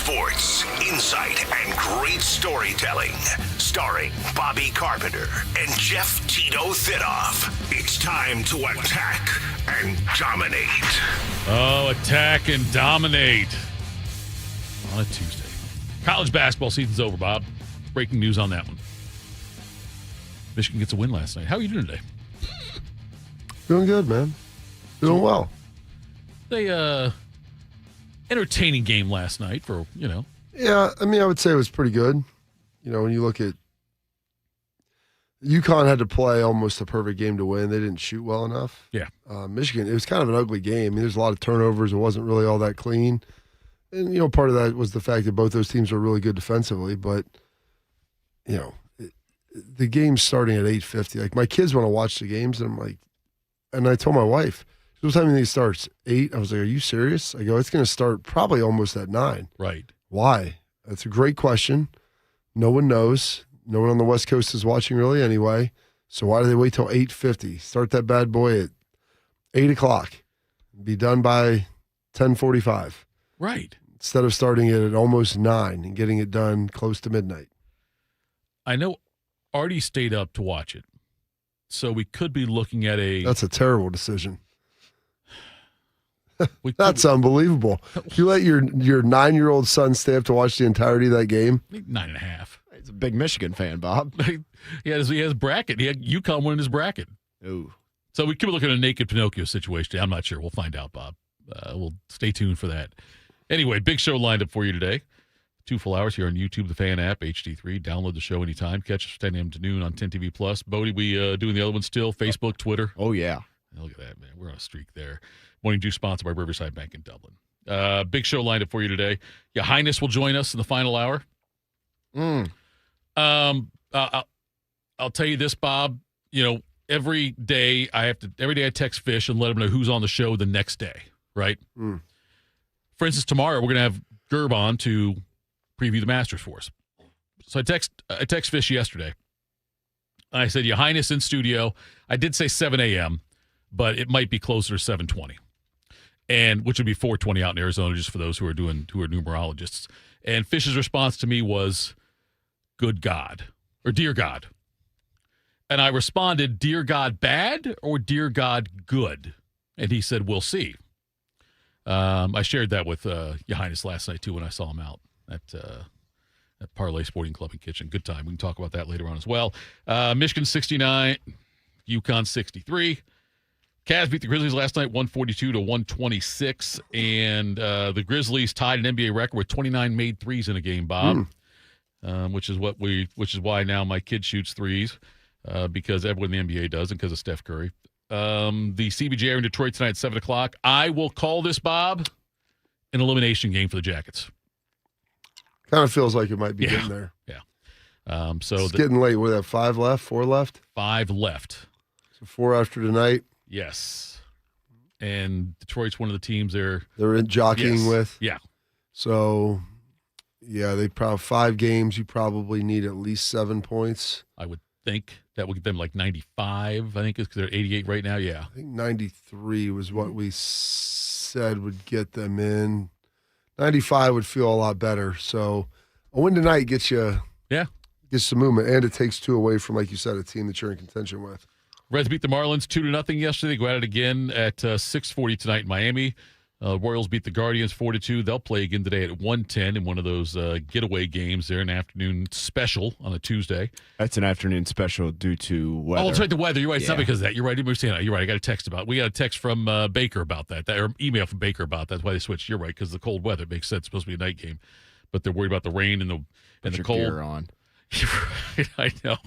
Sports, insight, and great storytelling. Starring Bobby Carpenter and Jeff Tito Thitoff. It's time to attack and dominate. Oh, attack and dominate on a Tuesday. College basketball season's over, Bob. Breaking news on that one. Michigan gets a win last night. How are you doing today? Doing good, man. Doing well. They entertaining game last night for, Yeah, I mean, I would say it was pretty good. When you look at UConn had to play almost a perfect game to win. They didn't shoot well enough. Yeah. Michigan, it was kind of an ugly game. I mean, there's a lot of turnovers. It wasn't really all that clean. And, part of that was the fact that both those teams were really good defensively. But, the game's starting at 8:50. Like, my kids want to watch the games, and I'm like, and I told my wife, what time do you think it starts? 8? I was like, are you serious? I go, it's going to start probably almost at 9. Right. Why? That's a great question. No one knows. No one on the West Coast is watching really anyway. So why do they wait till 8:50? Start that bad boy at 8 o'clock. Be done by 10:45. Right. Instead of starting it at almost 9 and getting it done close to midnight. I know Artie stayed up to watch it. So we could be looking at That's a terrible decision. That's unbelievable. You let your 9-year-old son stay up to watch the entirety of that game? 9.5. He's a big Michigan fan, Bob. He has bracket. He had UConn winning his bracket. Ooh. So we could be looking at a naked Pinocchio situation. I'm not sure. We'll find out, Bob. We'll stay tuned for that. Anyway, big show lined up for you today. 2 full hours here on YouTube, the Fan app, HD3. Download the show anytime. Catch us 10 a.m. to noon on 10 TV Plus. Bodie, we doing the other one still? Facebook, Twitter. Oh, yeah. Look at that, man. We're on a streak there. Morning Juice sponsored by Riverside Bank in Dublin. Big show lined up for you today. Ya Highness will join us in the final hour. I'll tell you this, Bob. Every day I text Fish and let him know who's on the show the next day, right? For instance, tomorrow we're going to have Gerb on to preview the Masters for us. So I text Fish yesterday. I said, Ya Highness in studio. I did say 7 a.m., but it might be closer to 7:20, and which would be 4:20 out in Arizona, just for those who are numerologists. And Fish's response to me was, "Good God," or "Dear God," and I responded, "Dear God bad or dear God good?" And he said, "We'll see." I shared that with Ya Highness last night too when I saw him out at Parlay Sporting Club and Kitchen. Good time. We can talk about that later on as well. Michigan 69, UConn 63. Cavs beat the Grizzlies last night 142-126, and the Grizzlies tied an NBA record with 29 made threes in a game, Bob. Which is why now my kid shoots threes because everyone in the NBA does, and because of Steph Curry. The CBJ are in Detroit tonight at 7 o'clock. I will call this, Bob, an elimination game for the Jackets. Kind of feels like it might be getting there. Yeah. It's getting late. What, 5 left? 4 left? 5 left. So 4 after tonight. Yes. And Detroit's one of the teams they're jockeying with. Yeah. So, yeah, they probably 5 games. You probably need at least 7 points. I would think that would get them like 95. I think it's because they're 88 right now. Yeah. I think 93 was what we said would get them in. 95 would feel a lot better. So a win tonight gets you some movement, and it takes 2 away from, like you said, a team that you're in contention with. Reds beat the Marlins 2-0 yesterday. Go at it again at 6:40 tonight in Miami. Royals beat the Guardians 4-2. They'll play again today at 1:10 in one of those getaway games. They're an afternoon special on a Tuesday. That's an afternoon special due to weather. Oh, it's right, the weather. You're right. It's not because of that. You're right. You're right. I got a text about it. We got a text from Baker about that, or email from Baker about that. That's why they switched. You're right, because the cold weather. It makes sense. It's supposed to be a night game, but they're worried about the rain and the cold. Gear on. I know.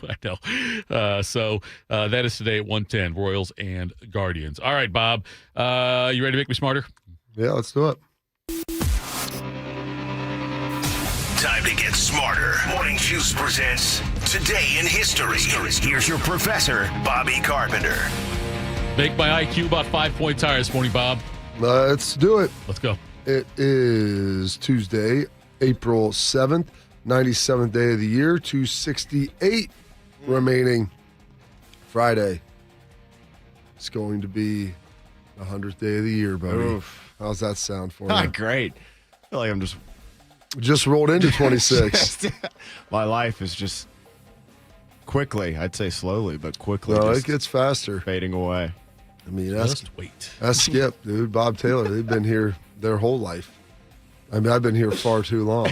So that is today at 1:10, Royals and Guardians. All right, Bob. You ready to make me smarter? Yeah, let's do it. Time to get smarter. Morning Juice presents Today in History. Here's your professor, Bobby Carpenter. Make my IQ about 5 points higher this morning, Bob. Let's do it. Let's go. It is Tuesday, April 7th, 97th day of the year, 268 remaining. Friday. It's going to be the 100th day of the year, buddy. Oof. How's that sound for you? Great. I feel like I'm just Just rolled into 26. My life is just quickly, I'd say slowly, but quickly No, just it gets faster. fading away. I mean, Just wait. that's Skip, dude. Bob Taylor. They've been here their whole life. I mean, I've been here far too long.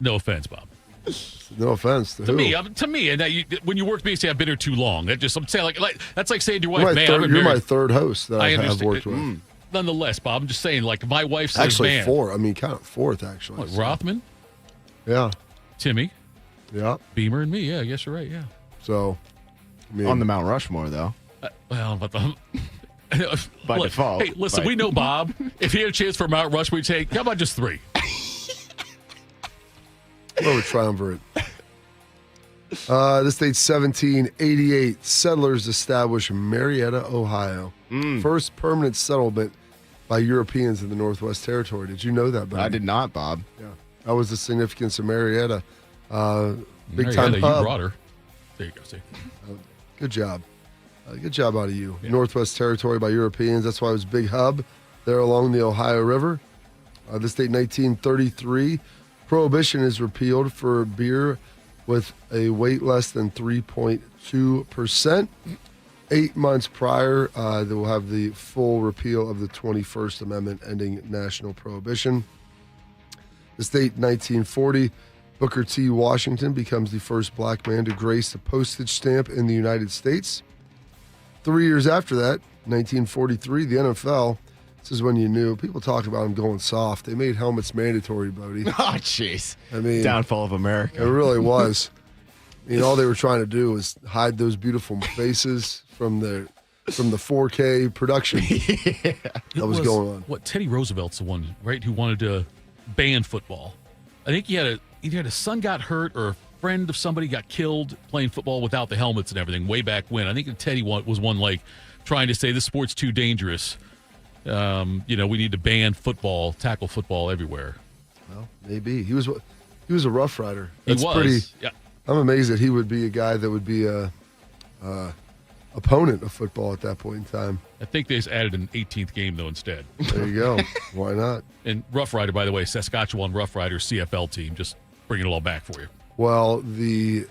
No offense, Bob. No offense to To who? me, and that when you work with me, you say I've been here too long. That just I'm saying like that's like saying to your wife, man, You're my third host that I have understand. worked with. Nonetheless, Bob, I'm just saying, like my wife says, Actually, man, four. I mean, kind of fourth, actually. what, So, Rothman, yeah. Timmy, Yeah. Beamer, and me. Yeah, I guess you're right. Yeah. So, I mean, On the Mount Rushmore, though. Well, but the. By default. Hey, listen, But- we know Bob. If he had a chance for Mount Rushmore, we'd say, how about just 3? we're a triumvirate. This date's 1788. Settlers established Marietta, Ohio. First permanent settlement by Europeans in the Northwest Territory. Did you know that, buddy? I did not, Bob. Yeah. That was the significance of Marietta. Big time Marietta, hub. you brought her. There you go. See. Good job. Good job out of you. Yeah. Northwest Territory by Europeans. That's why it was a big hub there along the Ohio River. This date, 1933. Prohibition is repealed for beer with a weight less than 3.2%. 8 months prior, they will have the full repeal of the 21st Amendment ending national prohibition. This date, 1940. Booker T. Washington becomes the first black man to grace a postage stamp in the United States. 3 years after that, 1943, the NFL, this is when you knew, people talk about them going soft. They made helmets mandatory, Bodie. Oh, jeez. I mean, Downfall of America. it really was. I mean, all they were trying to do was hide those beautiful faces from the 4K production that was going on. What, Teddy Roosevelt's the one, right, who wanted to ban football. I think he had a son got hurt or a friend of somebody got killed playing football without the helmets and everything way back when. I think Teddy was one like trying to say this sport's too dangerous. We need to ban football, tackle football everywhere. Well, maybe. He was a Rough Rider. He That's was. pretty. Yeah. I'm amazed that he would be a guy that would be a opponent of football at that point in time. I think they just added an 18th game, though, instead. There you go. Why not? And Rough Rider, by the way, Saskatchewan Rough Rider CFL team, just bringing it all back for you. Well, the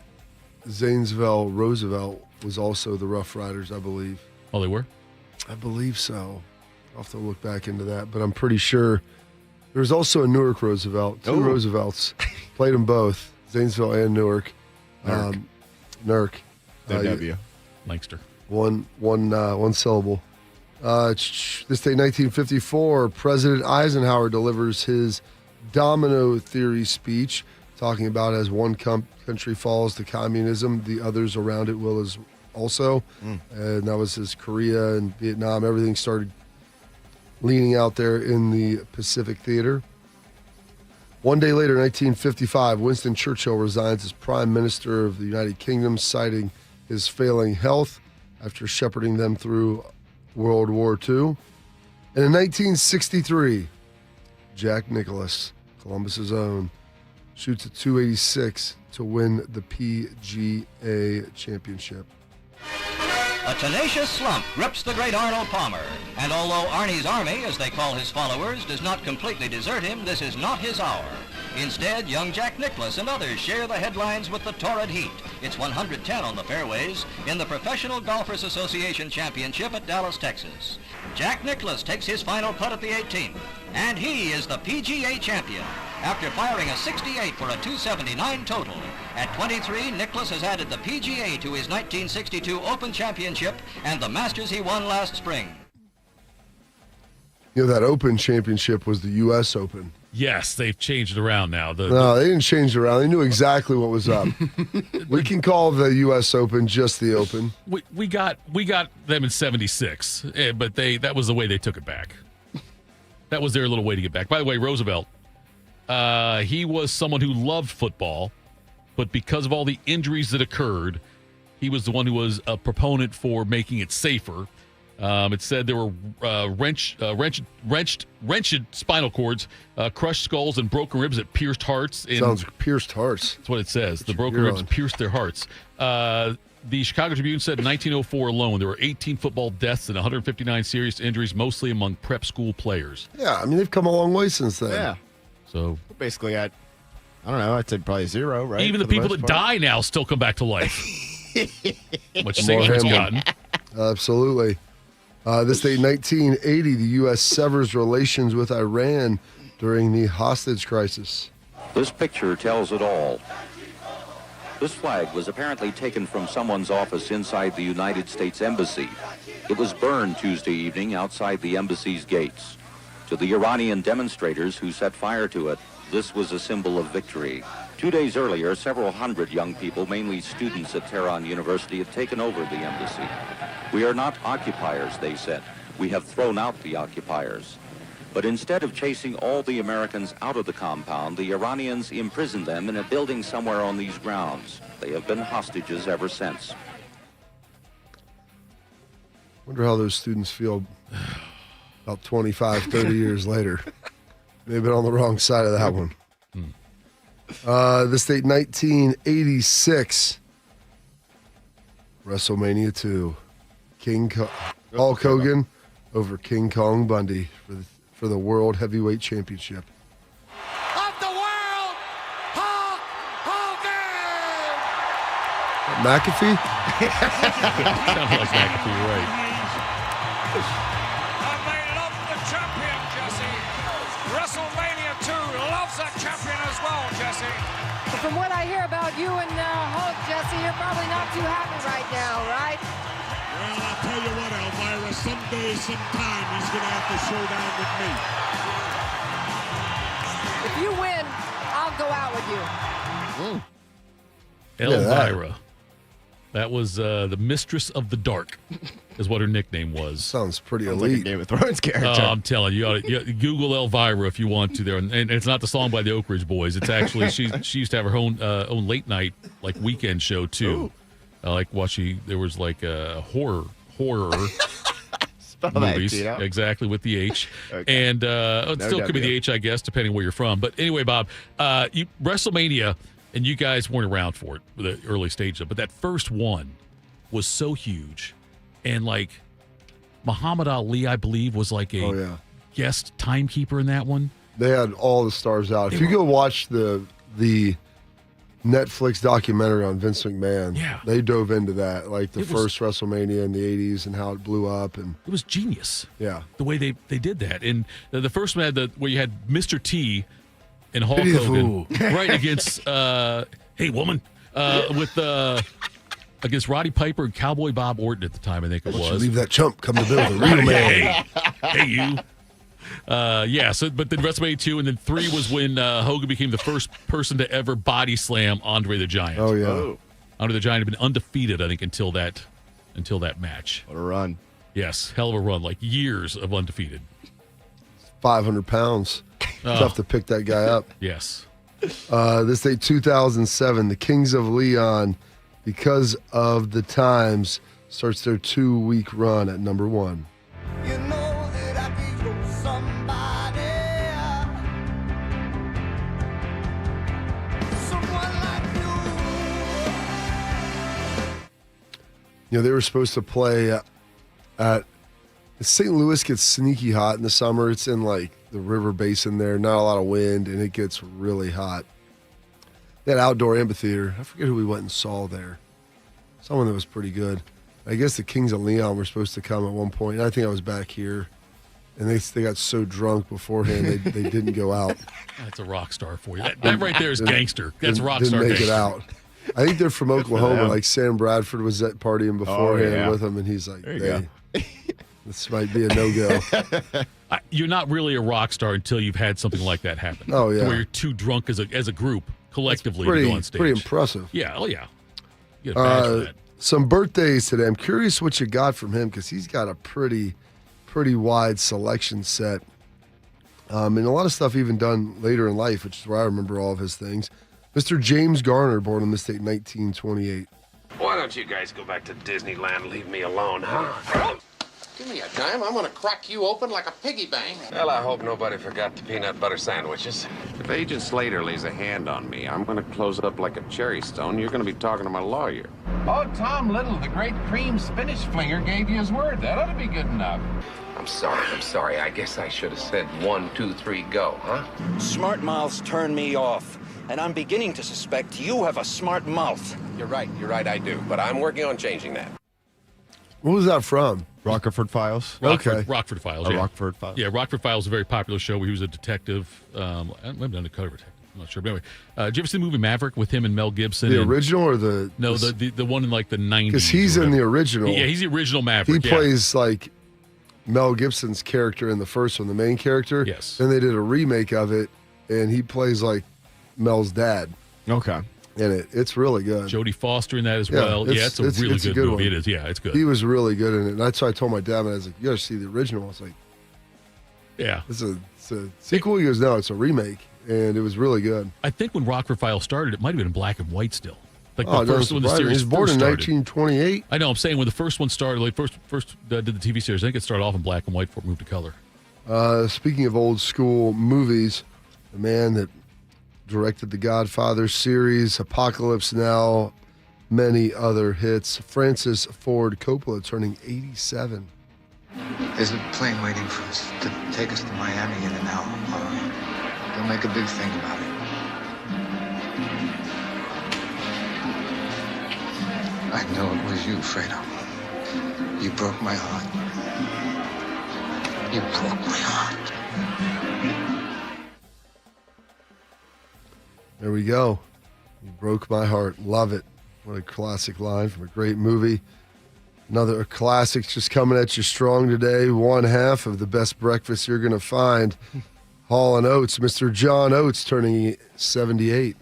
Zanesville Roosevelt was also the Rough Riders, I believe. Oh, they were? I believe so. I'll have to look back into that, but I'm pretty sure there was also a Newark Roosevelt. Two Roosevelts. Played them both, Zanesville and Newark. Newark. W. Lancaster. One syllable. This day, 1954, President Eisenhower delivers his domino theory speech, talking about as one country falls to communism, the others around it will as also. And that was his Korea and Vietnam. Everything started leaning out there in the Pacific Theater. One day later, 1955, Winston Churchill resigns as Prime Minister of the United Kingdom, citing his failing health after shepherding them through World War II. And in 1963, Jack Nicklaus, Columbus's own, shoots a .286 to win the PGA Championship. A tenacious slump grips the great Arnold Palmer, and although Arnie's Army, as they call his followers, does not completely desert him, this is not his hour. Instead, young Jack Nicklaus and others share the headlines with the torrid heat. It's 110 on the fairways in the Professional Golfers Association Championship at Dallas, Texas. Jack Nicklaus takes his final putt at the 18th, and he is the PGA champion. After firing a 68 for a 279 total. At 23, Nicklaus has added the PGA to his 1962 Open Championship and the Masters he won last spring. You know, that Open Championship was the U.S. Open. Yes, they've changed it around now. No, they didn't change it around. They knew exactly what was up. We can call the U.S. Open just the Open. We got them in '76, but that was the way they took it back. That was their little way to get back. By the way, Roosevelt, he was someone who loved football, but because of all the injuries that occurred, he was the one who was a proponent for making it safer. It said there were wrenched spinal cords, crushed skulls, and broken ribs that pierced hearts. Sounds like pierced hearts. That's what it says. The broken ribs pierced their hearts. The Chicago Tribune said in 1904 alone, there were 18 football deaths and 159 serious injuries, mostly among prep school players. Yeah, I mean, they've come a long way since then. Yeah. So Basically, I don't know. I'd say probably 0, right? even the for people most that part? die now still come back to life. Much More safer it's him. gotten. Absolutely. This day, 1980, the U.S. severs relations with Iran during the hostage crisis. This picture tells it all. This flag was apparently taken from someone's office inside the United States Embassy. It was burned Tuesday evening outside the embassy's gates. To the Iranian demonstrators who set fire to it, this was a symbol of victory. 2 days earlier, several hundred young people, mainly students at Tehran University, had taken over the embassy. We are not occupiers, they said. We have thrown out the occupiers. But instead of chasing all the Americans out of the compound, the Iranians imprisoned them in a building somewhere on these grounds. They have been hostages ever since. Wonder how those students feel about 25, 30 years later. They've been on the wrong side of that one. This date, 1986. WrestleMania 2. Hulk Hogan over King Kong Bundy for the World Heavyweight Championship. Of the world, Hulk Hogan! McAfee? Sounds like McAfee, you're right. And they love the champion, Jesse. WrestleMania 2 loves that champion as well, Jesse. From what I hear about you and Hulk, Jesse, you're probably not too happy right now, right? Well, I'll tell you what, Elvira, someday, sometime, he's going to have to show down with me. If you win, I'll go out with you. Elvira. That was the Mistress of the Dark, is what her nickname was. Sounds pretty Sounds like a elite. Game of Thrones character. I'm telling you, you Google Elvira if you want to there, and it's not the song by the Oak Ridge Boys. It's actually she used to have her own late night like weekend show too. Like there was like a horror Spell that, movies Tito. exactly with the H, Okay. and it still could be the H, I guess, depending where you're from. But anyway, Bob, WrestleMania. And you guys weren't around for it, the early stage of it, but that first one was so huge. And like Muhammad Ali, I believe, was like a guest timekeeper in that one. They had all the stars out. If you go watch the Netflix documentary on Vince McMahon, they dove into that, like the first WrestleMania in the 80s and how it blew up. And it was genius. Yeah. The way they did that. And the first one had where you had Mr. T and Hulk Pity the Hogan fool. right against hey woman with against Roddy Piper and Cowboy Bob Orton at the time, I think it Why don't you was. leave that chump come to build a real man. Hey you. But then WrestleMania 2 and then 3 was when Hogan became the first person to ever body slam Andre the Giant. Oh yeah. Andre the Giant had been undefeated, I think, until that match. What a run. Yes, hell of a run, like years of undefeated. 500 pounds. Tough to pick that guy up. Yes. This day, 2007, the Kings of Leon, because of the times, starts their 2-week run at number 1. You know that I could use somebody. Someone like you. You know, they were supposed to play at St. Louis gets sneaky hot in the summer. It's in like the river basin there, not a lot of wind, and it gets really hot. That outdoor amphitheater, I forget who we went and saw there. Someone that was pretty good. I guess the Kings of Leon were supposed to come at one point. I think I was back here, and they got so drunk beforehand they didn't go out. That's a rock star for you. That right there is gangster. That's rock Didn't star make gangster. it out. I think they're from Oklahoma. them. Like Sam Bradford was at partying beforehand yeah. with them, and he's like, There you go. this might be a no-go. You're not really a rock star until you've had something like that happen. Oh, yeah. Where you're too drunk as a group, collectively, to go on stage. Pretty impressive. Yeah, oh yeah. You get a badge for that. Some birthdays today. I'm curious what you got from him because he's got a pretty wide selection set. And a lot of stuff even done later in life, which is where I remember all of his things. Mr. James Garner, born in this state, 1928. Why don't you guys go back to Disneyland and leave me alone, huh? Give me a dime. I'm going to crack you open like a piggy bank. Well, I hope nobody forgot the peanut butter sandwiches. If Agent Slater lays a hand on me, I'm going to close it up like a cherry stone. You're going to be talking to my lawyer. Oh, Tom Little, the great cream spinach flinger, gave you his word. That ought to be good enough. I'm sorry. I guess I should have said 1, 2, 3, go, huh? Smart mouths turn me off. And I'm beginning to suspect you have a smart mouth. You're right, I do. But I'm working on changing that. What was that from? Rockford Files. Okay. Rockford Files, yeah. Rockford Files. Yeah, Rockford Files is a very popular show where he was a detective. Maybe undercover detective. I'm not sure. But anyway, did you ever see the movie Maverick with him and Mel Gibson? The original or the... No, the one in like the 90s. Because he's in the original. Yeah, he's the original Maverick. He plays like Mel Gibson's character in the first one, the main character. Yes. Then they did a remake of it, and he plays like Mel's dad. Okay. In it. It's really good. Jodie Foster in that as well. It's a really good movie. One. It is. Yeah, it's good. He was really good in it. And that's why I told my dad, I was like, you got to see the original. I was like, yeah. It's a sequel. He goes, no, it's a remake. And it was really good. I think when Rockford Files started, it might have been in black and white still. Like the first one, the series. He was born in started. 1928. I know. I'm saying when the first one started, like first did the TV series, I think it started off in black and white before it moved to color. Speaking of old school movies, the man that directed the Godfather series, Apocalypse Now, many other hits, Francis Ford Coppola, turning 87. There's a plane waiting for us to take us to Miami in an hour. Don't make a big thing about it. I know it was you, Fredo. You broke my heart. You broke my heart. There we go. You broke my heart. Love it. What a classic line from a great movie. Another classic just coming at you strong today. One half of the best breakfast you're going to find. Hall & Oates, Mr. John Oates turning 78.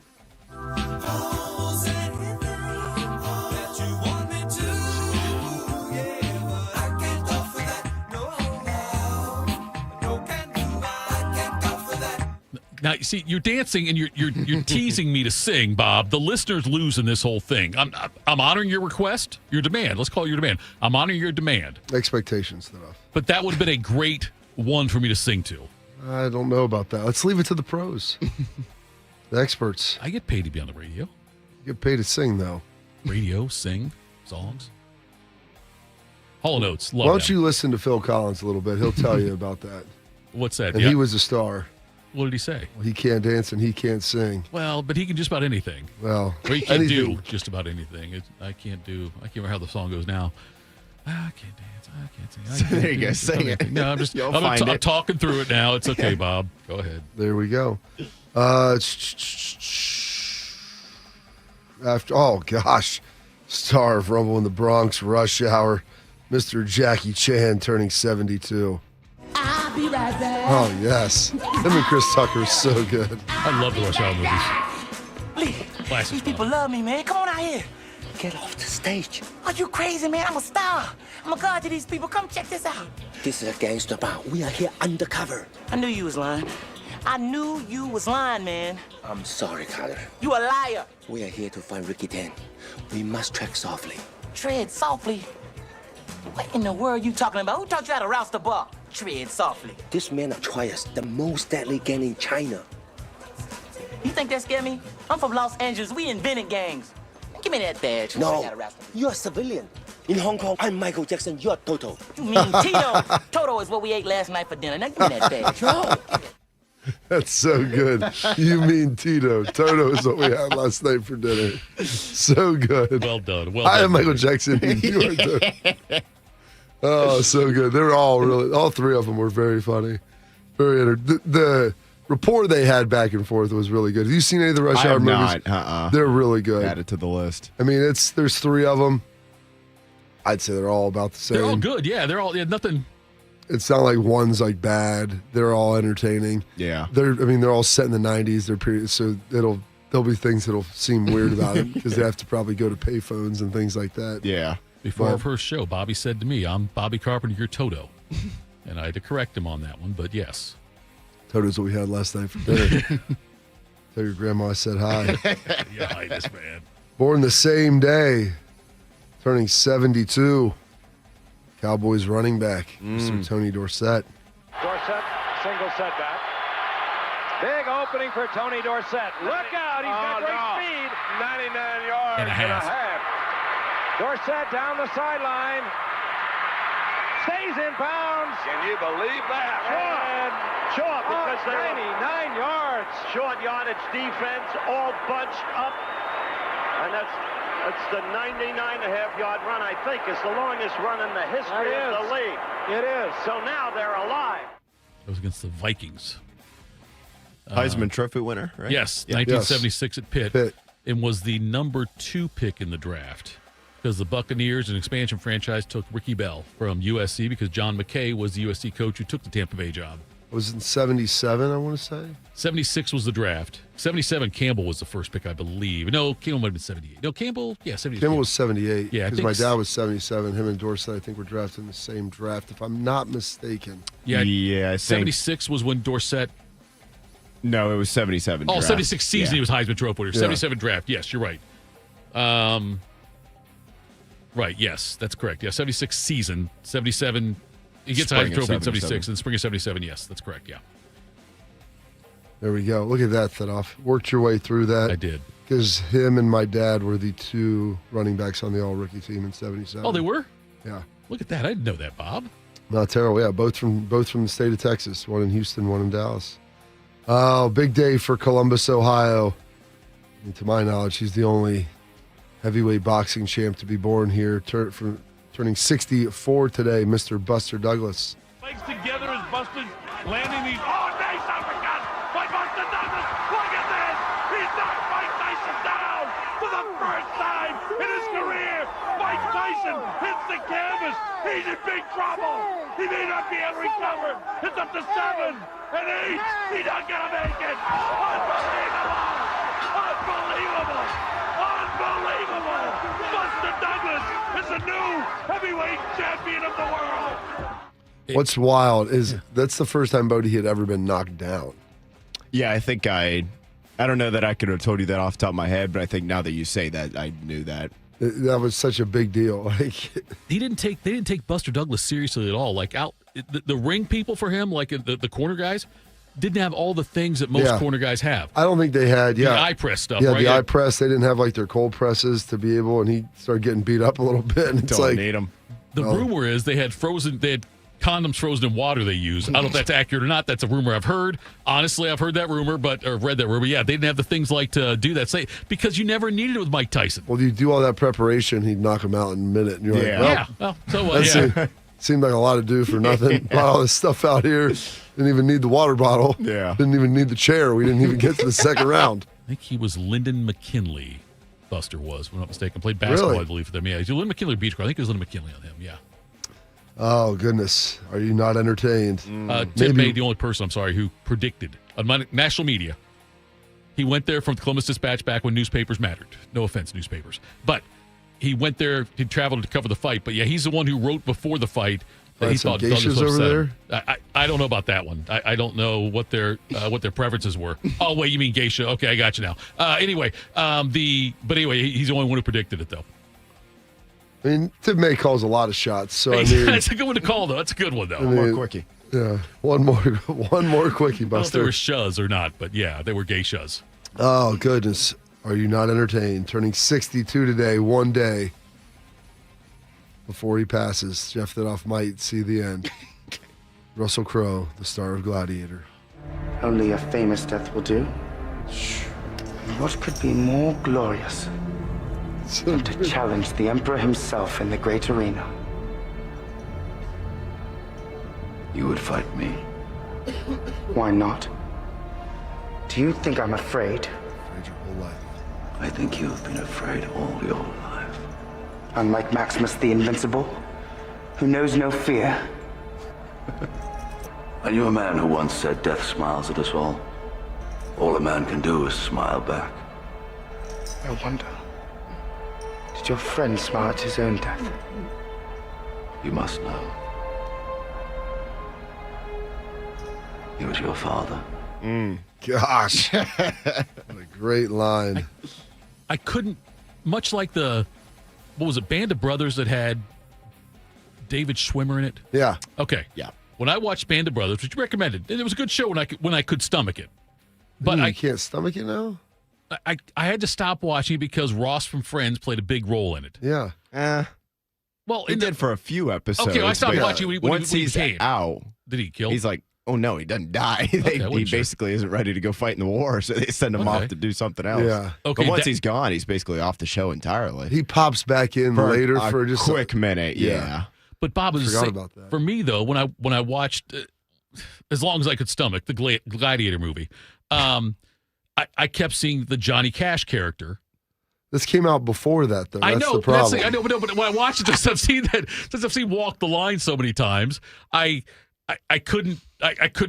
Now, you see, you're dancing and you're teasing me to sing, Bob. The listeners lose in this whole thing. I'm honoring your request, your demand. Let's call it your demand. I'm honoring your demand. Expectations, though. But that would have been a great one for me to sing to. I don't know about that. Let's leave it to the pros, the experts. I get paid to be on the radio. You get paid to sing, though. Radio, sing, songs. Hall & Oates, love Why don't them. you listen to Phil Collins a little bit? He'll tell you about that. What's that? And he was a star. What did he say? Well, he can't dance and he can't sing. Well, but he can just about anything. Well, or he can anything. do just about anything. I can't remember how the song goes now. I can't dance. I can't sing. I can't There you go. Sing it. No, I'm just You'll I'm find it. talking through it now. It's okay, Bob. Go ahead. There we go. Star of Rumble in the Bronx, Rush Hour, Mr. Jackie Chan turning 72. I'll be right back. Oh, yes. Him and Chris Tucker are so good. I love the Rush Hour movies. Please, Classic these people love me, man. Come on out here. Get off the stage. Are you crazy, man? I'm a star. I'm a god to these people. Come check this out. This is a gangster bar. We are here undercover. I knew you was lying. I knew you was lying, man. I'm sorry, Carter. You a liar. We are here to find Ricky Tan. We must tread softly. Tread softly? What in the world are you talking about? Who taught you how to rouse the bar? Tread softly. This man will try us, the most deadly gang in China. You think that scared me? I'm from Los Angeles. We invented gangs. Give me that badge. No, you're a civilian. In Hong Kong, I'm Michael Jackson. You're Toto. You mean Tito? Toto is what we ate last night for dinner. Now give me that badge. No. That's so good. You mean Tito. Toto is what we had last night for dinner. So good. Well done. I am Michael Jackson. You are Toto. Oh, so good. They're all three of them were very funny. Very the rapport they had back and forth was really good. Have you seen any of the Rush Hour movies? They're really good. Add it to the list. I mean, there's three of them. I'd say they're all about the same. They're all good. Yeah, they're all nothing. It's not like one's like bad. They're all entertaining. Yeah. They're all set in the 90s. They're period. So there'll be things that'll seem weird about it because they have to probably go to payphones and things like that. Yeah. Before our first show, Bobby said to me, "I'm Bobby Carpenter. You're Toto," and I had to correct him on that one. But yes, Toto's what we had last night for dinner. Tell your grandma I said hi. Ya Highness, man. Born the same day, turning 72. Cowboys running back, Mr. Tony Dorsett. Dorsett, single setback. Big opening for Tony Dorsett. Look out, he's got great speed. 99 yards and a half. Dorsett down the sideline. Stays in bounds. Can you believe that? Short because they're 99 yards. Short yardage defense, all bunched up. And that's the 99.5-yard run, I think, is the longest run in the history of the league. It is. So now they're alive. It was against the Vikings. Heisman Trophy winner, right? Yes, 1976 at Pitt. And was the number 2 pick in the draft because the Buccaneers, an expansion franchise, took Ricky Bell from USC because John McKay was the USC coach who took the Tampa Bay job. Was it in 77, I want to say? 76 was the draft. 77, Campbell was the first pick, I believe. No, Campbell might have been 78. No, Campbell, 78. Campbell was 78. Yeah, because my dad was 77. Him and Dorsett, I think, were drafted in the same draft, if I'm not mistaken. Yeah, I think 76 was when Dorsett. No, it was 77. Oh, draft. 76 season, he was Heisman Trophy winner. Yeah. 77 draft, yes, you're right. Right, yes, that's correct. Yeah, 76 season, 77. He gets a Heisman Trophy in 76, and spring of 77, yes, that's correct, yeah. There we go. Look at that, Thitoff. Worked your way through that. I did. Because him and my dad were the 2 running backs on the all-rookie team in 77. Oh, they were? Yeah. Look at that. I didn't know that, Bob. Not terrible. Yeah, both from the state of Texas. One in Houston, one in Dallas. Oh, big day for Columbus, Ohio. And to my knowledge, he's the only heavyweight boxing champ to be born here. Turning 64 today, Mr. Buster Douglas. Legs together as Buster landing these. Oh, nice uppercut by Buster Douglas. Look at this. He's knocked Mike Tyson down for the first time in his career. Mike Tyson hits the canvas. He's in big trouble. He may not be able to recover. It's up to 7 and 8. He's not going to make it. Unbelievable. Unbelievable. Unbelievable. Buster Douglas is the new heavyweight champion of the world. What's wild is that's the first time Bodie had ever been knocked down. Yeah, I think I don't know that I could have told you that off the top of my head, but I think now that you say that, I knew that. That was such a big deal. Like, they didn't take Buster Douglas seriously at all. Like the ring people for him, like the corner guys, didn't have all the things that most corner guys have. I don't think they had. The eye press stuff. Yeah, right? the eye press. They didn't have like their cold presses to be able, and he started getting beat up a little bit. And it's Don't like need them. The rumor is they had condoms frozen in water they use. I don't know if that's accurate or not. That's a rumor I've heard. Honestly, I've heard that rumor, or read that rumor. Yeah, they didn't have the things like to do that. Because you never needed it with Mike Tyson. Well, you do all that preparation, he'd knock him out in a minute. And you're well, so what? Seemed like a lot to do for nothing. Brought all this stuff out here. Didn't even need the water bottle. Yeah. Didn't even need the chair. We didn't even get to the second round. I think he was Lyndon McKinley. Buster was, if I'm not mistaken. Played basketball, Really? I believe, for them. Yeah, he's Lyndon McKinley Beach Girl. I think it was Lyndon McKinley on him. Yeah. Oh, goodness. Are you not entertained? Tim May, the only person, I'm sorry, who predicted on my national media. He went there from the Columbus Dispatch back when newspapers mattered. No offense, newspapers. But he went there, he traveled to cover the fight. But yeah, he's the one who wrote before the fight that he thought Douglas was over there. I don't know about that one. I don't know what their preferences were. Oh, wait, you mean geisha? Okay, I got you now. Anyway, he's the only one who predicted it, though. I mean, Tim May calls a lot of shots. So I mean, that's a good one to call, though. That's a good one, though. More quickie. Yeah, one more quickie, I don't know if Buster. they were shuz or not, but yeah, they were geishas. Oh, goodness. Are you not entertained? Turning 62 today, one day before he passes. Jeff Thitoff might see the end. Russell Crowe, the star of Gladiator. Only a famous death will do. What could be more glorious than to challenge the Emperor himself in the great arena? You would fight me. Why not? Do you think I'm afraid? Afraid your whole life. I think you've been afraid all your life. Unlike Maximus the Invincible, who knows no fear. I knew a man who once said death smiles at us all. All a man can do is smile back. I wonder, did your friend smile at his own death? You must know. He was your father. Gosh. What a great line. I couldn't, much like the, what was it, Band of Brothers that had David Schwimmer in it? Yeah. Okay. Yeah. When I watched Band of Brothers, which you recommended, and it was a good show when I could stomach it. But I can't stomach it now? I had to stop watching it because Ross from Friends played a big role in it. Yeah. Well, he did for a few episodes. Okay, I stopped watching when once he he's came. out. Did he kill? He's like, oh no, he doesn't die. He basically isn't ready to go fight in the war, so they send him off to do something else. Yeah. Okay, but once he's gone, he's basically off the show entirely. He pops back in later for just a quick minute. Yeah. But Bob was forgot about that. For me though, when I watched, as long as I could stomach the Gladiator movie, I kept seeing the Johnny Cash character. This came out before that, though. That's the problem. I know, but when I watched it, since I've seen Walk the Line so many times, I could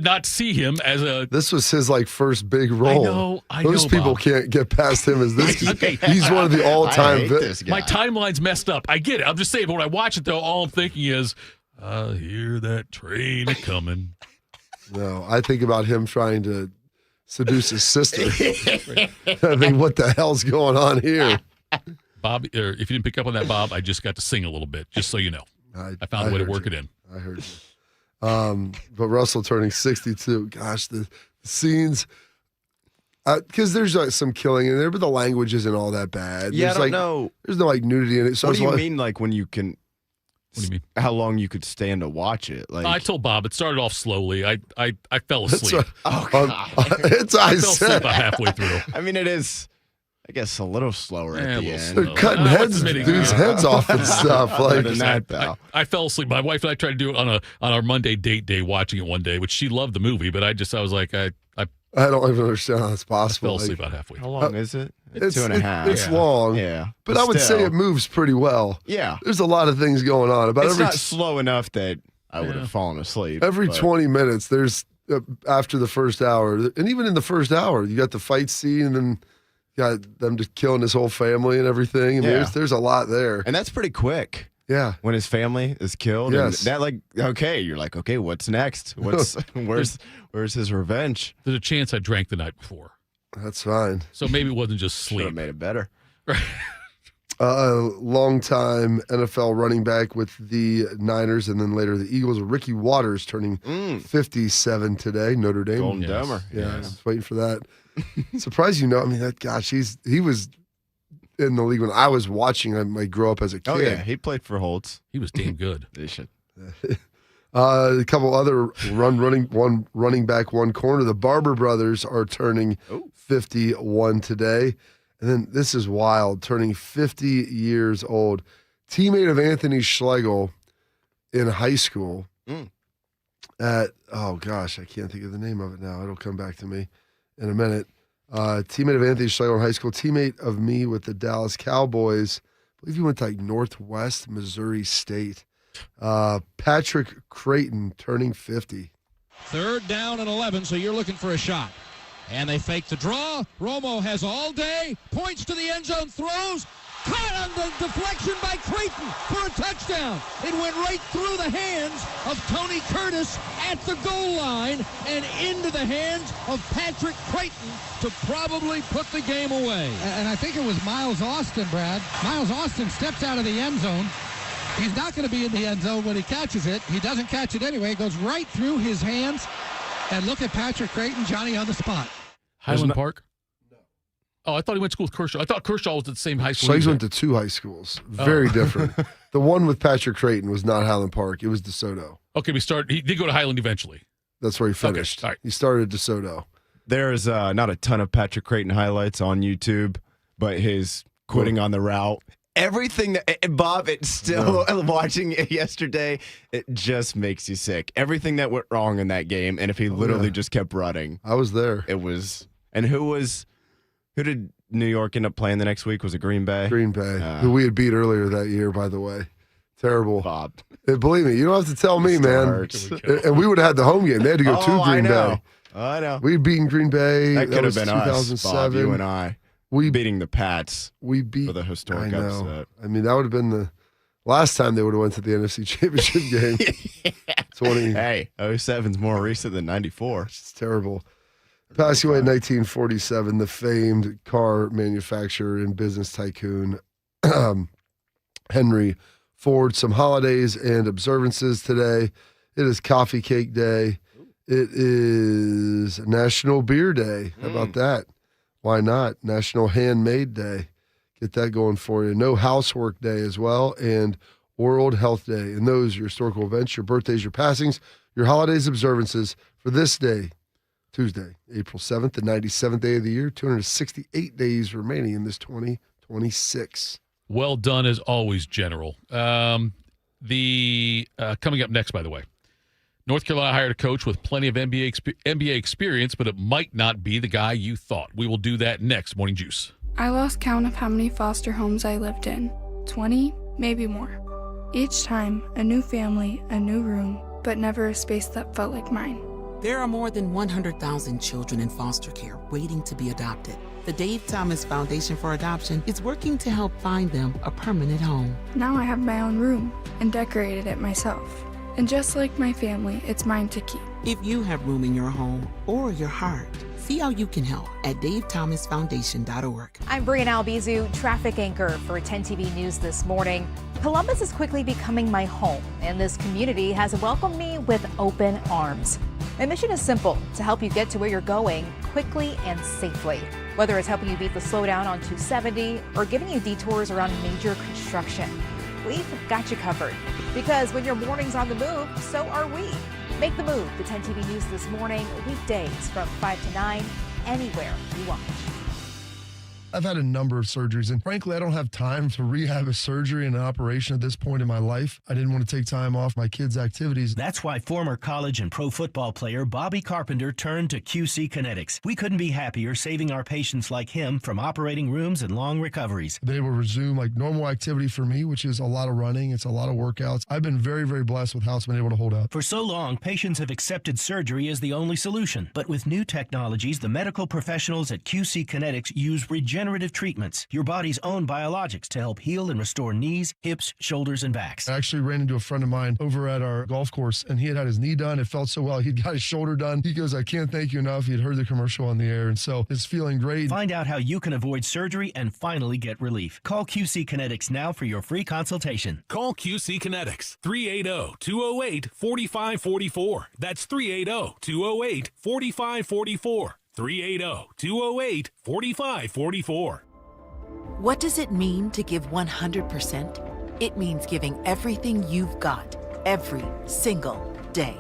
not see him as a. This was his like first big role. I Those know, people Bob. can't get past him as this. Okay. He's one of the all-time. My timeline's messed up. I get it. I'm just saying, but when I watch it, though, all I'm thinking is, I hear that train a coming. No, I think about him trying to seduce his sister. I mean, what the hell's going on here? Bob, or if you didn't pick up on that, Bob, I just got to sing a little bit, just so you know. I found a way to work it in. I heard you. But Russell turning 62. Gosh, the scenes. Because there's like some killing in there, but the language isn't all that bad. Yeah, there's I don't know. There's no like nudity in it. So what do you mean, like when you can? What do you mean? How long you could stand to watch it? Like I told Bob, it started off slowly. I fell asleep. Oh God! I fell asleep about halfway through. I mean, it is. I guess a little slower at the end. They're cutting dudes' heads off and stuff. Like I fell asleep. My wife and I tried to do it on our Monday date day, watching it one day, which she loved the movie, but I was like, I don't even understand how that's possible. I fell asleep about halfway. How long is it? It's 2.5. It's long. Yeah. But I would say it moves pretty well. Yeah. There's a lot of things going on. It's not slow enough that I would have fallen asleep. Every 20 minutes, there's after the first hour, and even in the first hour, you got the fight scene, and then you got them just killing his whole family and everything. I mean, there's a lot there. And that's pretty quick. Yeah. When his family is killed. Yes. And that you're like, okay, what's next? Where's his revenge? There's a chance I drank the night before. That's fine. So maybe it wasn't just sleep. Should have made it better. Right. Long-time NFL running back with the Niners and then later the Eagles, Ricky Waters, turning 57 today. Notre Dame. Golden Domer. Yeah, I was waiting for that. Surprised I mean, he was in the league when I was watching him grow up as a kid. Oh, yeah. He played for Holtz. He was damn good. They should. A couple other one running back, one corner. The Barber brothers are turning 51 today. And then this is wild, turning 50 years old. Teammate of Anthony Schlegel in high school at, oh gosh, I can't think of the name of it now. It'll come back to me in a minute. Teammate of Anthony Schlegel in high school, teammate of me with the Dallas Cowboys. I believe he went to like Northwest Missouri State. Patrick Creighton turning 50. 3rd down and 11, so you're looking for a shot. And they fake the draw. Romo has all day, points to the end zone, throws. Caught on the deflection by Creighton for a touchdown. It went right through the hands of Tony Curtis at the goal line and into the hands of Patrick Creighton to probably put the game away. And I think it was Miles Austin, Brad. Miles Austin steps out of the end zone. He's not going to be in the end zone when he catches it. He doesn't catch it anyway. It goes right through his hands. And look at Patrick Creighton, Johnny on the spot. Highland Park? No. Oh, I thought he went to school with Kershaw. I thought Kershaw was at the same high school. Schlegel went to 2 high schools. Very different. The one with Patrick Creighton was not Highland Park. It was DeSoto. Okay, he did go to Highland eventually. That's where he finished. Okay, all right. He started at DeSoto. There's not a ton of Patrick Creighton highlights on YouTube, but his quitting on the route. Everything that Bob, it's still watching it yesterday, it just makes you sick. Everything that went wrong in that game, and if he literally just kept running. I was there. It was, and who did New York end up playing the next week? Was it Green Bay? Green Bay, who we had beat earlier that year, by the way. Terrible. Bob. Believe me, you don't have to tell me, man. And we would have had the home game. They had to go to Green Bay. I know. We'd beaten Green Bay. That could have been 2007. us, Bob, you and I. Beating the Pats for the historic upset. I mean, that would have been the last time they would have went to the NFC Championship game. 20. Hey, 07's more recent than 94. It's terrible. Passing away in 1947, the famed car manufacturer and business tycoon Henry forward some holidays and observances today. It is Coffee Cake Day. It is National Beer Day. How about that? Why not? National Handmade Day. Get that going for you. No Housework Day as well, and World Health Day. And those are your historical events, your birthdays, your passings, your holidays, observances for this day, Tuesday, April 7th, the 97th day of the year, 268 days remaining in this 2026. Well done as always, General. Coming up next, by the way, North Carolina hired a coach with plenty of NBA experience, but it might not be the guy you thought. We will do that next. Morning Juice. I lost count of how many foster homes I lived in. 20, maybe more. Each time, a new family, a new room, but never a space that felt like mine. There are more than 100,000 children in foster care waiting to be adopted. The Dave Thomas Foundation for Adoption is working to help find them a permanent home. Now I have my own room and decorated it myself. And just like my family, it's mine to keep. If you have room in your home or your heart, see how you can help at davethomasfoundation.org. I'm Brianna Albizu, traffic anchor for 10 TV News this morning. Columbus is quickly becoming my home, and this community has welcomed me with open arms. My mission is simple, to help you get to where you're going quickly and safely. Whether it's helping you beat the slowdown on 270 or giving you detours around major construction, we've got you covered. Because when your morning's on the move, so are we. Make the move to 10 TV News this morning, weekdays from 5 to 9, anywhere you watch. I've had a number of surgeries, and frankly, I don't have time to rehab a surgery and an operation at this point in my life. I didn't want to take time off my kids' activities. That's why former college and pro football player Bobby Carpenter turned to QC Kinetics. We couldn't be happier saving our patients like him from operating rooms and long recoveries. They will resume like normal activity for me, which is a lot of running. It's a lot of workouts. I've been very, very blessed with how it's been able to hold up. For so long, patients have accepted surgery as the only solution. But with new technologies, the medical professionals at QC Kinetics use regenerative treatments, your body's own biologics, to help heal and restore knees, hips, shoulders, and backs. I actually ran into a friend of mine over at our golf course, and he had his knee done. It felt so well. He'd got his shoulder done. He goes, I can't thank you enough. He'd heard the commercial on the air, and so it's feeling great. Find out how you can avoid surgery and finally get relief. Call QC Kinetics now for your free consultation. Call QC Kinetics, 380-208-4544. That's 380-208-4544. 380-208-4544. What does it mean to give 100%? It means giving everything you've got, every single day.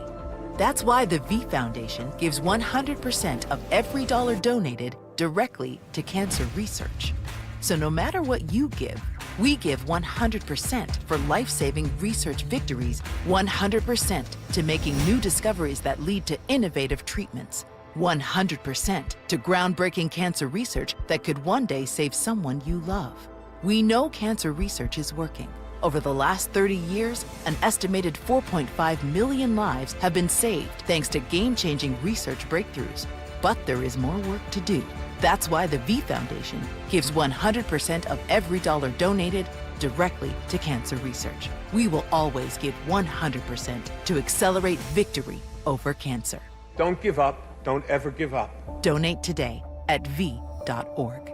That's why the V Foundation gives 100% of every dollar donated directly to cancer research. So no matter what you give, we give 100% for life-saving research victories, 100% to making new discoveries that lead to innovative treatments, 100% to groundbreaking cancer research that could one day save someone you love. We know cancer research is working. Over the last 30 years, an estimated 4.5 million lives have been saved thanks to game-changing research breakthroughs. But there is more work to do. That's why the V Foundation gives 100% of every dollar donated directly to cancer research. We will always give 100% to accelerate victory over cancer. Don't give up. Don't ever give up. Donate today at v.org.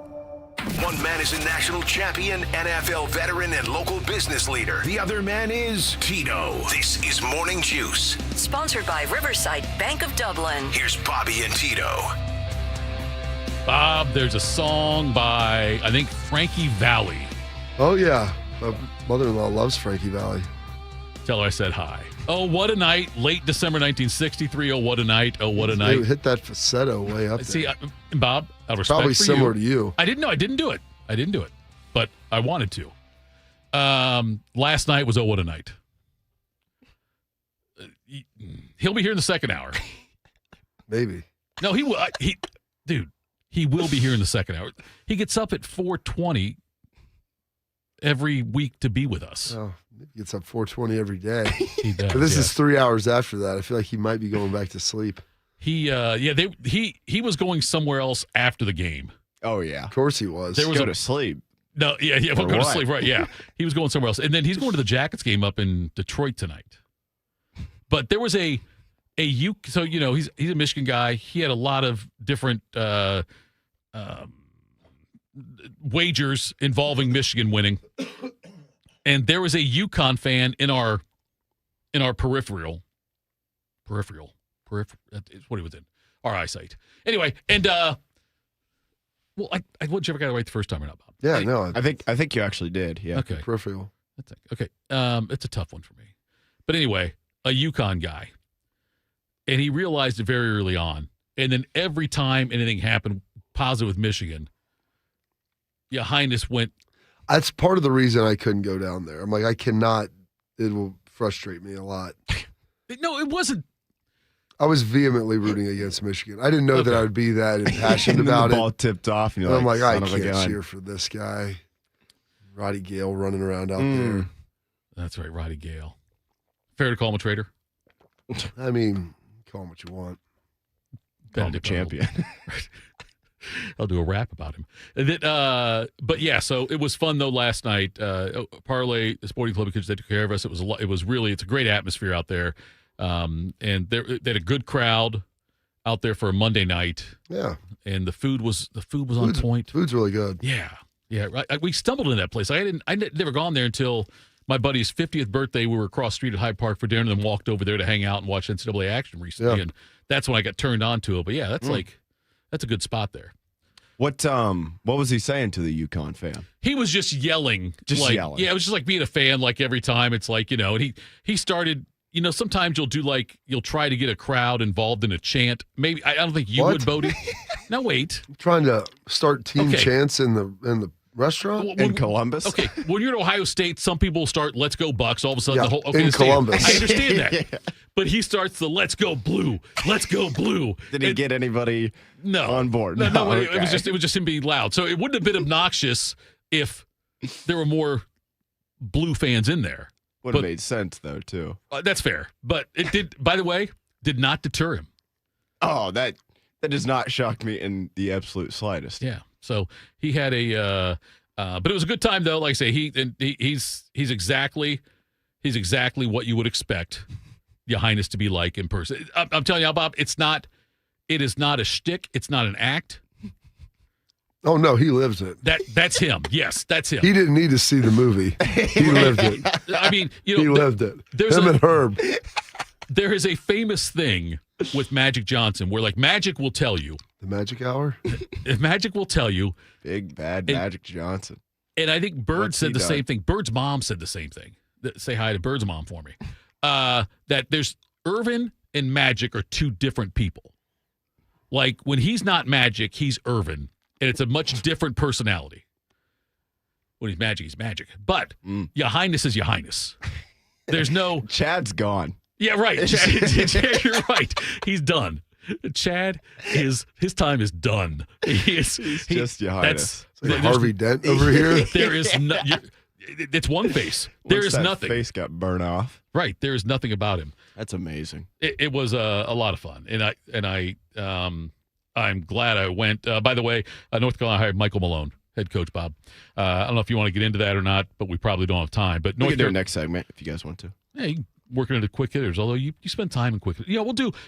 One man is a national champion, NFL veteran, and local business leader. The other man is Tito. This is Morning Juice. Sponsored by Riverside Bank of Dublin. Here's Bobby and Tito. Bob, there's a song by, I think, Frankie Valli. Oh, yeah. My mother-in-law loves Frankie Valli. Tell her I said hi. Oh, what a night. Late December 1963. Oh, what a night. Oh, what a night. Hit that falsetto way up there. See, Bob, out of respect Probably for similar to you. I didn't do it. But I wanted to. Last night was Oh, what a night. He'll be here in the second hour. Maybe. No, he will. Dude, he will be here in the second hour. He gets up at 4:20 every week to be with us. Oh, he gets up 4:20 every day. He does, but this is 3 hours after that. I feel like he might be going back to sleep. He was going somewhere else after the game. Oh yeah, of course he was. Go to sleep. No, we'll go to sleep, right? Yeah, he was going somewhere else, and then he's going to the Jackets game up in Detroit tonight. But there was so he's a Michigan guy. He had a lot of different wagers involving Michigan winning. And there was a UConn fan in our peripheral. It's what he was in. Our eyesight. Anyway, and well, I wouldn't ever got it right the first time or not, Bob. Yeah, no. I think you actually did. Yeah. Okay. Peripheral. Okay. It's a tough one for me. But anyway, a UConn guy. And he realized it very early on. And then every time anything happened positive with Michigan, Ya Highness went. That's part of the reason I couldn't go down there. I'm like, I cannot. It will frustrate me a lot. No, it wasn't. I was vehemently rooting against Michigan. I didn't know that I would be that impassioned about the ball tipped off. And you're I'm like, I son of a can't gun. cheer for this guy. Roddy Gale running around out there. That's right, Roddy Gale. Fair to call him a traitor? I mean, call him what you want. Call him a champion. I'll do a rap about him. But yeah, so it was fun though last night. Parlay, the sporting club kids, they took care of us. It's a great atmosphere out there. And they had a good crowd out there for a Monday night. Yeah. And the food was on point. Food's really good. Yeah. Yeah. We stumbled in that place. I'd never gone there until my buddy's 50th birthday. We were across the street at Hyde Park for dinner and then walked over there to hang out and watch NCAA action recently. Yeah. And that's when I got turned on to it. But yeah, that's that's a good spot there. What was he saying to the UConn fan? He was just yelling. Yelling. Yeah, it was just like being a fan like every time. It's like, and he started, sometimes you'll try to get a crowd involved in a chant. Maybe I don't think you would, Bodie. No, wait. I'm trying to start team chants in the restaurant in Columbus. Okay, when you're at Ohio State, some people start "Let's go Bucks." All of a sudden, the whole in Columbus. I understand that, but he starts the "Let's go Blue, Let's go Blue." Did he get anybody on board? No. Okay. It was just him being loud. So it wouldn't have been obnoxious if there were more Blue fans in there. Would have made sense though too. That's fair, but it did. By the way, did not deter him. Oh, that does not shock me in the absolute slightest. Yeah. So he had but it was a good time though. Like I say, he's exactly what you would expect Ya Highness to be like in person. I'm telling you, Bob, it is not a shtick. It's not an act. Oh no, he lives it. That's him. Yes, that's him. He didn't need to see the movie. He lived it. I mean, he lived it. Him and Herb. There is a famous thing with Magic Johnson where like Magic will tell you. The Magic Hour? If Magic will tell you. Big bad Magic Johnson. And I think Bird said the same thing. Bird's mom said the same thing. Say hi to Bird's mom for me. That there's Irvin and Magic are two different people. Like when he's not Magic, he's Irvin. And it's a much different personality. When he's Magic, he's Magic. But Ya Highness is Ya Highness. There's no... Chad's gone. Yeah, right. Chad, you're right. He's done. Chad, his time is done. He's just Ya Highness. Like Harvey Dent over here. There is no... It's one face. There is nothing. Face got burnt off. Right. There is nothing about him. That's amazing. It was a lot of fun. I'm glad I went. By the way, North Carolina hired Michael Malone, head coach Bob. I don't know if you want to get into that or not, but we probably don't have time. But we can do it next segment if you guys want to. Yeah, you can working into quick hitters, although you spend time in quick hitters. Yeah,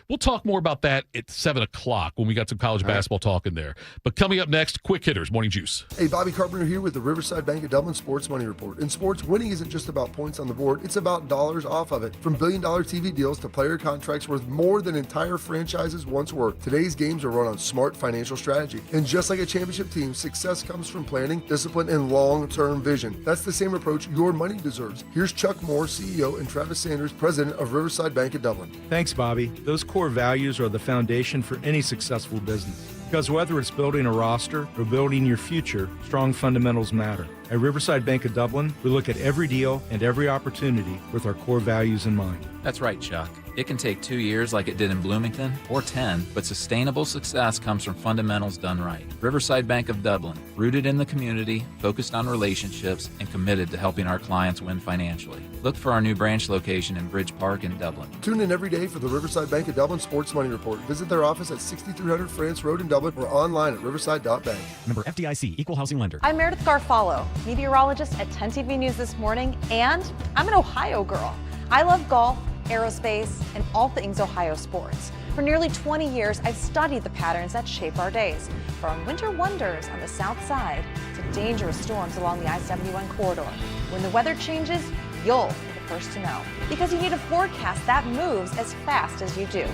we'll talk more about that at 7:00 when we got some college basketball talk in there. But coming up next, quick hitters, Morning Juice. Hey, Bobby Carpenter here with the Riverside Bank of Dublin Sports Money Report. In sports, winning isn't just about points on the board, it's about dollars off of it. From billion-dollar TV deals to player contracts worth more than entire franchises once were, today's games are run on smart financial strategy. And just like a championship team, success comes from planning, discipline, and long-term vision. That's the same approach your money deserves. Here's Chuck Moore, CEO, and Travis Sanders, president of Riverside Bank of Dublin. Thanks, Bobby. Those core values are the foundation for any successful business. Because whether it's building a roster or building your future, strong fundamentals matter. At Riverside Bank of Dublin, we look at every deal and every opportunity with our core values in mind. That's right, Chuck. It can take 2 years like it did in Bloomington, or 10, but sustainable success comes from fundamentals done right. Riverside Bank of Dublin, rooted in the community, focused on relationships, and committed to helping our clients win financially. Look for our new branch location in Bridge Park in Dublin. Tune in every day for the Riverside Bank of Dublin Sports Money Report. Visit their office at 6300 France Road in Dublin or online at riverside.bank. Member FDIC, Equal Housing Lender. I'm Meredith Garfalo, meteorologist at 10 TV News This Morning, and I'm an Ohio girl. I love golf, aerospace, and all things Ohio sports. For nearly 20 years, I've studied the patterns that shape our days, from winter wonders on the south side to dangerous storms along the I-71 corridor. When the weather changes, you'll be the first to know, because you need a forecast that moves as fast as you do.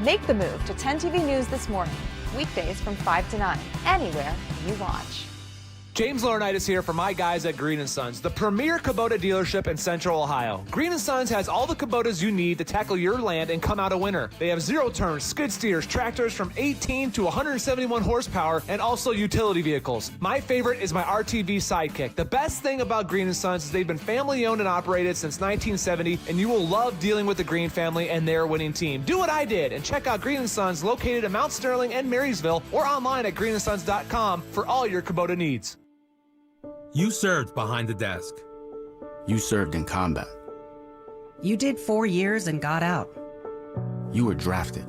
Make the move to 10 TV News this morning, weekdays from 5 to 9, anywhere you watch. James Laurinaitis here for my guys at Green & Sons, the premier Kubota dealership in Central Ohio. Green & Sons has all the Kubotas you need to tackle your land and come out a winner. They have zero-turn skid steers, tractors from 18 to 171 horsepower, and also utility vehicles. My favorite is my RTV Sidekick. The best thing about Green & Sons is they've been family-owned and operated since 1970, and you will love dealing with the Green family and their winning team. Do what I did and check out Green & Sons located in Mount Sterling and Marysville, or online at greenandsons.com for all your Kubota needs. You served behind the desk. You served in combat. You did 4 years and got out. You were drafted.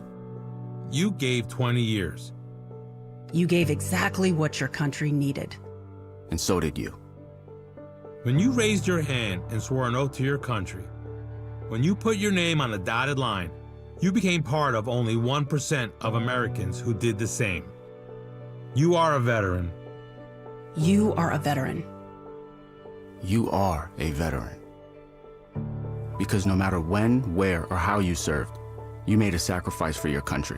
You gave 20 years. You gave exactly what your country needed. And so did you. When you raised your hand and swore an oath to your country, when you put your name on a dotted line, you became part of only 1% of Americans who did the same. You are a veteran. You are a veteran. You are a veteran. Because no matter when, where, or how you served, you made a sacrifice for your country,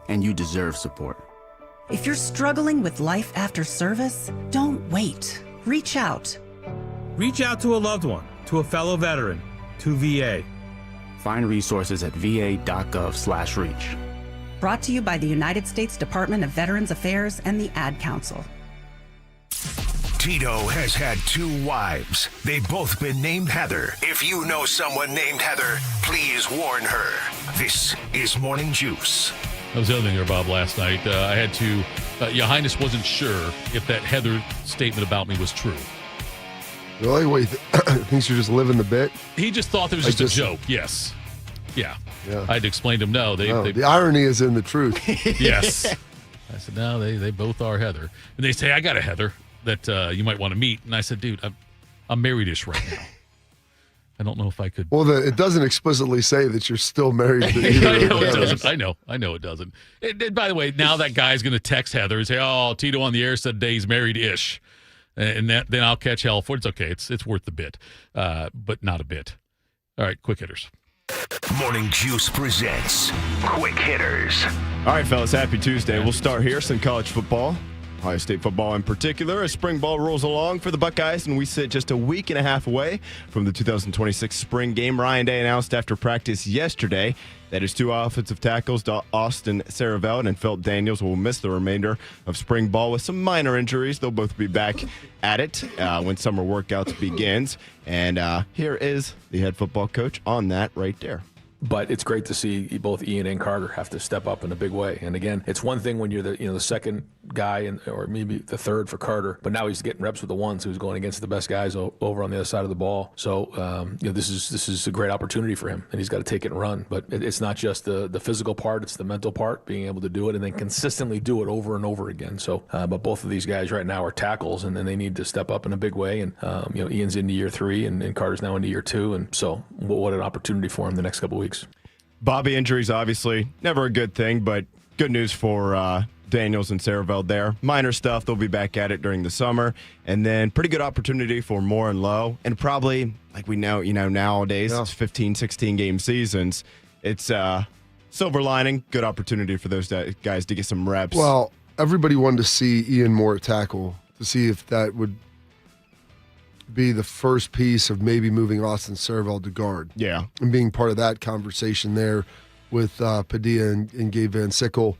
and you deserve support. If you're struggling with life after service, don't wait. Reach out. Reach out to a loved one, to a fellow veteran, to VA. Find resources at va.gov/reach. Brought to you by the United States Department of Veterans Affairs and the Ad Council. Tito has had 2 wives. They've both been named Heather. If you know someone named Heather, please warn her. This is Morning Juice. That was the other thing there, Bob, last night. I had to, Ya Highness wasn't sure if that Heather statement about me was true. Really? Wait, thinks you're just living the bit? He just thought it was just a joke, yes. Yeah. I had to explain to him, no. The irony is in the truth. Yes. I said, no, they both are Heather. And they say, I got a Heather that you might want to meet. And I said, dude, I'm married-ish right now. I don't know if I could. Well, it doesn't explicitly say that you're still married to either. I know it doesn't. I know it doesn't. And by the way, now that guy's going to text Heather and say, oh, Tito on the air said he's married-ish. And then I'll catch hell for it. It's okay. It's worth the bit, but not a bit. All right, quick hitters. Morning Juice presents Quick Hitters. All right, fellas, happy Tuesday. We'll start here. Some college football. Ohio State football in particular, as spring ball rolls along for the Buckeyes, and we sit just a week and a half away from the 2026 spring game. Ryan Day announced after practice yesterday that his 2 offensive tackles, Austin Saravelt and Philip Daniels, will miss the remainder of spring ball with some minor injuries. They'll both be back at it when summer workouts begins. And here is the head football coach on that right there. But it's great to see both Ian and Carter have to step up in a big way. And again, it's one thing when you're the second guy or maybe the third for Carter, but now he's getting reps with the ones who's going against the best guys over on the other side of the ball. So this is a great opportunity for him, and he's got to take it and run. But it's not just the physical part; it's the mental part, being able to do it and then consistently do it over and over again. So, but both of these guys right now are tackles, and then they need to step up in a big way. And Ian's into year 3, and Carter's now into year 2, and so what an opportunity for him the next couple of weeks. Bobby injuries, obviously, never a good thing, but good news for Daniels and Saravelt there. Minor stuff, they'll be back at it during the summer. And then pretty good opportunity for Moore and Lowe. And probably, like we know, nowadays, it's 15, 16-game seasons. It's silver lining, good opportunity for those guys to get some reps. Well, everybody wanted to see Ian Moore at tackle to see if that would be the first piece of maybe moving Austin Saravelt to guard. Yeah. And being part of that conversation there with Padilla and Gabe Van Sickle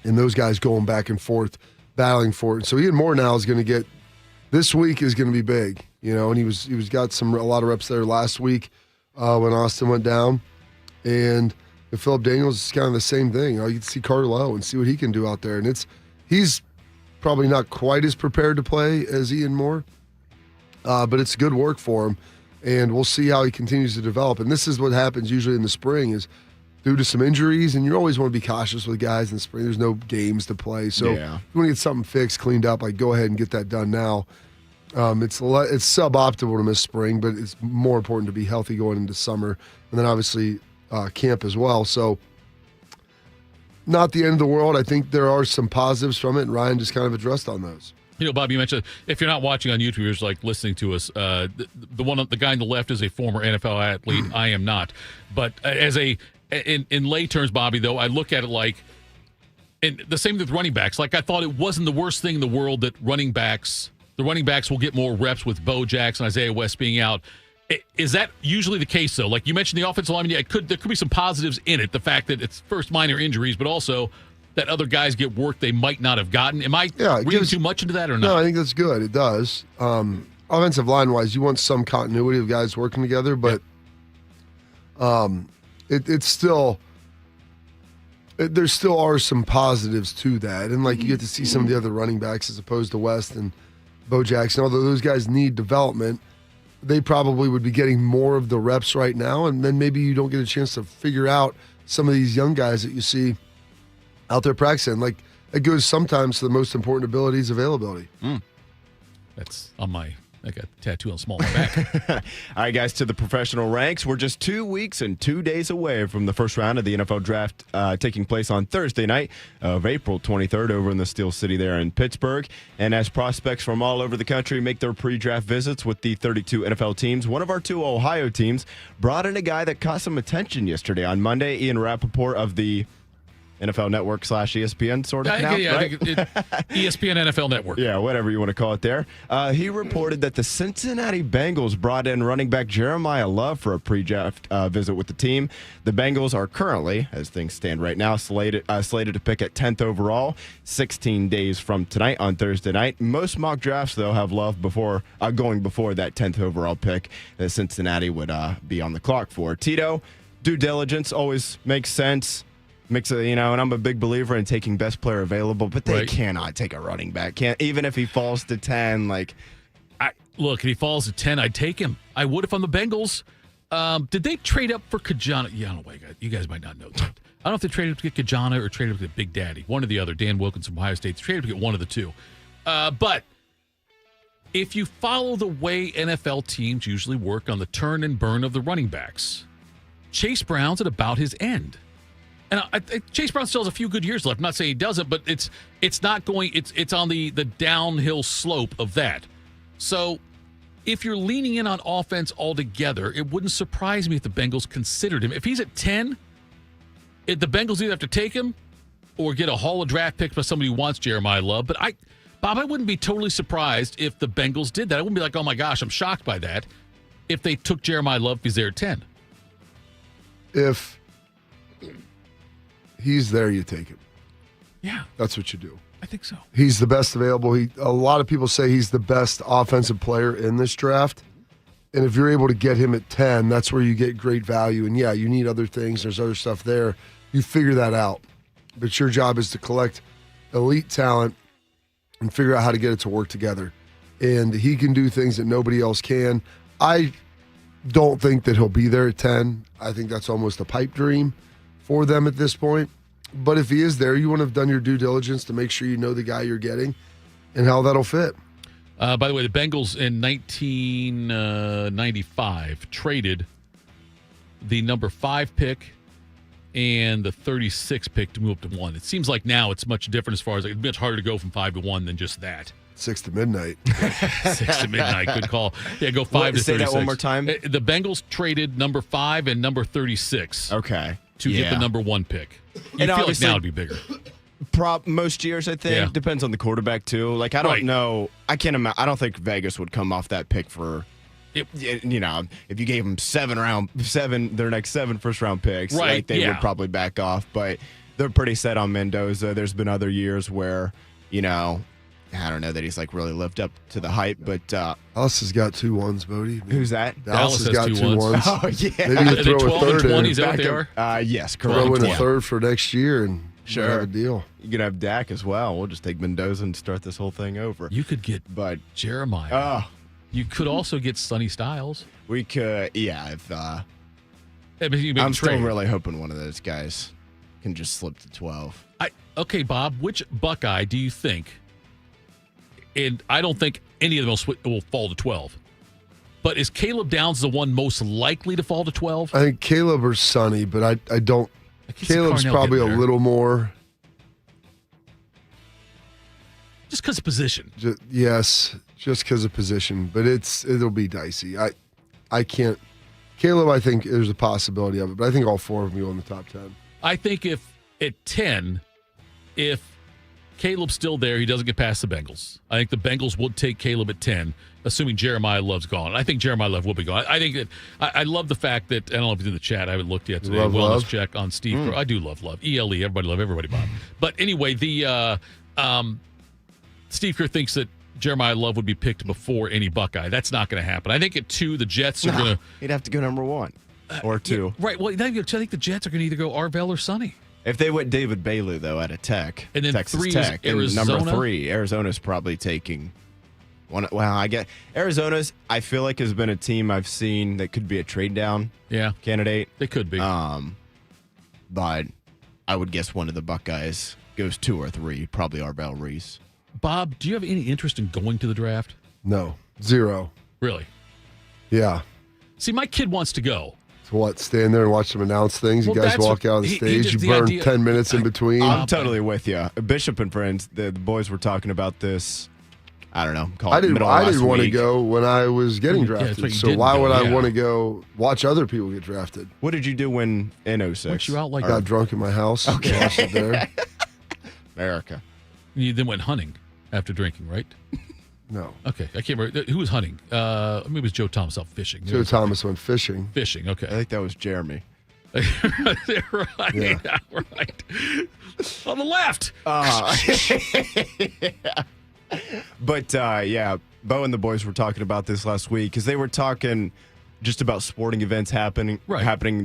and those guys going back and forth, battling for it. So Ian Moore now is going to get – this week is going to be big, and he was got a lot of reps there last week when Austin went down. And Philip Daniels is kind of the same thing. You can see Carter Lowe and see what he can do out there. And he's probably not quite as prepared to play as Ian Moore. But it's good work for him, and we'll see how he continues to develop. And this is what happens usually in the spring is due to some injuries, and you always want to be cautious with guys in the spring. There's no games to play. So if you want to get something fixed, cleaned up, go ahead and get that done now. It's suboptimal to miss spring, but it's more important to be healthy going into summer. And then obviously camp as well. So not the end of the world. I think there are some positives from it, and Ryan just kind of addressed on those. Bob, you mentioned if you're not watching on YouTube, you're just like listening to us. The guy on the left is a former NFL athlete. I am not, but in lay terms, Bobby, though, I look at it like, and the same with running backs. Like I thought it wasn't the worst thing in the world that the running backs will get more reps with Bo Jackson, Isaiah West being out. Is that usually the case, though? Like you mentioned, the offensive lineman, there could be some positives in it. The fact that it's first minor injuries, but also that other guys get work they might not have gotten. Am I reading too much into that or not? No, I think that's good. It does. Offensive line-wise, you want some continuity of guys working together, but it's still there still are some positives to that. And, like, you get to see some of the other running backs as opposed to West and Bo Jackson. Although those guys need development, they probably would be getting more of the reps right now, and then maybe you don't get a chance to figure out some of these young guys that you see out there practicing. Like, it goes sometimes to the most important abilities, availability. That's on I got a tattoo on the small of my back. All right, guys, to the professional ranks. We're just 2 weeks and 2 days away from the first round of the NFL Draft taking place on Thursday night of April 23rd over in the Steel City there in Pittsburgh. And as prospects from all over the country make their pre-draft visits with the 32 NFL teams, one of our 2 Ohio teams brought in a guy that caught some attention yesterday. On Monday, Ian Rappaport of the NFL Network / ESPN sort of now, right? ESPN NFL Network. Yeah, whatever you want to call it there. He reported that the Cincinnati Bengals brought in running back Jeremiah Love for a pre-draft visit with the team. The Bengals are currently, as things stand right now, slated to pick at 10th overall, 16 days from tonight on Thursday night. Most mock drafts, though, have Love going before that 10th overall pick that Cincinnati would be on the clock for. Tito, due diligence always makes sense. And I'm a big believer in taking best player available, but they cannot take a running back. Even if he falls to 10, look, if he falls to 10, I'd take him. I would if I'm the Bengals. Did they trade up for Kajana? Yeah, I don't know. You guys might not know that. I don't know if they traded up to get Kajana or traded up to get Big Daddy. One or the other. Dan Wilkins from Ohio State. They traded up to get one of the two. But if you follow the way NFL teams usually work on the turn and burn of the running backs, Chase Brown's at about his end. And Chase Brown still has a few good years left. I'm not saying he doesn't, but it's not going. It's on the downhill slope of that. So if you're leaning in on offense altogether, it wouldn't surprise me if the Bengals considered him. If he's at 10, the Bengals either have to take him or get a haul of draft picks by somebody who wants Jeremiah Love. But Bob, I wouldn't be totally surprised if the Bengals did that. I wouldn't be like, oh my gosh, I'm shocked by that. If they took Jeremiah Love, if he's there at 10. If he's there, you take him. Yeah. That's what you do. I think so. He's the best available. A lot of people say he's the best offensive player in this draft. And if you're able to get him at 10, that's where you get great value. And yeah, you need other things. There's other stuff there. You figure that out. But your job is to collect elite talent and figure out how to get it to work together. And he can do things that nobody else can. I don't think that he'll be there at 10. I think that's almost a pipe dream for them at this point. But if he is there, you want to have done your due diligence to make sure you know the guy you're getting and how that'll fit. By the way, the Bengals in 1995 traded the number 5 pick and the 36 pick to move up to 1. It seems like now it's much different as far as it's much harder to go from 5 to 1 than just that. 6 to midnight. 6 to midnight. Good call. Yeah, go 5 to 36. Say that one more time. The Bengals traded number 5 and number 36. Okay. To get the number 1 pick. You feel like now it'd be bigger. Most years, I think. Yeah. Depends on the quarterback, too. Like, I don't know. I can't imagine. I don't think Vegas would come off that pick for, if you gave them their next 7 first-round picks, right, they would probably back off. But they're pretty set on Mendoza. There's been other years where, I don't know that he's really lived up to the hype, but Dallas has got 2 1s, Bodie. Who's that? Dallas has got 2 1s. Oh yeah, maybe you throw a 12 third and 20, in. is that what they are? Yes, correct. Throw in a third for next year and have a deal. You could have Dak as well. We'll just take Mendoza and start this whole thing over. You could get Jeremiah. You could also get Sonny Styles. We could, if I'm still really hoping one of those guys can just slip to 12. Okay, Bob, which Buckeye do you think? And I don't think any of them will fall to 12. But is Caleb Downs the one most likely to fall to 12? I think Caleb or Sonny, but I don't. Caleb's probably a little more Just because of position. Yes, just because of position. But it'll be dicey. I can't. Caleb, I think there's a possibility of it, but I think all 4 of them go in the top 10. I think if at 10, if Caleb's still there, he doesn't get past the Bengals. I think the Bengals would take Caleb at 10, assuming Jeremiah Love's gone. I think Jeremiah Love will be gone. I think that I love the fact that, I don't know if it's in the chat, I haven't looked yet today. Love Wellness Love? check on Steve. I do love Love. ELE, everybody love everybody, Bob. But anyway, Steve Kerr thinks that Jeremiah Love would be picked before any Buckeye. That's not going to happen. I think at 2, the Jets are going to. He'd have to go number 1 or 2. Yeah, right. Well, I think the Jets are going to either go Arvell or Sonny. If they went David Bailey, though, at a Tech, and then Texas 3 Tech, is and Arizona. number 3, Arizona's probably taking one. Well, I get Arizona's. I feel like has been a team I've seen that could be a trade down candidate. They could be. But I would guess one of the Buckeyes goes 2 or 3, probably Arvell Reese. Bob, do you have any interest in going to the draft? No, 0. Really? Yeah. See, my kid wants to go. So what? Stand there and watch them announce things. Well, you guys that's walk out on the stage. You burn 10 minutes in between. I'm totally with you. Bishop and friends, the boys were talking about this. I don't know. I didn't want to go when I was getting drafted. So why would I want to go watch other people get drafted? What did you do in 06? Weren't you out like got drunk in my house. Okay. Watched it there. America. You then went hunting after drinking, right? No. Okay. I can't remember. Who was hunting? Maybe it was Joe Thomas out fishing. Joe Thomas went fishing. Fishing, okay. I think that was Jeremy. right. Yeah. Right. On the left. But, yeah, Bo and the boys were talking about this last week because they were talking just about sporting events happening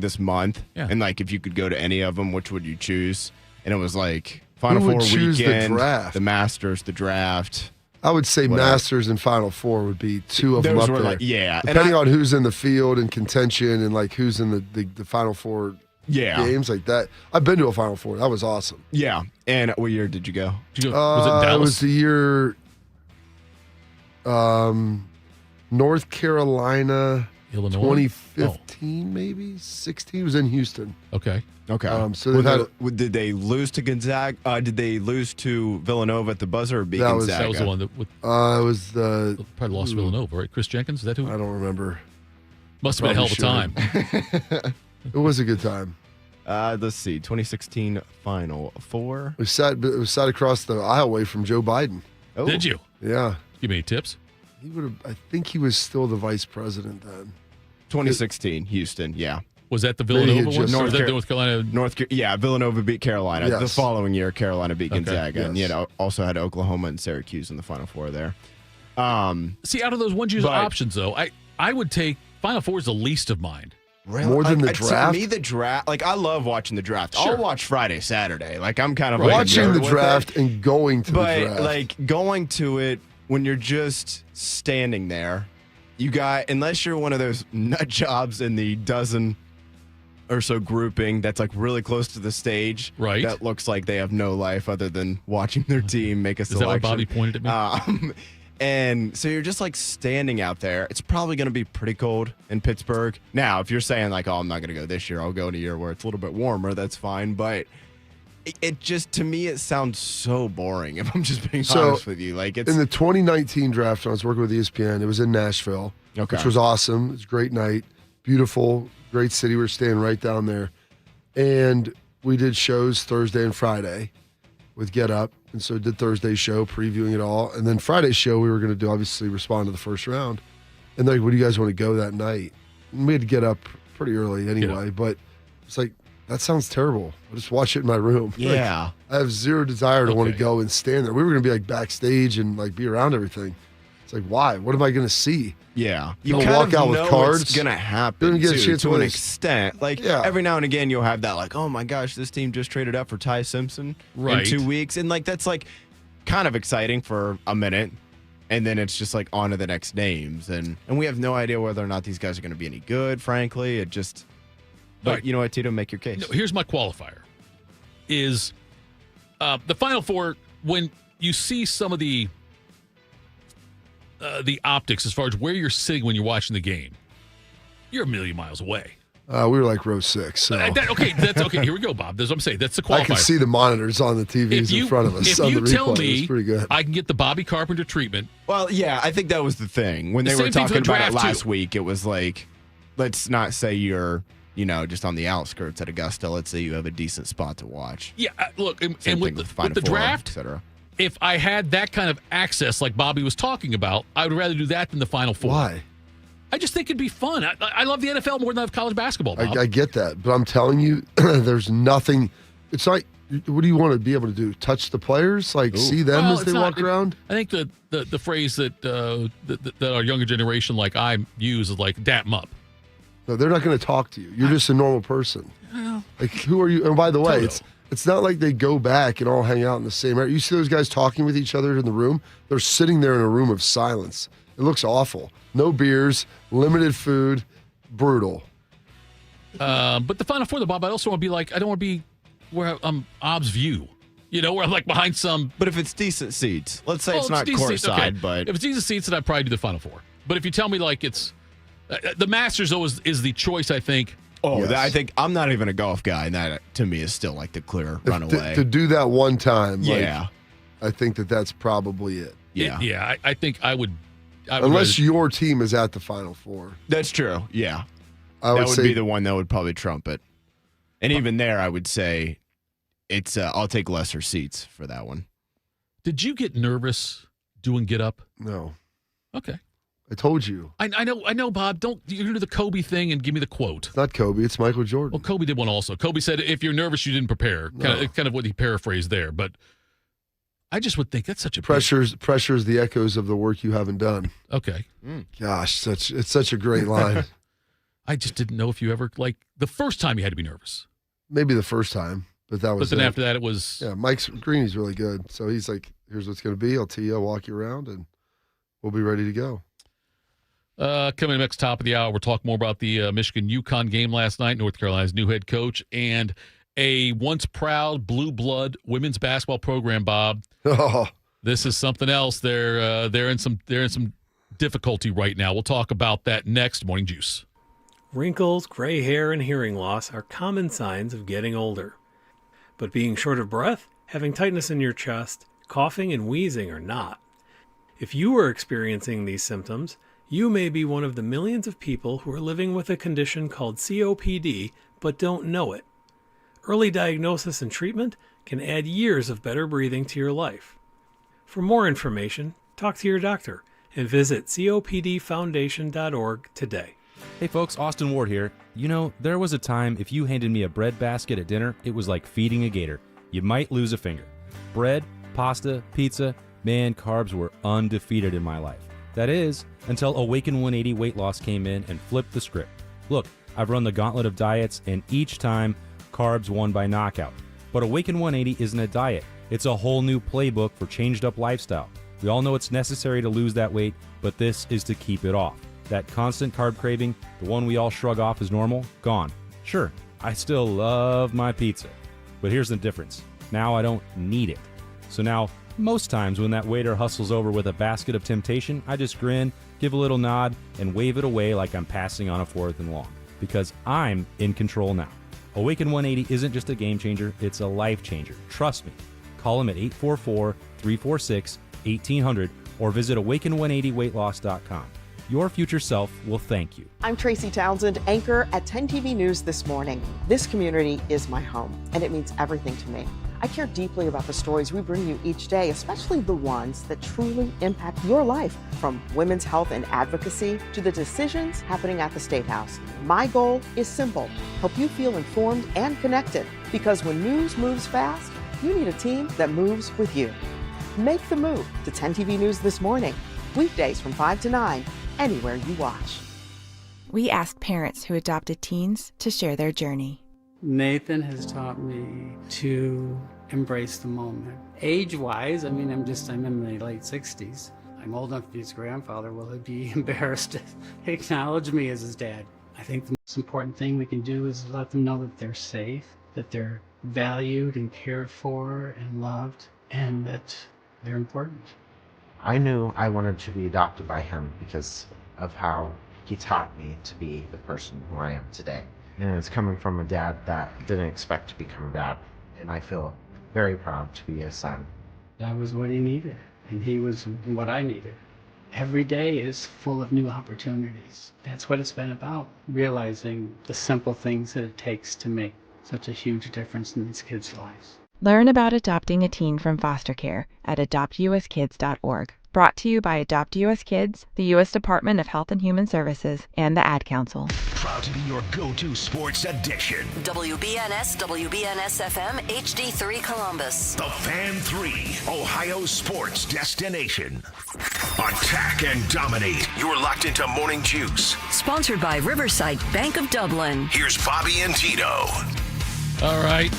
this month. Yeah. And, like, if you could go to any of them, which would you choose? And it was like Final Who Four would choose weekend, the draft? the Masters, the draft. I would say Whatever. Masters and Final Four would be 2 of them Those up were there. like, yeah. Depending on who's in the field and contention and like who's in the Final Four games like that. I've been to a Final Four. That was awesome. Yeah. And what year did you go? Did you go was it Dallas? It was the year North Carolina, Illinois? 2015 maybe? 16. It was in Houston. Okay. Okay. So they've did they lose to Gonzaga? Did they lose to Villanova at the buzzer or beat Gonzaga? That was the one that it was the probably lost to Villanova, right? Chris Jenkins, is that who? I don't remember. Must have been a hell of a time. It was a good time. Let's see, 2016 Final Four. We sat across the aisleway from Joe Biden. Oh. Did you? Yeah. Give me any tips? He would have. I think he was still the vice president then. 2016 Houston. Yeah. Was that the Villanova one? just- Or was that North Carolina? Yeah, Villanova beat Carolina. Yes. The following year, Carolina beat Gonzaga, yes. and also had Oklahoma and Syracuse in the Final Four there. See, out of those one use options, though, I would take Final Four is the least of mine. Really? More than the To draft? me, the draft. Like, I love watching the draft. Sure. I'll watch Friday, Saturday. Like, I'm kind of like a Watching nerd the with draft it. and going to But the draft. like going to it when you're just standing there, you got, unless you're one of those nut jobs in the dozen or so grouping that's like really close to the stage, right? That looks like they have no life other than watching their team make a selection. Is that why Bobby pointed at me? And so you're just like standing out there. It's probably going to be pretty cold in Pittsburgh. Now, if you're saying like, oh, I'm not going to go this year, I'll go in a year where it's a little bit warmer, that's fine. But it just, to me, it sounds so boring if I'm just being honest with you. Like, it's in the 2019 draft when I was working with ESPN, it was in Nashville, which was awesome. It was a great night, beautiful, great city. We were staying right down there. And we did shows Thursday and Friday with Get Up. And so did Thursday's show, previewing it all. And then Friday's show, we were going to do, obviously, respond to the first round. And they're like, what do you guys want to go that night? And we had to get up pretty early anyway. But it's like, that sounds terrible. I'll just watch it in my room. Yeah. Like, I have zero desire to want to go and stand there. We were going to be like backstage and like be around everything. It's like, why? What am I going to see? Yeah. You walk out with cards. It's going to happen Didn't get a chance to an to extent. Like, every now and again, you'll have that, like, oh my gosh, this team just traded up for Ty Simpson in 2 weeks. And, like, that's, like, kind of exciting for a minute. And then it's just, like, on to the next names. And we have no idea whether or not these guys are going to be any good, frankly. It just, but you know what, Tito, make your case. No, here's my qualifier. Is the Final Four, when you see some of the optics as far as where you're sitting when you're watching the game, you're a million miles away. We were like row 6. So. That's okay. Here we go, Bob. That's what I'm saying. That's the qualifier. I can see the monitors on the TVs in front of us. If on you the tell replay. me It's pretty good. I can get the Bobby Carpenter treatment. Well, yeah, I think that was the thing. When they were talking about it last week, it was like, let's not say you're, just on the outskirts at Augusta. Let's say you have a decent spot to watch. Yeah, look, and with the Final draft, Four, et cetera. If I had that kind of access like Bobby was talking about, I would rather do that than the Final Four. Why? I just think it'd be fun. I love the NFL more than I have college basketball, Bob. I get that, but I'm telling you, there's nothing. It's like, what do you want to be able to do? Touch the players? See them as they walk around? I think the phrase that our younger generation like I use is like dap 'em up. No, they're not going to talk to you. You're just a normal person. Like, who are you? And by the way, it's not like they go back and all hang out in the same area. You see those guys talking with each other in the room? They're sitting there in a room of silence. It looks awful. No beers, limited food, brutal. But the Final Four, Bob, I also want to be like, I don't want to be where I'm Ob's view. Where I'm like behind some. But if it's decent seats, let's say it's not courtside, but. If it's decent seats, then I'd probably do the Final Four. But if you tell me like it's. The Masters always is the choice, I think. Oh, yes. I think I'm not even a golf guy, and that to me is still like the clear runaway. To do that one time, yeah. I think that's probably it. Yeah. I think I would. Unless your team is at the Final Four. That's true. Yeah. That would be the one that would probably trump it. And even there, I would say it's. I'll take lesser seats for that one. Did you get nervous doing Get Up? No. Okay. I told you. I know, Bob. You're do the Kobe thing and give me the quote. It's not Kobe. It's Michael Jordan. Well, Kobe did one also. Kobe said, "If you're nervous, you didn't prepare." Kind of what he paraphrased there. But I just would think that's such a pressures the echoes of the work you haven't done. Okay. Gosh, it's such a great line. I just didn't know if you ever the first time you had to be nervous. Maybe the first time, but that was. But then after that, it was. Yeah, Mike's Greeny's really good. So he's like, "Here's what's going to be. I'll tee you. I'll walk you around, and we'll be ready to go." Coming next top of the hour, we'll talk more about the Michigan UConn game last night, North Carolina's new head coach, and a once proud blue blood women's basketball program, Bob. Oh. This is something else. They're in some difficulty right now. We'll talk about that next. Morning Juice. Wrinkles, gray hair, and hearing loss are common signs of getting older. But being short of breath, having tightness in your chest, coughing, and wheezing are not. If you are experiencing these symptoms, you may be one of the millions of people who are living with a condition called COPD but don't know it. Early diagnosis and treatment can add years of better breathing to your life. For more information, talk to your doctor and visit copdfoundation.org today. Hey folks, Austin Ward here. There was a time if you handed me a bread basket at dinner, it was like feeding a gator. You might lose a finger. Bread, pasta, pizza, man, carbs were undefeated in my life. That is, until Awaken 180 weight loss came in and flipped the script. Look, I've run the gauntlet of diets, and each time, carbs won by knockout. But Awaken 180 isn't a diet. It's a whole new playbook for changed up lifestyle. We all know it's necessary to lose that weight, but this is to keep it off. That constant carb craving, the one we all shrug off as normal, gone. Sure, I still love my pizza. But here's the difference. Now I don't need it. So now, most times when that waiter hustles over with a basket of temptation, I just grin, give a little nod, and wave it away like I'm passing on a 4th and long. Because I'm in control now. Awaken 180 isn't just a game changer, it's a life changer. Trust me. Call them at 844-346-1800 or visit awaken180weightloss.com. Your future self will thank you. I'm Tracy Townsend, anchor at 10 TV News This Morning. This community is my home, and it means everything to me. I care deeply about the stories we bring you each day, especially the ones that truly impact your life, from women's health and advocacy to the decisions happening at the State House. My goal is simple: help you feel informed and connected, because when news moves fast, you need a team that moves with you. Make the move to 10 TV News This Morning, weekdays from 5 to 9, anywhere you watch. We asked parents who adopted teens to share their journey. Nathan has taught me to embrace the moment. Age-wise, I'm in my late 60s. I'm old enough to be his grandfather. Will he be embarrassed to acknowledge me as his dad? I think the most important thing we can do is let them know that they're safe, that they're valued and cared for and loved, and that they're important. I knew I wanted to be adopted by him because of how he taught me to be the person who I am today. And it's coming from a dad that didn't expect to become a dad. And I feel very proud to be his son. That was what he needed, and he was what I needed. Every day is full of new opportunities. That's what it's been about, realizing the simple things that it takes to make such a huge difference in these kids' lives. Learn about adopting a teen from foster care at adoptuskids.org. Brought to you by Adopt US Kids, the U.S. Department of Health and Human Services, and the Ad Council. Proud to be your go-to sports addiction. WBNS, WBNS FM, HD3 Columbus. The Fan 3, Ohio sports destination. Attack and dominate. You're locked into Morning Juice. Sponsored by Riverside Bank of Dublin. Here's Bobby and Tito. All right.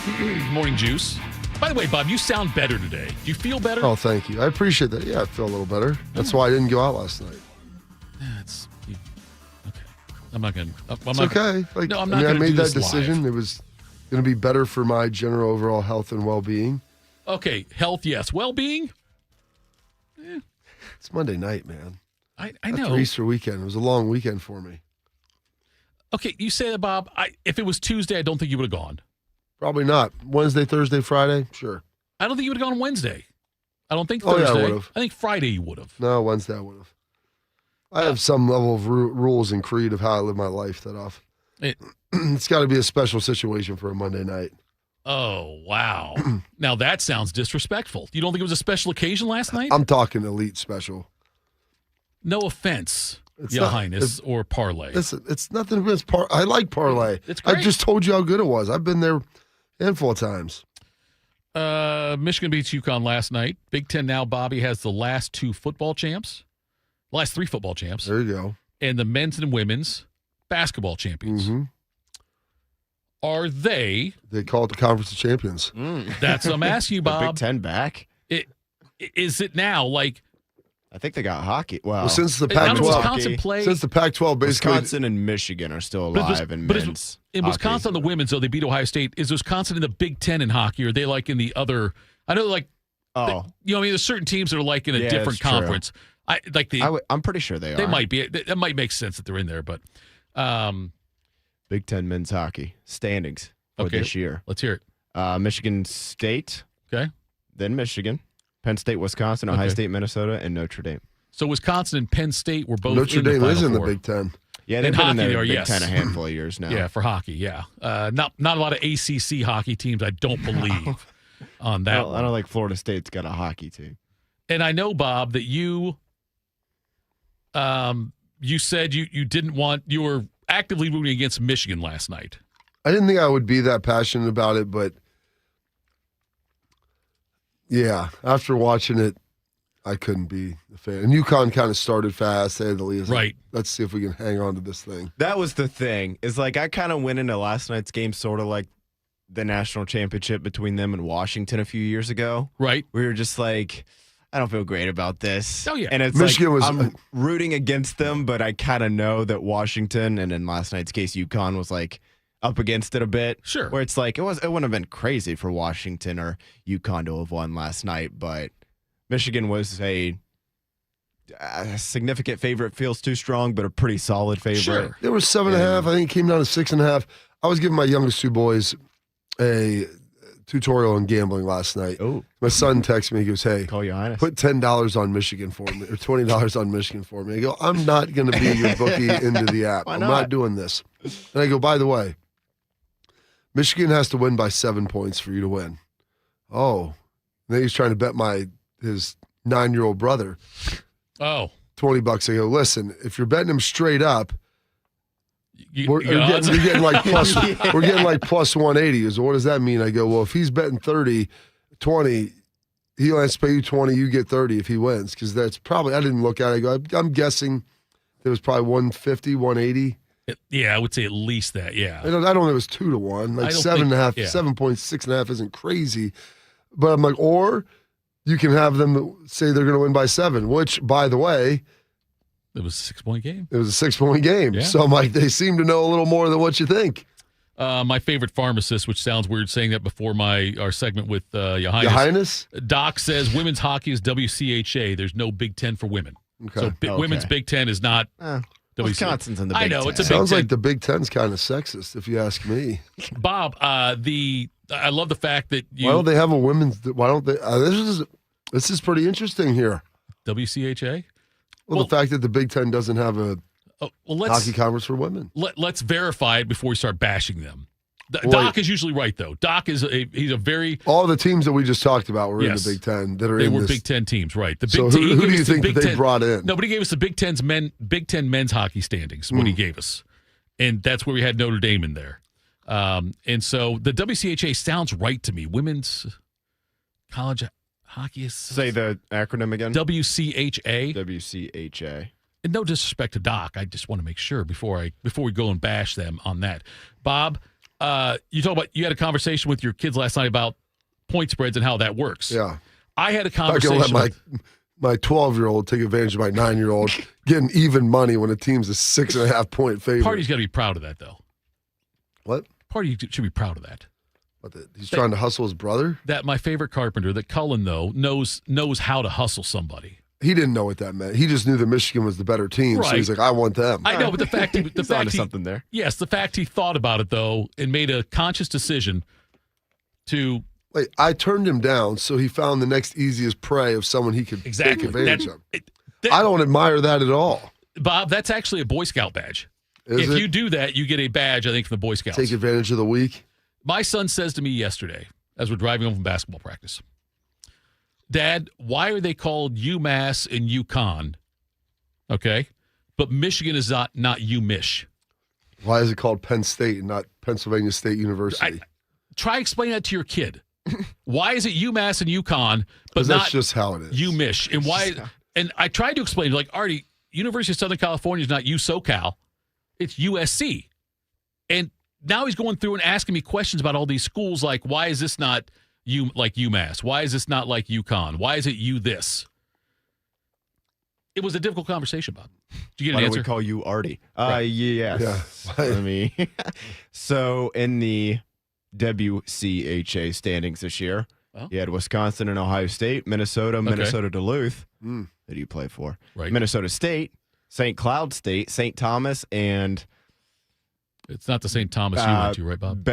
Morning Juice. By the way, Bob, you sound better today. Do you feel better? Oh, thank you. I appreciate that. Yeah, I feel a little better. That's why I didn't go out last night. Okay. I'm not going to. It's okay. Like, no, I'm I not going to made do that this decision. live. It was going to be better for my general overall health and well-being. Okay, health, yes. Well-being? It's Monday night, man. I After know. Easter weekend. It was a long weekend for me. Okay, you say that, Bob. If it was Tuesday, I don't think you would have gone. Probably not. Wednesday, Thursday, Friday? Sure. I don't think you would have gone Wednesday. I don't think Oh, yeah, I Thursday. would've. I think Friday you would have. No, Wednesday I would have. I have some level of rules and creed of how I live my life that off. It's got to be a special situation for a Monday night. Oh, wow. Now that sounds disrespectful. You don't think it was a special occasion last night? I'm talking elite special. No offense, It's Ya not- Highness or Parlay. It's nothing against I like parlay. It's great. I just told you how good it was. I've been there a handful of times. Michigan beats UConn last night. Big Ten now, Bobby, has the last two football champs. Last three football champs. There you go. And the men's and women's basketball champions. Mm-hmm. Are they? They call it the Conference of Champions. That's what I'm asking you, The Bob. Big Ten back? Is it now? Like, I think they got hockey. Well, since the How does Pac-12, Wisconsin play? since the Pac-12 basically, Wisconsin and Michigan are still But alive in but men's in hockey. Wisconsin, the women's, though, they beat Ohio State. Is Wisconsin in the Big Ten in hockey? Or are they like in the other? I know, like, you know, what I mean, there's certain teams that are like in a Yeah, different that's true. conference. I'm pretty sure they are. They might be. That might make sense that they're in there, but Big Ten men's hockey standings for Okay, this year. let's hear it. Michigan State. Okay. Then Michigan, Penn State, Wisconsin, Ohio Okay. State, Minnesota, and Notre Dame. So Wisconsin and Penn State were both Notre in the Dame Final is in the Four. Big Ten. Yeah, In they've been hockey, in the they are, Big yes. Ten a handful of years now. Yeah, for hockey, yeah. Not a lot of ACC hockey teams, I don't believe, on that I one. don't like Florida State's got a hockey team. And I know, Bob, that you said you didn't want, you were actively rooting against Michigan last night. I didn't think I would be that passionate about it, but yeah, after watching it, I couldn't be a fan. And UConn kind of started fast. They had the lead. Right. Let's see if we can hang on to this thing. That was the thing. Is like I kind of went into last night's game sort of like the national championship between them and Washington a few years ago. Right. We were just like, I don't feel great about this. Oh, yeah. And it's Michigan like, was- I'm rooting against them, but I kind of know that Washington, and in last night's case, UConn was like up against it a bit. Sure. Where it's like, it wouldn't have been crazy for Washington or UConn to have won last night, but Michigan was a significant favorite. Feels too strong, but a pretty solid favorite. Sure. There was 7.5. I think it came down to 6.5. I was giving my youngest two boys a tutorial on gambling last night. Oh. My son texted me. He goes, "Hey, Call Ya Highness. put $10 on Michigan for me, or $20 on Michigan for me." I go, "I'm not going to be your bookie into the app. Why I'm not? not doing this." And I go, "By the way, Michigan has to win by 7 points for you to win." Oh, and then he's trying to bet his 9-year-old brother Oh. $20. I go, "Listen, if you're betting him straight up, You you're odds? getting like plus. We're getting like plus 180." He goes, "What does that mean?" I go, "Well, if he's betting 30, 20, he'll have to pay you 20. You get 30 if he wins, because that's probably." I didn't look at it. I go, "I'm guessing it was probably 150, 180." Yeah, I would say at least that, yeah. I don't know. It was 2-1, I like don't 7.5, think- yeah. 7.6.5 isn't crazy, but I'm like, or you can have them say they're going to win by 7, which, by the way, It was a 6-point game. it was a 6-point game. Yeah. So I'm like, they seem to know a little more than what you think. My favorite pharmacist, which sounds weird saying that before our segment with Ya Highness. Your Highness? Doc says women's hockey is WCHA. There's no Big Ten for women. Okay. So women's Big Ten is not Wisconsin's in the Big I know, Ten. it's a Big Sounds Ten. like the Big Ten's kind of sexist, if you ask me. Bob, I love the fact that you. Why don't they have a women's? Why don't they? This is pretty interesting here. WCHA? Well, the fact that the Big Ten doesn't have a let's, hockey conference for women. Let's verify it before we start bashing them. Wait. Doc is usually right, though. Doc he's a very. All the teams that we just talked about were Yes. in the Big Ten that are They in were this. Big Ten teams, right? The Big So Ten, who do you think that they brought in? No, but he gave us the Big Ten men's hockey standings when he gave us, and that's where we had Notre Dame in there. And so the WCHA sounds right to me. Women's college hockey is Say the acronym again. WCHA. WCHA. And no disrespect to Doc, I just want to make sure before we go and bash them on that. Bob, you had a conversation with your kids last night about point spreads and how that works. Yeah. I had a I'm conversation. not going to let my 12-year-old take advantage of my 9-year-old getting even money when a team's a 6.5 point favorite. Party's got to be proud of that, though. What? Party should be proud of that. He's trying to hustle his brother? That my favorite Carpenter, that Cullen, though, knows how to hustle somebody. He didn't know what that meant. He just knew that Michigan was the better team, so Right. he's like, I want them. I know, but the fact something there. Yes, the fact he thought about it, though, and made a conscious decision to. Wait, I turned him down, so he found the next easiest prey of someone he could take advantage of. I don't admire that at all. Bob, that's actually a Boy Scout badge. Is if it? you do that, you get a badge, I think, from the Boy Scouts. Take advantage of the weak. My son says to me yesterday, as we're driving home from basketball practice, Dad, why are they called UMass and UConn? Okay, but Michigan is not UMich. Why is it called Penn State and not Pennsylvania State University? Try explaining that to your kid. Why is it UMass and UConn, but 'Cause not that's just how it is. UMich? And why? And I tried to explain, like, Artie, University of Southern California is not USoCal, it's USC. And now he's going through and asking me questions about all these schools, like, why is this not like UMass? Why is this not like UConn? Why is it this? It was a difficult conversation, Bob. Did you get an Why answer? don't we call you Artie? Right. Yes. Yeah. Let me. So in the WCHA standings this year, you had Wisconsin and Ohio State, Minnesota, Minnesota Duluth. Who do you play for? Right. Minnesota State, St. Cloud State, St. Thomas, and It's not the St. Thomas you went to, right, Bob?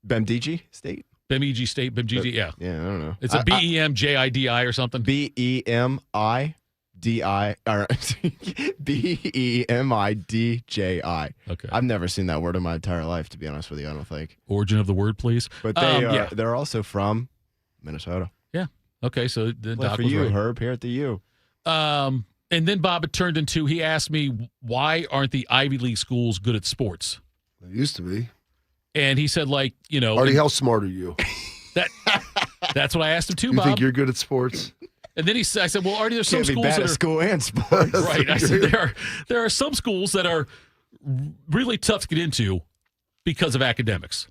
Bemidji State? Bemidji State, Bemidji, yeah. Yeah, I don't know. It's a BEMJIDI or something. BEMIDI or BEMIDJI. Okay. I've never seen that word in my entire life, to be honest with you, I don't think. Origin of the word, please. But they're also from Minnesota. Yeah. Okay, so the Play doc for was you, right. Herb, here at the U. And then, Bob, it turned into, he asked me, why aren't the Ivy League schools good at sports? They used to be. And he said, like, Artie, how smart are you? That's what I asked him too, You Bob. think you're good at sports? And then I said, well, Artie, there's some Can't be schools bad that at are school and sports. right. I said there are some schools that are really tough to get into because of academics.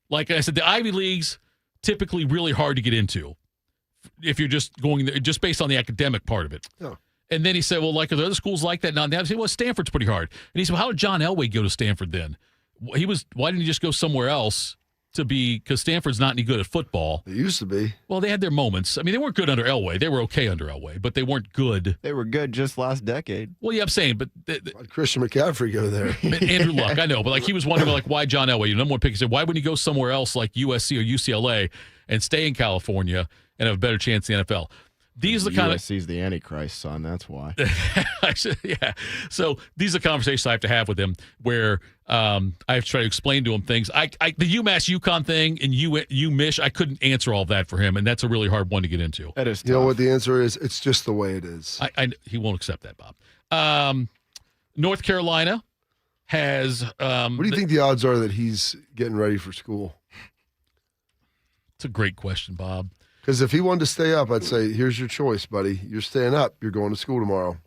Like I said, the Ivy Leagues typically really hard to get into if you're just going there just based on the academic part of it. Yeah. And then he said, well, like, are there other schools like that? I said, well, Stanford's pretty hard. And he said, well, how did John Elway go to Stanford then? Why didn't he just go somewhere else because Stanford's not any good at football? They used to be. Well, they had their moments. I mean, they weren't good under Elway. They were okay under Elway, but they weren't good. They were good just last decade. Well, yeah, I'm saying, but Why'd Christian McCaffrey go there? Andrew Luck, I know, but like he was wondering, like, why John Elway? Number one pick. He said, why wouldn't he go somewhere else like USC or UCLA and stay in California and have a better chance in the NFL? These are the kind of USC's the Antichrist, son. That's why. yeah. So these are conversations I have to have with him where I have to try to explain to him things. The UMass UConn thing and UMich, I couldn't answer all that for him, and that's a really hard one to get into. That is tough. You know what the answer is? It's just the way it is. He won't accept that, Bob. North Carolina has. What do you think the odds are that he's getting ready for school? It's a great question, Bob. Because if he wanted to stay up, I'd say, here's your choice, buddy. You're staying up. You're going to school tomorrow.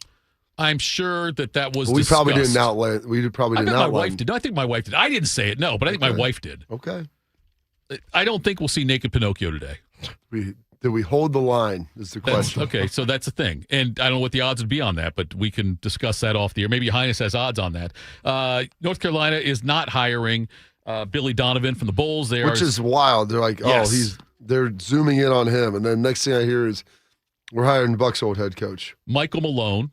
I'm sure that was we discussed. probably didn't outline. We probably didn't my outline. wife did. No, I think my wife did. I didn't say it, no, but I think my wife did. Okay. I don't think we'll see naked Pinocchio today. Did we hold the line is the question. Okay, so that's the thing. And I don't know what the odds would be on that, but we can discuss that off the air. Maybe Your Highness has odds on that. North Carolina is not hiring Billy Donovan from the Bulls. Which is wild. They're like, Yes. they're zooming in on him. And then next thing I hear is we're hiring Buck's old head coach. Michael Malone.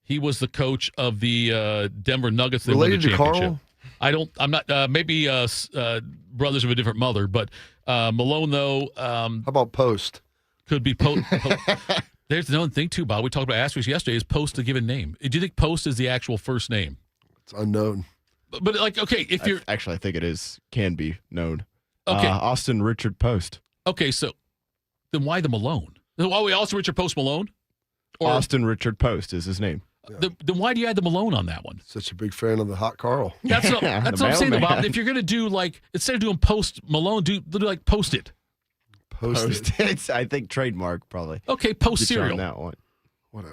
He was the coach of the Denver Nuggets. They won the Related to championship. Carl? I'm not. Maybe brothers of a different mother, but Malone though. How about Post? Could be Post. There's another thing too, Bob. We talked about Asterisks yesterday. Is Post a given name? Do you think Post is the actual first name? It's unknown. But like, okay, if you're actually, I think it is can be known. Okay. Austin Richard Post. Okay, so then why the Malone? Why we also Richard Post Malone? Or Austin Richard Post is his name. Then why do you add the Malone on that one? Such a big fan of the hot Carl. That's what I'm saying, Bob. If you're gonna do like instead of doing Post Malone, do like Post it. Post it. I think trademark probably. Okay, Post Get you on cereal. that one.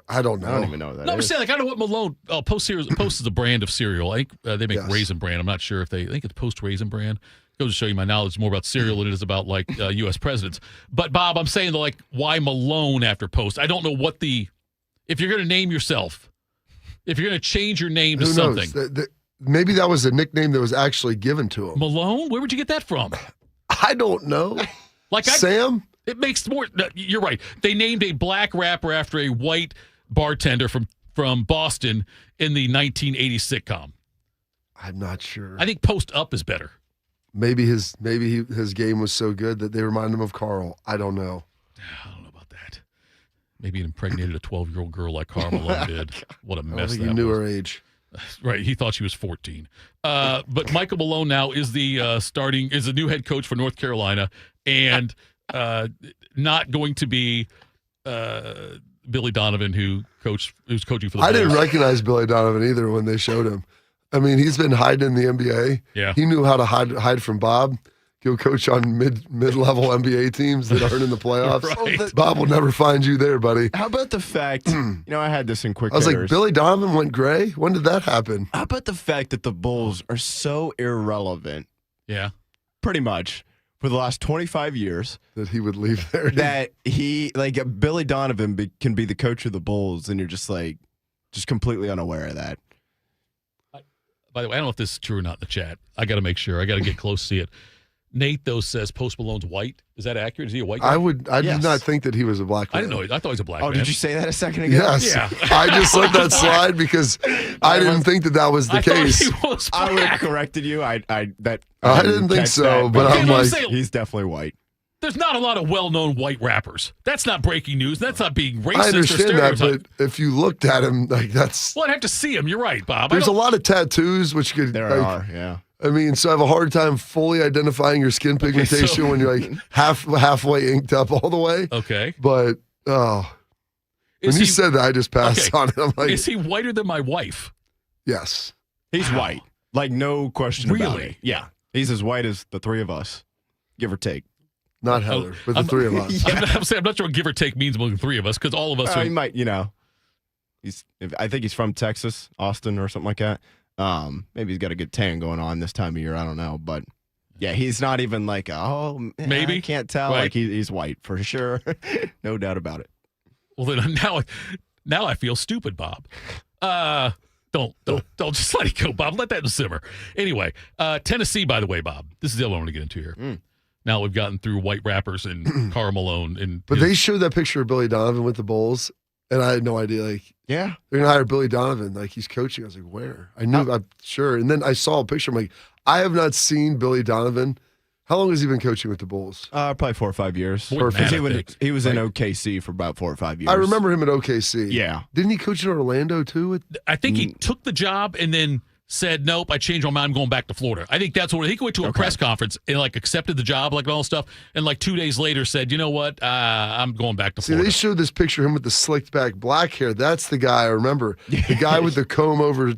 I don't know. I don't even know what that No, I'm is. saying like I know what Malone. Post cereal. Post is a brand of cereal. I think they make Raisin Bran. I'm not sure if they. I think it's Post Raisin Bran. Goes to show you my knowledge is more about cereal than it is about like U.S. presidents. But Bob, I'm saying like why Malone after Post? I don't know what the. If you're going to name yourself, if you're going to change your name to Who something, knows? Maybe that was a nickname that was actually given to him. Malone. Where would you get that from? I don't know. Like Sam. It makes more. No, you're right. They named a black rapper after a white bartender from Boston in the 1980s sitcom. I'm not sure. I think Post Up is better. Maybe his game was so good that they remind him of Carl. I don't know. I don't know about that. Maybe it impregnated a 12-year-old girl like Carl Malone did. What a mess I don't think that he knew was. her age. Right, he thought she was 14. But Michael Malone now is the is the new head coach for North Carolina, and not going to be Billy Donovan, who's coaching for the I Bulls. didn't recognize Billy Donovan either when they showed him. I mean, he's been hiding in the NBA. Yeah. He knew how to hide from Bob. Go coach on mid-level NBA teams that aren't in the playoffs. Right. Bob will never find you there, buddy. How about the fact, I had this in quick I was hitters. like, Billy Donovan went gray? When did that happen? How about the fact that the Bulls are so irrelevant? Yeah. Pretty much. For the last 25 years. That he would leave there. That Billy Donovan can be the coach of the Bulls, and you're just completely unaware of that. By the way, I don't know if this is true or not in the chat. I got to make sure. I got to get close to see it. Nate, though, says Post Malone's white. Is that accurate? Is he a white guy? I did not think that he was a black man. I didn't know. I thought he was a black man. Oh, did you say that a second ago? Yes. Yeah. I just let that slide because I didn't think that was the case. I would have corrected you. I didn't think so, but I'm like, he's definitely white. There's not a lot of well-known white rappers. That's not breaking news. That's not being racist I or understand that, stereotyped. but if you looked at him, that's. Well, I'd have to see him. You're right, Bob. There's a lot of tattoos, which could. There are, yeah. I mean, so I have a hard time fully identifying your skin pigmentation when you're like halfway inked up all the way. Okay. But when you said that, I just passed on it. I'm like, is he whiter than my wife? Yes. He's white. Like, no question about it. Yeah. He's as white as the three of us, give or take. Not Heather, but the three of us. I'm not sure what give or take means among the three of us because all of us are. He might, I think he's from Texas, Austin, or something like that. Maybe he's got a good tan going on this time of year. I don't know, but yeah, he's not even like, maybe I can't tell. Right. Like he's white for sure, no doubt about it. Well, then now I feel stupid, Bob. Don't just let it go, Bob. Let that simmer. Anyway, Tennessee, by the way, Bob. This is the other one I want to get into here. Now we've gotten through white rappers and Carl Malone, But they showed that picture of Billy Donovan with the Bulls, and I had no idea. Like, yeah, they're gonna hire Billy Donovan. Like, he's coaching. I was like, where? I knew. I'm sure. And then I saw a picture. I'm like, I have not seen Billy Donovan. How long has he been coaching with the Bulls? Probably 4 or 5 years. Perfect. He was in OKC for about 4 or 5 years. I remember him at OKC. Yeah. Didn't he coach in Orlando too? I think he took the job and then said, nope, I changed my mind. I'm going back to Florida. I think that's what he went to a press conference and accepted the job, and all stuff. And 2 days later said, you know what? I'm going back to Florida. They showed this picture of him with the slicked back black hair. That's the guy I remember. The guy with the comb over,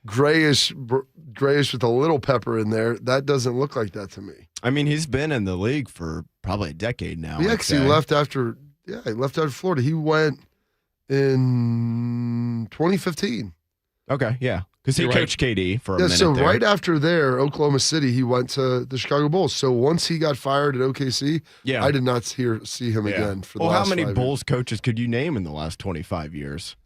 grayish with a little pepper in there. That doesn't look like that to me. I mean, he's been in the league for probably a decade now. Yeah, because he left after Florida. He went in 2015. Okay, yeah. Because he coached KD for a minute. So there. right after there, Oklahoma City, he went to the Chicago Bulls. So once he got fired at OKC, I did not see him again for the last 5 years. How many Bulls coaches could you name in the last 25 years?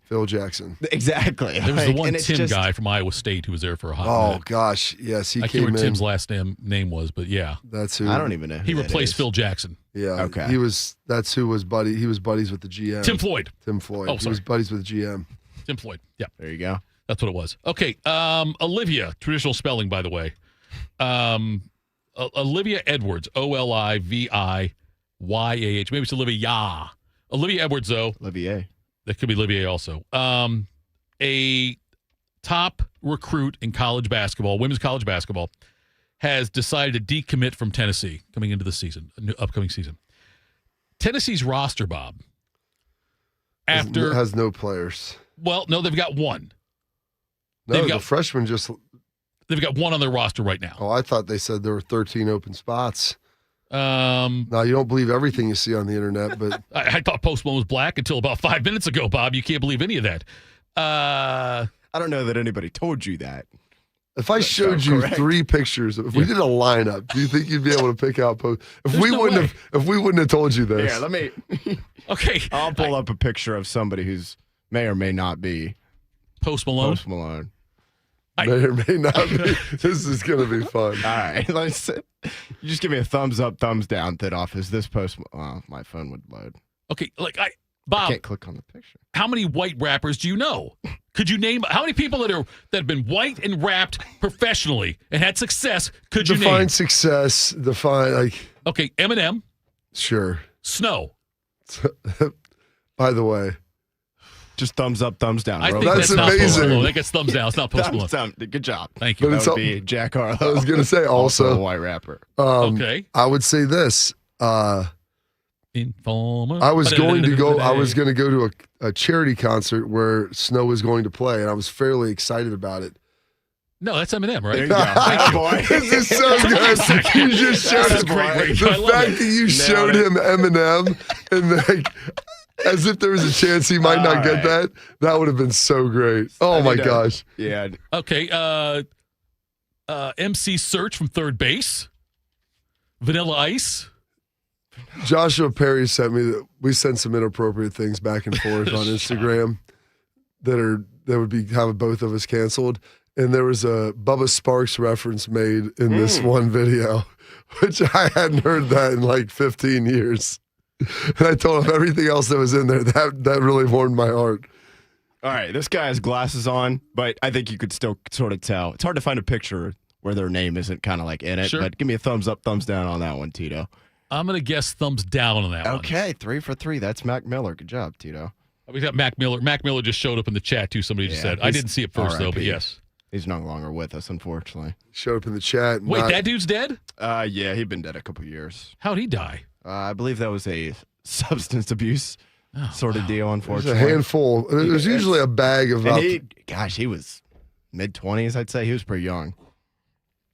Phil Jackson. Exactly. There was the one Tim guy from Iowa State who was there for a hot minute. Oh, gosh. Yes, I can't remember what Tim's last name was, but yeah. That's who. I don't even know who He that replaced is. Phil Jackson. Yeah. Okay. That's who was buddy. He was buddies with the GM. Tim Floyd. Tim Floyd. Oh, he sorry. was buddies with the GM. Tim Floyd. Yeah. There you go. That's what it was. Okay. Olivia, traditional spelling, by the way. Olivia Edwards, Oliviyah. Maybe it's Olivia Ya. Olivia Edwards, though. Olivier. That could be Olivier also. A top recruit in college basketball, women's college basketball, has decided to decommit from Tennessee coming into the season, upcoming season. Tennessee's roster, Bob, has no players. Well, no, they've got one. No, the freshman just. They've got one on their roster right now. Oh, I thought they said there were 13 open spots. Now, you don't believe everything you see on the internet, but I thought Post Malone was black until about 5 minutes ago, Bob. You can't believe any of that. I don't know that anybody told you that. If I showed you correct. 3 pictures, if we did a lineup, do you think you'd be able to pick out Post? If we wouldn't have told you this. Yeah, let me. Okay, I'll pull up a picture of somebody who's may or may not be Post Malone. Post Malone. May or may not be. This is going to be fun. All right, you just give me a thumbs up, thumbs down. Thitoff, is this Post? My phone would load. Okay, Bob, I can't click on the picture. How many white rappers do you know? Could you name how many people that have been white and rapped professionally and had success? Could you name? Define success. Define Okay, Eminem. Sure. Snow. By the way, just thumbs up, thumbs down. I think that's amazing. Not Post Malone. That gets thumbs down. It's not Post Malone. Good job. Thank you. But That would be Jack Harlow. I was going to say also a white rapper. Okay. I would say this. Informer. I was going to go to a charity concert where Snow was going to play, and I was fairly excited about it. No, that's Eminem, right? There you go. Thank you. Boy. This is so good. You just showed This is him great. the I love fact it. that you showed him Eminem and as if there was a chance he might not get that. That would have been so great. Oh my gosh. Yeah. Okay. MC Search from third base. Vanilla Ice. Joshua Perry sent me that we sent some inappropriate things back and forth on Instagram that would be having both of us canceled. And there was a Bubba Sparks reference made in this one video, which I hadn't heard that in like 15 years. And I told him everything else that was in there. That really warmed my heart. All right, this guy has glasses on, but I think you could still sort of tell. It's hard to find a picture where their name isn't kind of like in it. Sure. But give me a thumbs up, thumbs down on that one, Tito. I'm going to guess thumbs down on that one. Okay, 3 for 3. That's Mac Miller. Good job, Tito. We got Mac Miller. Mac Miller just showed up in the chat, too. Somebody just said. I didn't see it first, though, but yes. He's no longer with us, unfortunately. Showed up in the chat. Wait, that dude's dead? Yeah, he'd been dead a couple years. How'd he die? I believe that was a substance abuse sort of deal, There's unfortunately. a handful. There's usually a bag of And he was mid-20s, I'd say. He was pretty young.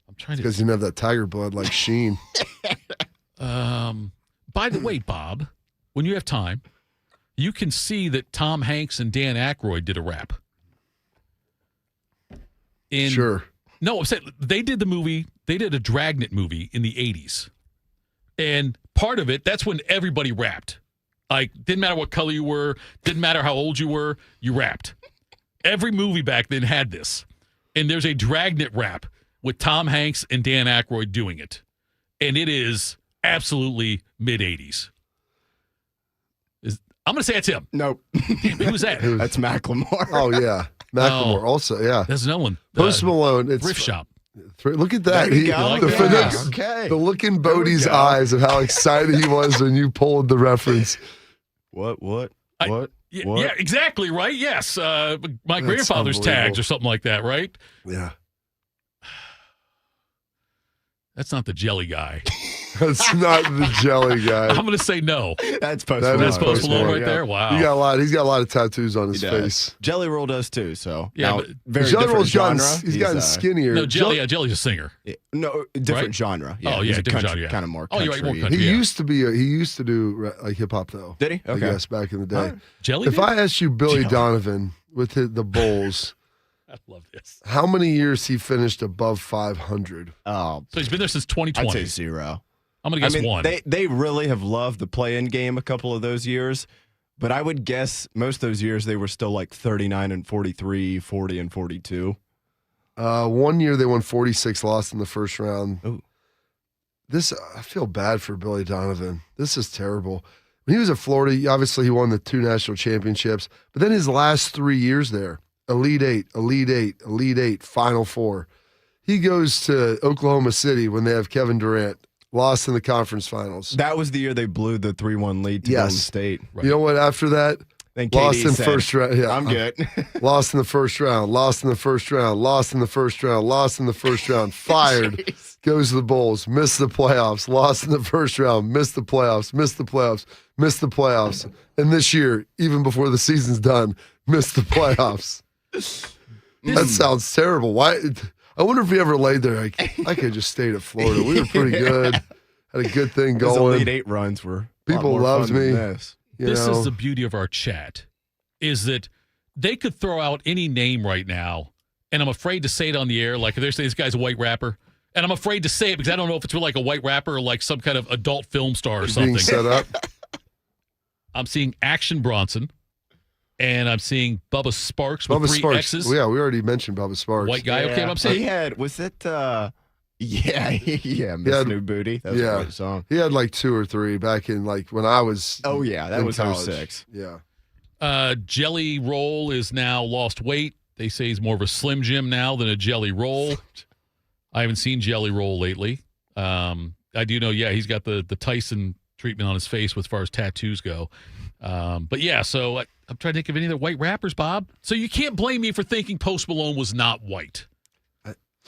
I'm trying to. Because he didn't have that tiger blood like Sheen. By the way, Bob, when you have time, you can see that Tom Hanks and Dan Aykroyd did a rap. Sure. No, I'm saying they did the movie. They did a Dragnet movie in the 80s. And part of it, that's when everybody rapped. Like, didn't matter what color you were, didn't matter how old you were, you rapped. Every movie back then had this. And there's a Dragnet rap with Tom Hanks and Dan Aykroyd doing it. And it is absolutely mid-80s. I'm going to say it's him. Nope. Who was that? That's Macklemore. Oh, yeah. Macklemore also, yeah. There's no one. Post Malone. It's Thrift Shop. Look at that. There you go. The look in Bodie's eyes of how excited he was when you pulled the reference. What? Yeah, exactly, right? Yes. My grandfather's tags or something like that, right? Yeah. That's not the jelly guy. That's not the jelly guy. I'm going to say no. That's Post Malone. That's Post Malone right there? Wow. He's got a lot of tattoos on his face. Jelly Roll does too, so. Yeah, now, but very Jelly different Roll's genre. he's gotten skinnier. No, Jelly's a singer. No, different Right? genre. Yeah, Oh, yeah, he's a different country, genre, yeah. kind of more Oh, country. you're right, more country. He Yeah. used to do like hip hop though. Did he? Okay. I guess back in the day. Jelly If did? I asked you Billy Jelly. Donovan with the Bulls, I love this. how many years he finished above 500? Oh, So he's been there since 2020. I'd say 0. I'm going to guess one. They really have loved the play-in game a couple of those years, but I would guess most of those years they were still like 39 and 43, 40 and 42. 1 year they won 46, lost in the first round. Ooh. I feel bad for Billy Donovan. This is terrible. when he was at Florida, obviously he won the 2 national championships, but then his last 3 years there, Elite Eight, Final Four. He goes to Oklahoma City when they have Kevin Durant, lost in the conference finals. That was the year they blew the 3-1 lead to Golden State. Right. You know what? After that, then lost in said, first round. Yeah, I'm good. Lost in the first round. Lost in the first round. Lost in the first round. Lost in the first round. Fired. Goes to the Bulls. Missed the playoffs. Lost in the first round. Missed the playoffs. Missed the playoffs. Missed the playoffs. And this year, even before the season's done, missed the playoffs. That sounds terrible. Why? I wonder if he ever laid there like, I could have just stayed at Florida. We were pretty good. Had a good thing going. Those Elite Eight runs were people loved me. This is the beauty of our chat, is that they could throw out any name right now, and I'm afraid to say it on the air. Like, they're saying this guy's a white rapper, and I'm afraid to say it because I don't know if it's really like a white rapper or like some kind of adult film star or something. Being set up. I'm seeing Action Bronson, and I'm seeing Bubba Sparks with 3 X's. Yeah, we already mentioned Bubba Sparks. White guy, okay, what I'm saying? He had, was it, Miss New Booty. That was a great song. He had like 2 or 3 back in like when I was that was college. 06. Yeah. Jelly Roll is now lost weight. They say he's more of a Slim Jim now than a Jelly Roll. I haven't seen Jelly Roll lately. I do know, he's got the Tyson treatment on his face as far as tattoos go. But yeah, so I'm trying to think of any other white rappers, Bob. So you can't blame me for thinking Post Malone was not white.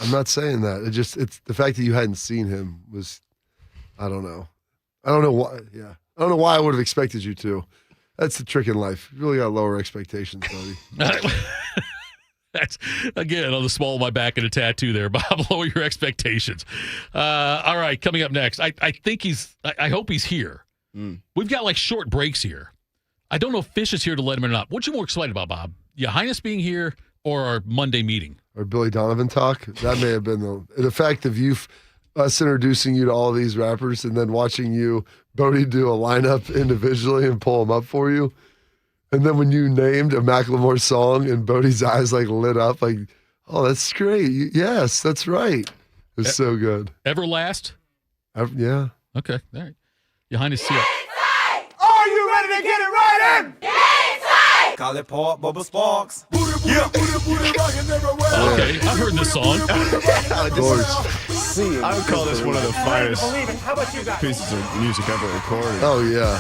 I'm not saying that. It's the fact that you hadn't seen him was, I don't know. I don't know why. Yeah. I don't know why I would have expected you to. That's the trick in life. You really got to lower expectations, buddy. That's, again, on the small of my back and a tattoo there, Bob. Lower your expectations. All right, coming up next. I think I hope he's here. We've got like short breaks here. I don't know if Fish is here to let him in or not. What you more excited about, Bob? Ya Highness being here or our Monday meeting? Or Billy Donovan talk? That may have been the fact of us introducing you to all these rappers and then watching you, Bodie, do a lineup individually and pull them up for you. And then when you named a Macklemore song and Bodie's eyes like lit up, like, oh, that's great. Yes, that's right. It was so good. Everlast? Yeah. Okay. All right. Ya Highness, see ya. Are you ready to get it right in? Call it Pop Bubba Sparks. Yeah. Okay, I've heard this song. Of course. I would call this one of the finest How about you guys? pieces of music ever recorded. Oh, yeah.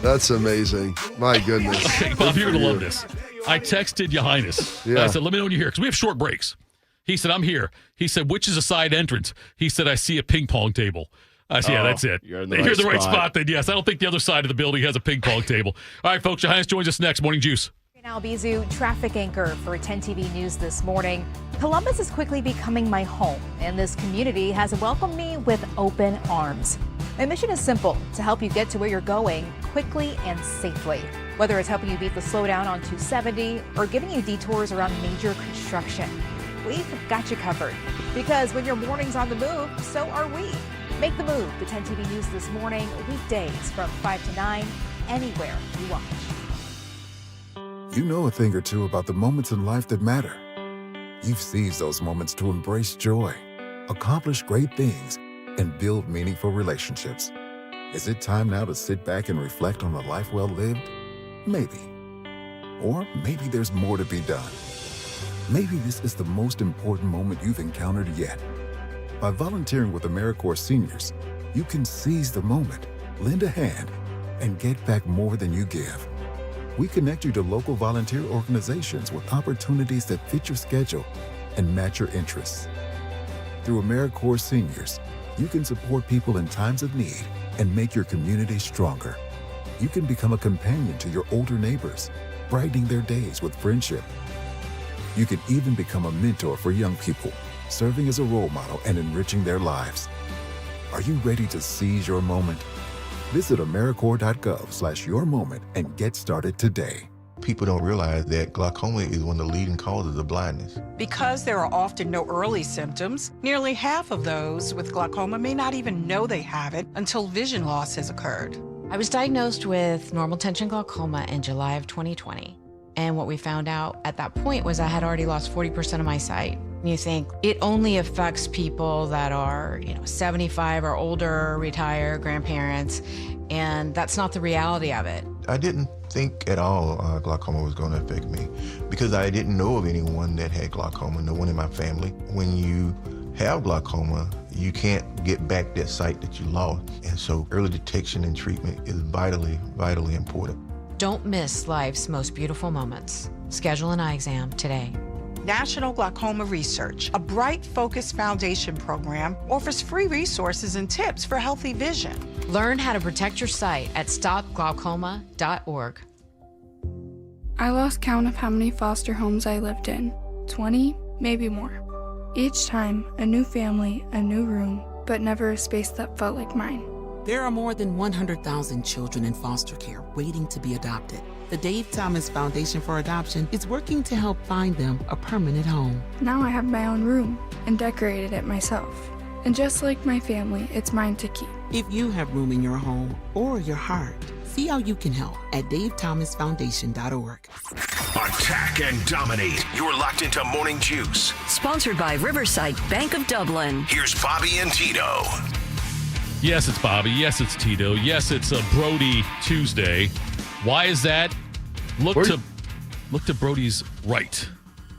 That's amazing. My goodness. Okay, Bob, you're going to love this. I texted Ya Highness. Yeah. I said, let me know when you're here, because we have short breaks. He said, I'm here. He said, which is a side entrance? He said, I see a ping pong table. I said, yeah, that's it. You're in the right spot then, yes. I don't think the other side of the building has a ping pong table. All right, folks, Ya Highness joins us next. Morning Juice. Now, Bizu, traffic anchor for 10 TV News this morning. Columbus is quickly becoming my home, and this community has welcomed me with open arms. My mission is simple, to help you get to where you're going quickly and safely. Whether it's helping you beat the slowdown on 270 or giving you detours around major construction, we've got you covered. Because when your morning's on the move, so are we. Make the move to 10 TV News this morning, weekdays from 5 to 9, anywhere you watch. You know a thing or two about the moments in life that matter. You've seized those moments to embrace joy, accomplish great things, and build meaningful relationships. Is it time now to sit back and reflect on a life well lived? Maybe. Or maybe there's more to be done. Maybe this is the most important moment you've encountered yet. By volunteering with AmeriCorps Seniors, you can seize the moment, lend a hand, and get back more than you give. We connect you to local volunteer organizations with opportunities that fit your schedule and match your interests. Through AmeriCorps Seniors, you can support people in times of need and make your community stronger. You can become a companion to your older neighbors, brightening their days with friendship. You can even become a mentor for young people, serving as a role model and enriching their lives. Are you ready to seize your moment? Visit AmeriCorps.gov/yourmoment and get started today. People don't realize that glaucoma is one of the leading causes of blindness. Because there are often no early symptoms, nearly half of those with glaucoma may not even know they have it until vision loss has occurred. I was diagnosed with normal tension glaucoma in July of 2020. And what we found out at that point was I had already lost 40% of my sight. You think it only affects people that are, 75 or older, retired, grandparents, and that's not the reality of it. I didn't think at all glaucoma was going to affect me because I didn't know of anyone that had glaucoma, no one in my family. When you have glaucoma, you can't get back that sight that you lost. And so early detection and treatment is vitally, vitally important. Don't miss life's most beautiful moments. Schedule an eye exam today. National Glaucoma Research, a bright, focused foundation program, offers free resources and tips for healthy vision. Learn how to protect your sight at stopglaucoma.org. I lost count of how many foster homes I lived in. 20, maybe more. Each time, a new family, a new room, but never a space that felt like mine. There are more than 100,000 children in foster care waiting to be adopted. The Dave Thomas Foundation for Adoption is working to help find them a permanent home. Now I have my own room and decorated it myself. And just like my family, it's mine to keep. If you have room in your home or your heart, see how you can help at davethomasfoundation.org. Attack and dominate. You're locked into Morning Juice. Sponsored by Riverside Bank of Dublin. Here's Bobby and Tito. Yes, it's Bobby. Yes, it's Tito. Yes, it's a Brody Tuesday. Why is that? Look to Brody's right.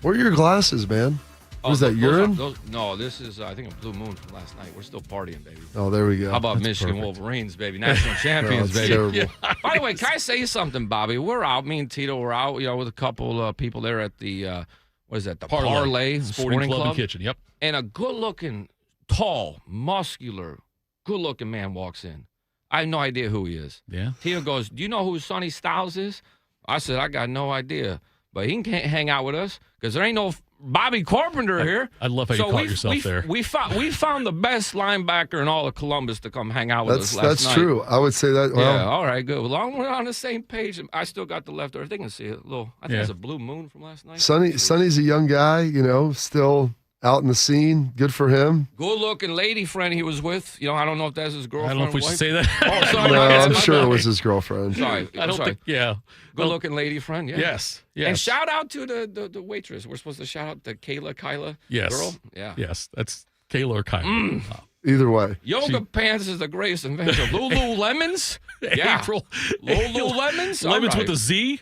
Where are your glasses, man? Was that urine? No, this is, I think, a blue moon from last night. We're still partying, baby. Oh, there we go. How about That's Michigan perfect. Wolverines, baby? National champions, that's baby. terrible. Yeah. By the way, can I say something, Bobby? We're out. Me and Tito were out, with a couple of people there at the, what is that? The Parlay Sporting Club and Kitchen. Yep. And a good-looking, tall, muscular, good-looking man walks in. I have no idea who he is. Yeah. Tito goes, do you know who Sonny Styles is? I said, I got no idea. But he can hang out with us because there ain't no Bobby Carpenter here. I love how you caught yourself there. We found the best linebacker in all of Columbus to come hang out with us last night. That's true. I would say that. Well, yeah, all right, good. Well, we're on the same page. I still got the leftover. They can see it. I think it's a blue moon from last night. Sonny's a young guy, still out in the scene. Good for him. Good-looking lady friend he was with. I don't know if that's his girlfriend. I don't know if we should say that. Oh, sorry. No, I'm sure it was his girlfriend. Sorry. I don't think. Yeah. Good-looking lady friend. Yeah. Yes. And shout out to the waitress. We're supposed to shout out the Kyla yes. girl. Yeah. Yes. That's Kayla or Kyla. Either way. Yoga pants is the greatest invention. Lululemons? Yeah. April. Lululemons? Lemons with a Z?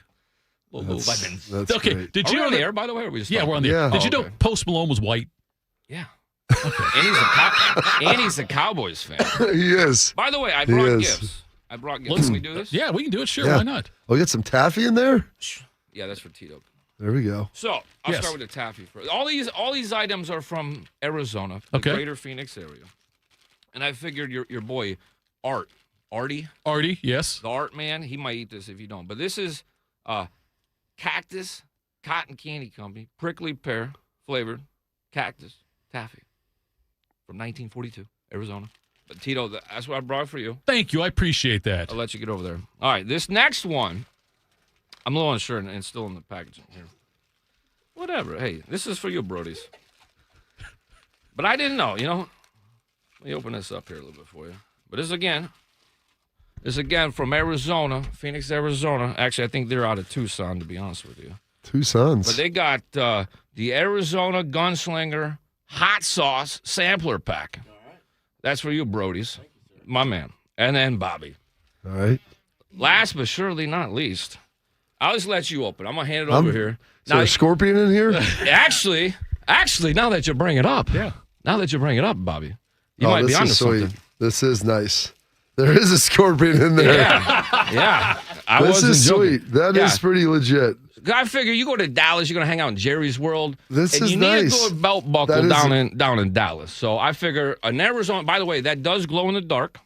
Lululemons. That's okay. great. Did Are you we know on the that- air, by the way? Or are we just Yeah, talking? we're on the air. Yeah. Did you know Post Malone was white? Yeah. And he's a Cowboys fan. He is. By the way, I He brought is. gifts. Can we do this? Yeah, we can do it. Sure, Yeah. why not? Oh, you got some taffy in there? Yeah, that's for Tito. There we go. So I'll Yes. start with the taffy first. All these items are from Arizona, the Okay. greater Phoenix area. And I figured your boy Artie, yes. the art man, he might eat this if you don't. But this is Cactus Cotton Candy Company, prickly pear flavored cactus taffy from 1942, Arizona. But Tito, that's what I brought for you. Thank you. I appreciate that. I'll let you get over there. All right, this next one, I'm a little unsure, and it's still in the packaging here. Whatever. Hey, this is for you, Brodies. But I didn't know, Let me open this up here a little bit for you. But this again from Arizona, Phoenix, Arizona. Actually, I think they're out of Tucson, to be honest with you. Two sons. But they got the Arizona Gunslinger Hot Sauce Sampler Pack. That's for you, Brodies. My man. And then Bobby. All right. Last but surely not least, I'll just let you open. I'm going to hand it over here. Is there a scorpion in here? Actually, now that you bring it up. Yeah. Now that you bring it up, Bobby, you might be this onto is sweet. something. This is nice. There is a scorpion in there. Yeah. I This wasn't is joking. sweet. That is pretty legit. I figure you go to Dallas, you're going to hang out in Jerry's World. This and is you need nice. a good belt buckle That is down in Dallas. So I figure an Arizona, by the way, that does glow in the dark.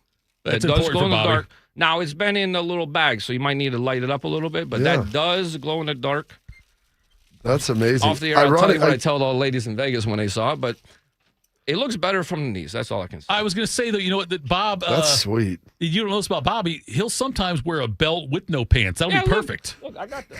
That's It does important glow for in the Bobby. dark. Now, it's been in a little bag, so you might need to light it up a little bit, but Yeah. that does glow in the dark. That's amazing. Off the air, I'll tell you Ironic- what I tell the ladies in Vegas when they saw it, but it looks better from the knees. That's all I can say. I was going to say, though, you know what, that Bob. That's sweet. You don't know this about Bobby. He'll sometimes wear a belt with no pants. That'll be perfect. Look, I got the,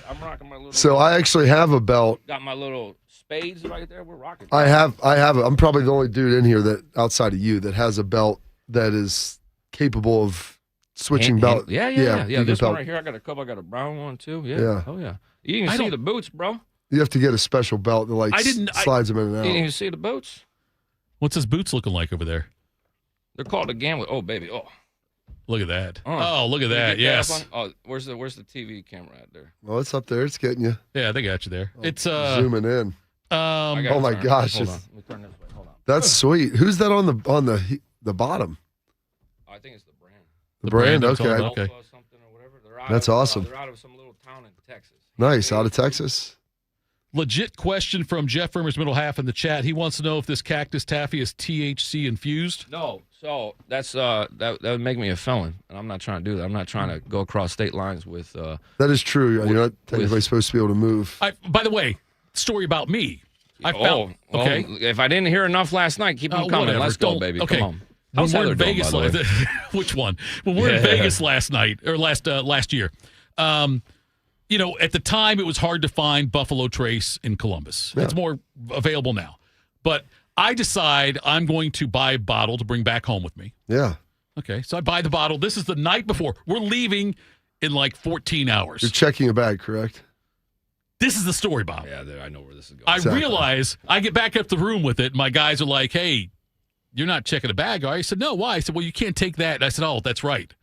I'm rocking my little. So I actually have a belt. Got my little spades right there. We're rocking. I have it. I'm probably the only dude in here that outside of you that has a belt that is capable of switching belt. Yeah. you can This one belt. right here, I got a couple. I got a brown one too. Yeah. Yeah. Oh yeah. You can see the boots, bro. You have to get a special belt that like slides them in and out. You didn't even see the boots. What's his boots looking like over there? They're called a gambler. Oh, baby. Oh. Look at that. Oh, look at that. Yes. Oh, where's the TV camera at there? Well, it's up there. It's getting you. Yeah, they got you there. It's zooming in. Oh my gosh. Hold on. Let me turn this way. Hold on. That's sweet. Who's that on the bottom? I think it's the brand. The brand, okay. Okay. That's awesome. They're out of some little town in Texas. Nice, out of Texas. Legit question from Jeff Rimmer's middle half in the chat. He wants to know if this cactus taffy is THC infused. No, so that's that would make me a felon, and I'm not trying to do that. I'm not trying to go across state lines with. That is true. You're not technically supposed to be able to move. By the way, story about me. I found. Well, okay. If I didn't hear enough last night, keep them coming. Whatever. Let's go, baby. Okay. Come on. When How's we're Heather in doing, Vegas, by the way? which one? When we're in Vegas last night or last year, at the time it was hard to find Buffalo Trace in Columbus. Yeah. It's more available now, but I decide I'm going to buy a bottle to bring back home with me. Yeah. Okay, so I buy the bottle. This is the night before. We're leaving in like 14 hours. You're checking a bag, correct? This is the story, Bob. Yeah, I know where this is going. I realize I get back up the room with it. My guys are like, "Hey, you're not checking a bag, are you?" I said, "No, why?" I said, "Well, you can't take that." And I said, "Oh, that's right."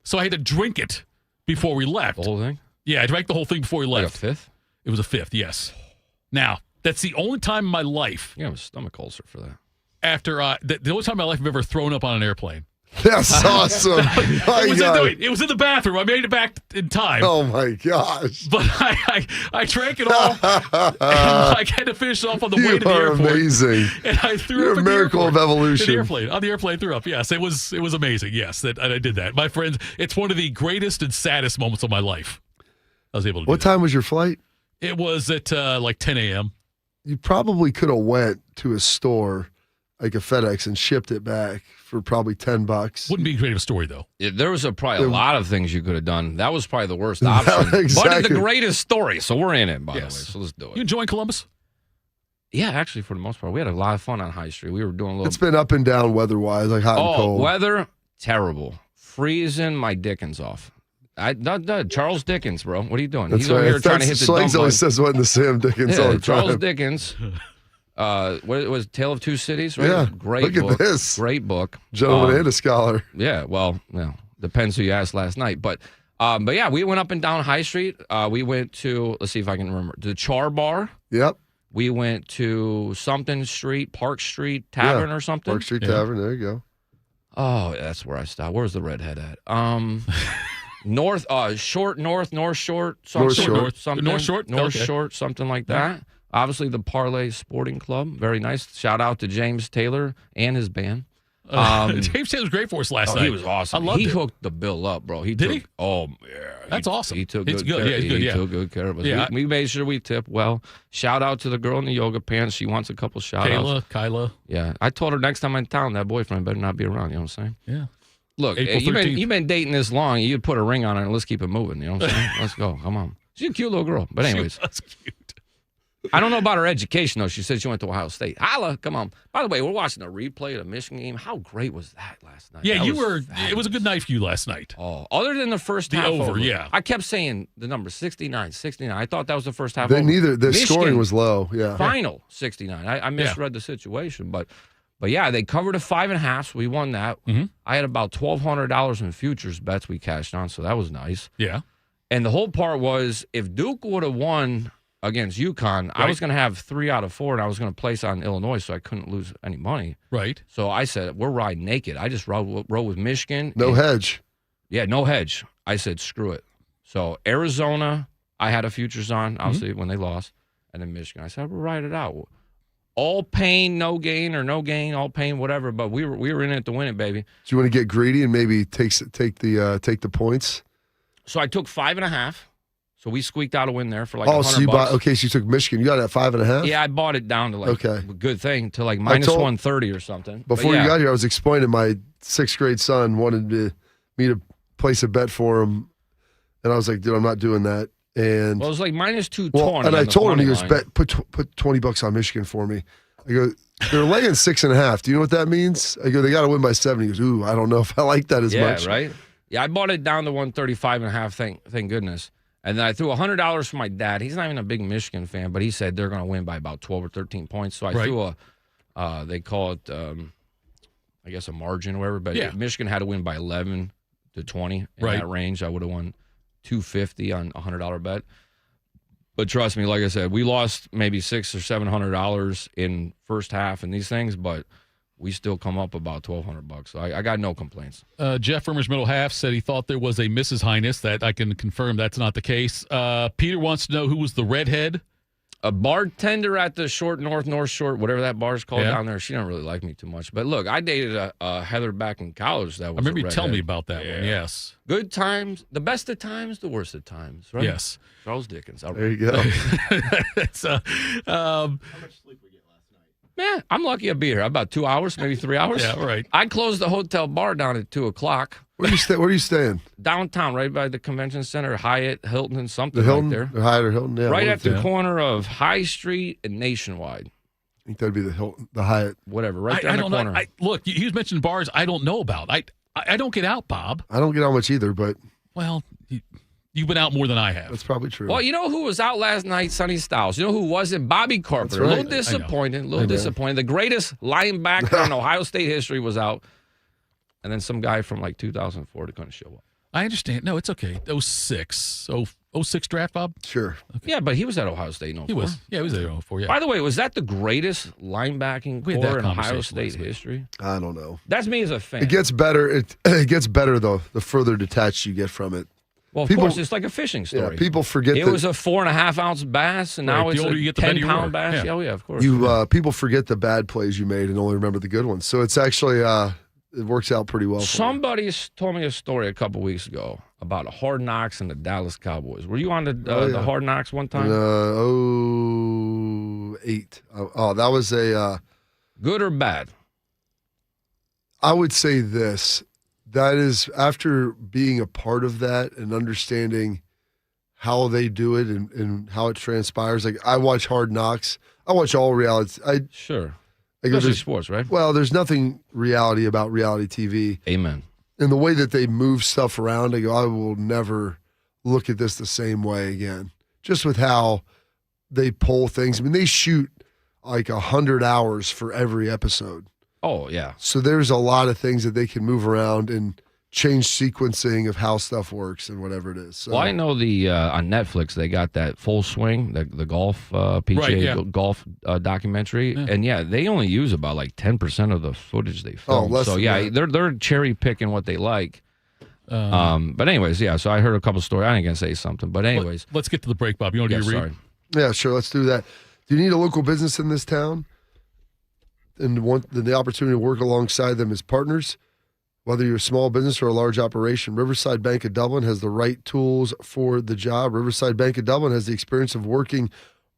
So I had to drink it before we left. The whole thing? Yeah, I drank the whole thing before we left. Like a fifth? It was a fifth, yes. Now, that's the only time in my life. You have a stomach ulcer for that. After the only time in my life I've ever thrown up on an airplane. That's awesome. It was in the bathroom. I made it back in time. Oh my gosh! But I drank it all, and I had to finish it off on the way to the airport. You are amazing. And I threw You're up a miracle of evolution. On the airplane, threw up. Yes, it was amazing. Yes, that I did that. My friends, it's one of the greatest and saddest moments of my life. I was able to. What time was your flight? It was at like 10 a.m. You probably could have went to a store like a FedEx and shipped it back for probably $10. Wouldn't be a great of a story though. Yeah, there was probably a lot of things you could have done. That was probably the worst option. Exactly. But it's the greatest story, so we're in it, by the way. So let's do it. You enjoying Columbus? Yeah, actually, for the most part, we had a lot of fun on High Street. We were doing a little. It's been up and down weather-wise, like hot and cold. Weather terrible, freezing my Dickens off. Charles Dickens, bro. What are you doing? He's over here trying to hit the dumb Slangs always says what in the Sam Dickens all the time. Charles Dickens. What was Tale of Two Cities? Right? Yeah. Great Look book. at this. Great book. Gentleman and a scholar. Yeah. Well, depends who you asked last night, but yeah, we went up and down High Street. We went to, let's see if I can remember, the Char Bar. Yep. We went to something street, Park Street Tavern or something. Park Street Tavern. There you go. Oh, that's where I stopped. Where's the redhead at? North Short, something. Short, something like that. Obviously, the Parlay Sporting Club, very nice. Shout out to James Taylor and his band. James Taylor was great for us last night. He was awesome. I loved it. Hooked the bill up, bro. Did he? Oh, yeah. That's awesome. He took It's good good. care. Yeah, he's good. He Yeah. took good care of us. Yeah. We made sure we tip well. Shout out to the girl in the yoga pants. She wants a couple shout outs. Kyla. Yeah. I told her next time I'm in town, that boyfriend better not be around. You know what I'm saying? Yeah. Look, April you've been dating this long. You'd put a ring on her and let's keep it moving. You know what I'm saying? Let's go. Come on. She's a cute little girl. But anyways. That's cute. I don't know about her education, though. She said she went to Ohio State. Holla, come on. By the way, we're watching a replay of the Michigan game. How great was that last night? Yeah, That it was a good night for you last night. Oh, other than the first The half over, yeah. I kept saying the number 69. I thought that was the first half They over. neither. The Michigan, scoring was low. Yeah. Final 69. I misread the situation, but yeah, they covered a 5.5. So we won that. Mm-hmm. I had about $1,200 in futures bets we cashed on, so that was nice. Yeah. And the whole part was if Duke would have won against UConn, I was going to have 3 out of 4, and I was going to place on Illinois, so I couldn't lose any money. Right. So I said, we're riding naked. I just rode with Michigan. No hedge. Yeah, no hedge. I said, screw it. So Arizona, I had a futures on, obviously, when they lost. And then Michigan, I said, we'll ride it out. All pain, no gain, or no gain, all pain, whatever. But we were in it to win it, baby. Do you want to get greedy and maybe take the points? So I took 5.5. So we squeaked out a win there for like $100. So you bought? Okay, so you took Michigan. You got it at 5.5. Yeah, I bought it down to a good thing to like minus 130 or something. Before you got here, I was explaining my 6th grade son wanted me to place a bet for him, and I was like, dude, I'm not doing that. And it was like minus 220. And I told him, he goes, put $20 on Michigan for me. I go, they're laying 6.5. Do you know what that means? I go, they got to win by 7. He goes, ooh, I don't know if I like that as much. Yeah, right. Yeah, I bought it down to 135.5. Thank goodness. And then I threw $100 for my dad. He's not even a big Michigan fan, but he said they're going to win by about 12 or 13 points. So I threw they call it, I guess, a margin or whatever. But if Michigan had to win by 11 to 20 in that range, I would have won $250 on a $100 bet. But trust me, like I said, we lost maybe $600 or $700 in first half in these things, but we still come up about $1,200. So I got no complaints. Jeff Rimmer's middle half said he thought there was a Mrs. Highness. That I can confirm that's not the case. Peter wants to know who was the redhead. A bartender at the North Short, whatever that bar's called down there. She don't really like me too much. But look, I dated a Heather back in college. That was I remember you telling me about that one. Yes. Good times, the best of times, the worst of times. Right? Yes. Charles Dickens. There you go. How much sleep we get last night? Man, I'm lucky I'd be here. About 2 hours, maybe 3 hours. Yeah, right. I closed the hotel bar down at 2:00. Where are you staying? Downtown, right by the convention center, Hyatt, Hilton, and something The Hilton, right there. or Hyatt or Hilton, yeah. Right at the corner of High Street and Nationwide. I think that'd be the Hilton, the Hyatt. Whatever, right there I in the don't corner. know. Look, he was mentioning bars I don't know about. I don't get out, Bob. I don't get out much either, but well, you've been out more than I have. That's probably true. Well, you know who was out last night? Sonny Styles. You know who wasn't? Bobby Carpenter. Right. A little disappointed. A little disappointed. The greatest linebacker in Ohio State history was out. And then some guy from like 2004 couldn't show up. I understand. No, it's okay. 06 draft, Bob? Sure. Okay. Yeah, but he was at Ohio State in 04. He was. Yeah, he was at 04, yeah. By the way, was that the greatest linebacking We had that core in Ohio conversation State history? I don't know. That's me as a fan. It gets better. It gets better, though, the further detached you get from it. Well, of course, it's like a fishing story. Yeah, people forget it was a 4.5-ounce bass, and now Right, it's the older you a get, the better you 10-pound are. bass. Yeah. Oh, yeah, of course. People forget the bad plays you made and only remember the good ones. So it's actually it works out pretty well. Somebody told me a story a couple weeks ago about Hard Knocks and the Dallas Cowboys. Were you on the Hard Knocks one time? 08. Oh, that was a good or bad? I would say this. That is, after being a part of that and understanding how they do it and how it transpires. Like, I watch Hard Knocks. I watch all reality. Sure. Especially sports, right? Well, there's nothing reality about reality TV. Amen. And the way that they move stuff around, I go, I will never look at this the same way again. Just with how they pull things. I mean, they shoot like 100 hours for every episode. Oh, yeah. So there's a lot of things that they can move around and change sequencing of how stuff works and whatever it is. So, Well, I know the on Netflix they got that Full Swing, the golf PGA golf documentary, and they only use about like 10% of the footage they film. less so than yeah, that. they're cherry picking what they like. But anyways, yeah. So I heard a couple stories. I ain't gonna say something, but anyways, let's get to the break, Bob. You want to do your read? Yeah, sure. Let's do that. Do you need a local business in this town and want the opportunity to work alongside them as partners? Whether you're a small business or a large operation, Riverside Bank of Dublin has the right tools for the job. Riverside Bank of Dublin has the experience of working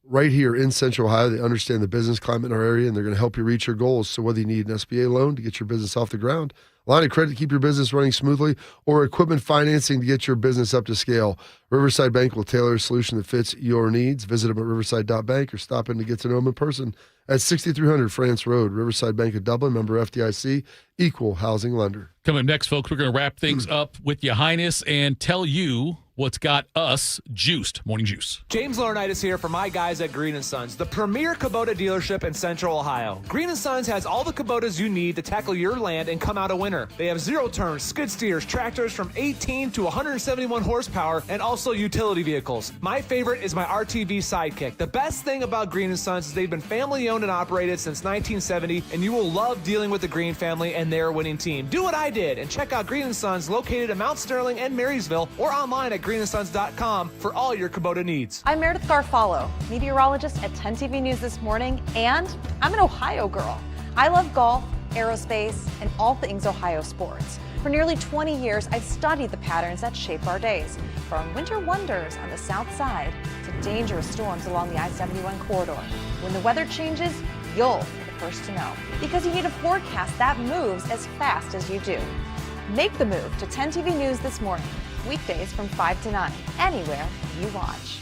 right here in Central Ohio. They understand the business climate in our area, and they're going to help you reach your goals. So whether you need an SBA loan to get your business off the ground, line of credit to keep your business running smoothly, or equipment financing to get your business up to scale, Riverside Bank will tailor a solution that fits your needs. Visit them at riverside.bank or stop in to get to know them in person at 6300 France Road. Riverside Bank of Dublin, member FDIC, equal housing lender. Coming up next, folks, we're going to wrap things up with Ya Highness and tell you what's got us juiced. Morning Juice. James Laurinaitis here for my guys at Green & Sons, the premier Kubota dealership in Central Ohio. Green & Sons has all the Kubotas you need to tackle your land and come out a winner. They have zero-turn skid steers, tractors from 18 to 171 horsepower, and also utility vehicles. My favorite is my RTV Sidekick. The best thing about Green & Sons is they've been family-owned and operated since 1970, and you will love dealing with the Green family and their winning team. Do what I did and check out Green & Sons located in Mount Sterling and Marysville, or online at greenandsons.com for all your Kubota needs. I'm Meredith Garfalo, meteorologist at 10 TV News This Morning, and I'm an Ohio girl. I love golf, aerospace, and all things Ohio sports. For nearly 20 years, I've studied the patterns that shape our days, from winter wonders on the south side to dangerous storms along the I-71 corridor. When the weather changes, you'll be the first to know, because you need a forecast that moves as fast as you do. Make the move to 10 TV News This Morning, weekdays from 5 to 9, anywhere you watch.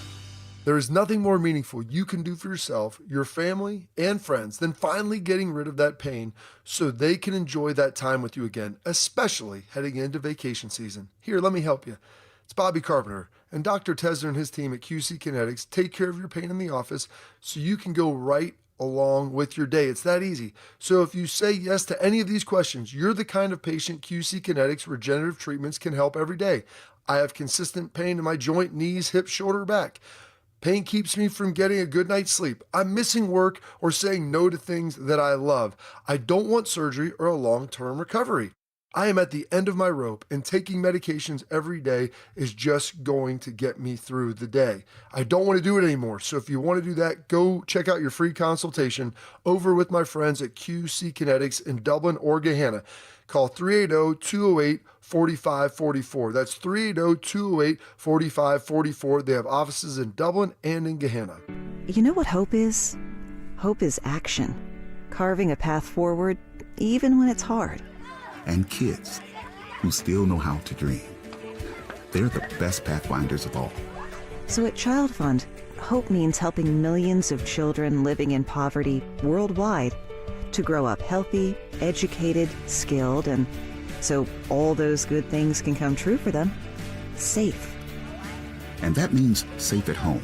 There is nothing more meaningful you can do for yourself, your family, and friends than finally getting rid of that pain so they can enjoy that time with you again, especially heading into vacation season. Here, let me help you. It's Bobby Carpenter, and Dr. Tesner and his team at QC Kinetics take care of your pain in the office so you can go right along with your day. It's that easy. So if you say yes to any of these questions, you're the kind of patient QC Kinetics regenerative treatments can help every day. I have consistent pain in my joint, knees, hips, shoulder, back. Pain keeps me from getting a good night's sleep. I'm missing work or saying no to things that I love. I don't want surgery or a long-term recovery. I am at the end of my rope, and taking medications every day is just going to get me through the day. I don't want to do it anymore. So if you want to do that, go check out your free consultation over with my friends at QC Kinetics in Dublin or Gehenna. Call 380-208-4544. That's 380-208-4544. They have offices in Dublin and in Gehenna. You know what hope is? Hope is action. Carving a path forward, even when it's hard. And kids who still know how to dream. They're the best pathfinders of all. So at Child Fund, hope means helping millions of children living in poverty worldwide to grow up healthy, educated, skilled, and so all those good things can come true for them, safe. And that means safe at home,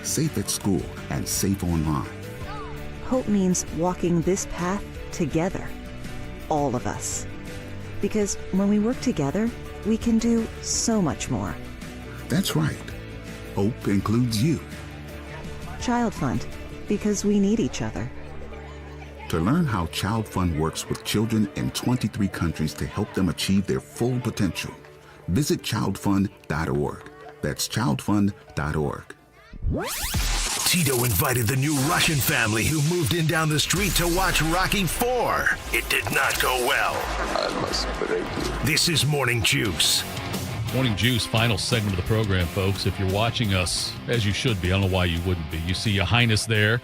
safe at school, and safe online. Hope means walking this path together, all of us. Because when we work together, we can do so much more. That's right. Hope includes you. Child Fund, because we need each other. To learn how Child Fund works with children in 23 countries to help them achieve their full potential, visit childfund.org. That's childfund.org. Tito invited the new Russian family who moved in down the street to watch Rocky IV. It did not go well. I must break you. This is Morning Juice. Morning Juice, final segment of the program, folks. If you're watching us, as you should be, I don't know why you wouldn't be. You see Ya Highness there.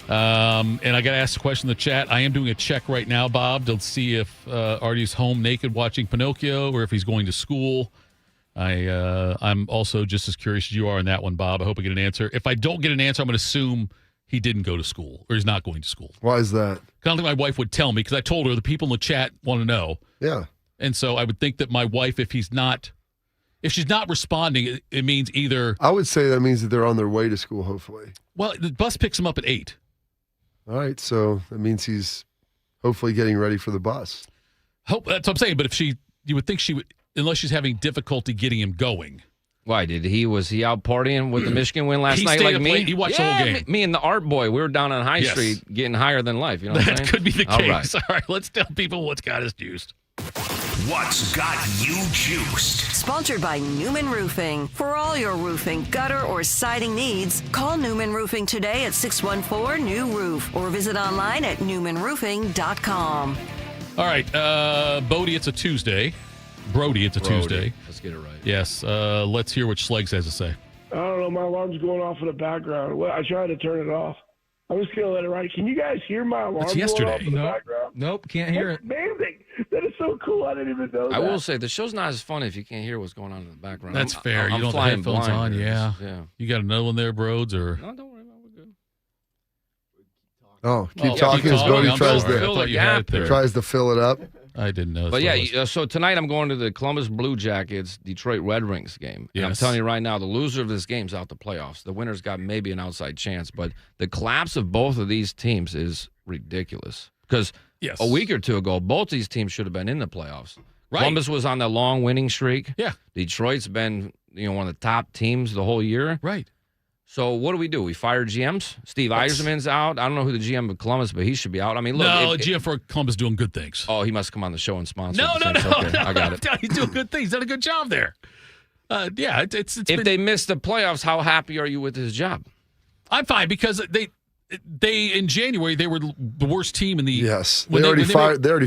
And I got to ask a question in the chat. I am doing a check right now, Bob, to see if Artie's home naked watching Pinocchio or if he's going to school. I'm also just as curious as you are on that one, Bob. I hope I get an answer. If I don't get an answer, I'm going to assume he didn't go to school or he's not going to school. Why is that? I don't think my wife would tell me because I told her the people in the chat want to know. Yeah. And so I would think that my wife, if she's not responding, it means either. I would say that means that they're on their way to school, hopefully. Well, the bus picks them up at 8. All right. So that means he's hopefully getting ready for the bus. That's what I'm saying. But you would think she would. Unless she's having difficulty getting him going. Why was he out partying with the Michigan win last night like me? He watched the whole game. Me and the art boy, we were down on High Street getting higher than life. You know what I'm saying? That could be the case. Right. All right, let's tell people what's got us juiced. What's got you juiced? Sponsored by Newman Roofing. For all your roofing, gutter, or siding needs, call Newman Roofing today at 614-NEW-ROOF or visit online at newmanroofing.com. All right, Bodie, it's a Tuesday. Brody, it's a Tuesday. Let's get it right. Yes. Let's hear what Schleggs has to say. I don't know. My alarm's going off in the background. I tried to turn it off. I'm just going to let it ride. Can you guys hear my alarm going off in the background? Nope, can't hear it. Amazing. That is so cool. I didn't even know that. I will say, the show's not as fun if you can't hear what's going on in the background. That's fair. I'm you don't have flying headphones blind on. here. Yeah. Yeah. You got another one there, Broads? Or? No, don't worry about it. We're good. Oh, keep talking as Bodie tries to fill it up. I didn't know. But yeah, so tonight I'm going to the Columbus Blue Jackets Detroit Red Wings game. And I'm telling you right now, the loser of this game's out the playoffs. The winner's got maybe an outside chance, but the collapse of both of these teams is ridiculous. Because a week or two ago, both these teams should have been in the playoffs. Right. Columbus was on the long winning streak. Yeah. Detroit's been, one of the top teams the whole year. Right. So what do? We fire GMs? Steve Yzerman's out. I don't know who the GM of Columbus, but he should be out. I mean, look. No, GM for Columbus doing good things. Oh, he must come on the show and sponsor. No. Okay, I got it. He's doing good things. He's done a good job there. Yeah, it's if they miss the playoffs, how happy are you with his job? I'm fine because they in January they were the worst team in the. Yes, they already fired their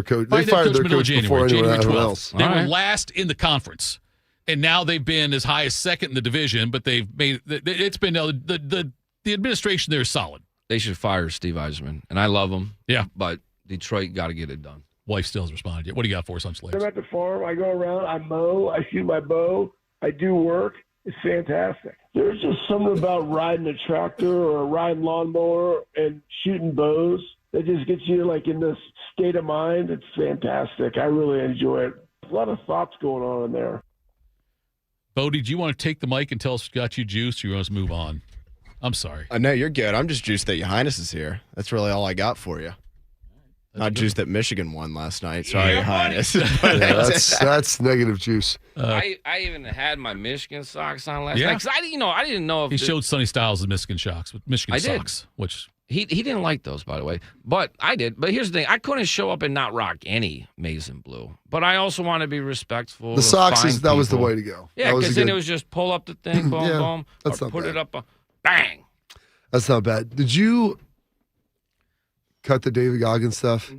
coach. They fired their coach before anyone else. They were last in the conference. And now they've been as high as second in the division, but they've made it's been the administration there is solid. They should fire Steve Yzerman, and I love him. Yeah, but Detroit got to get it done. Wife still hasn't responded yet. What do you got for us on Schleggs? I'm at the farm. I go around. I mow. I shoot my bow. I do work. It's fantastic. There's just something about riding a tractor or riding lawnmower and shooting bows that just gets you in this state of mind. It's fantastic. I really enjoy it. A lot of thoughts going on in there. Bodie, do you want to take the mic and tell us what got you juiced, or you want us to move on? I'm sorry. No, you're good. I'm just juiced that Ya Highness is here. That's really all I got for you. Not juiced that Michigan won last night. Sorry, Your Highness. That's negative juice. I even had my Michigan socks on last night. 'Cause I didn't know if he showed Sonny Styles the Michigan socks, which he didn't like those, by the way. But I did. But here's the thing: I couldn't show up and not rock any maize and blue. But I also want to be respectful. The socks was the way to go. Yeah, because then it was just pull up the thing, boom, boom, that's or not put bad. it up, bang. That's not bad. Did you cut the David Goggins stuff?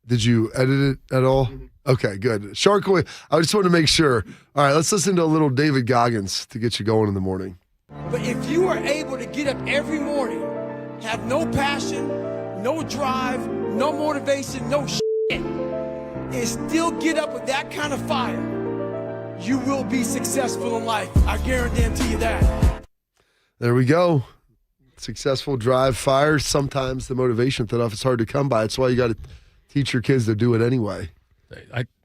Did you edit it at all? Okay, good. Shark Away. I just want to make sure. All right, let's listen to a little David Goggins to get you going in the morning. But if you are able to get up every morning, have no passion, no drive, no motivation, no shit, and still get up with that kind of fire, you will be successful in life. I guarantee you that. There we go. Successful drive, fire. Sometimes the motivation Thitoff is hard to come by. That's why you got to teach your kids to do it anyway.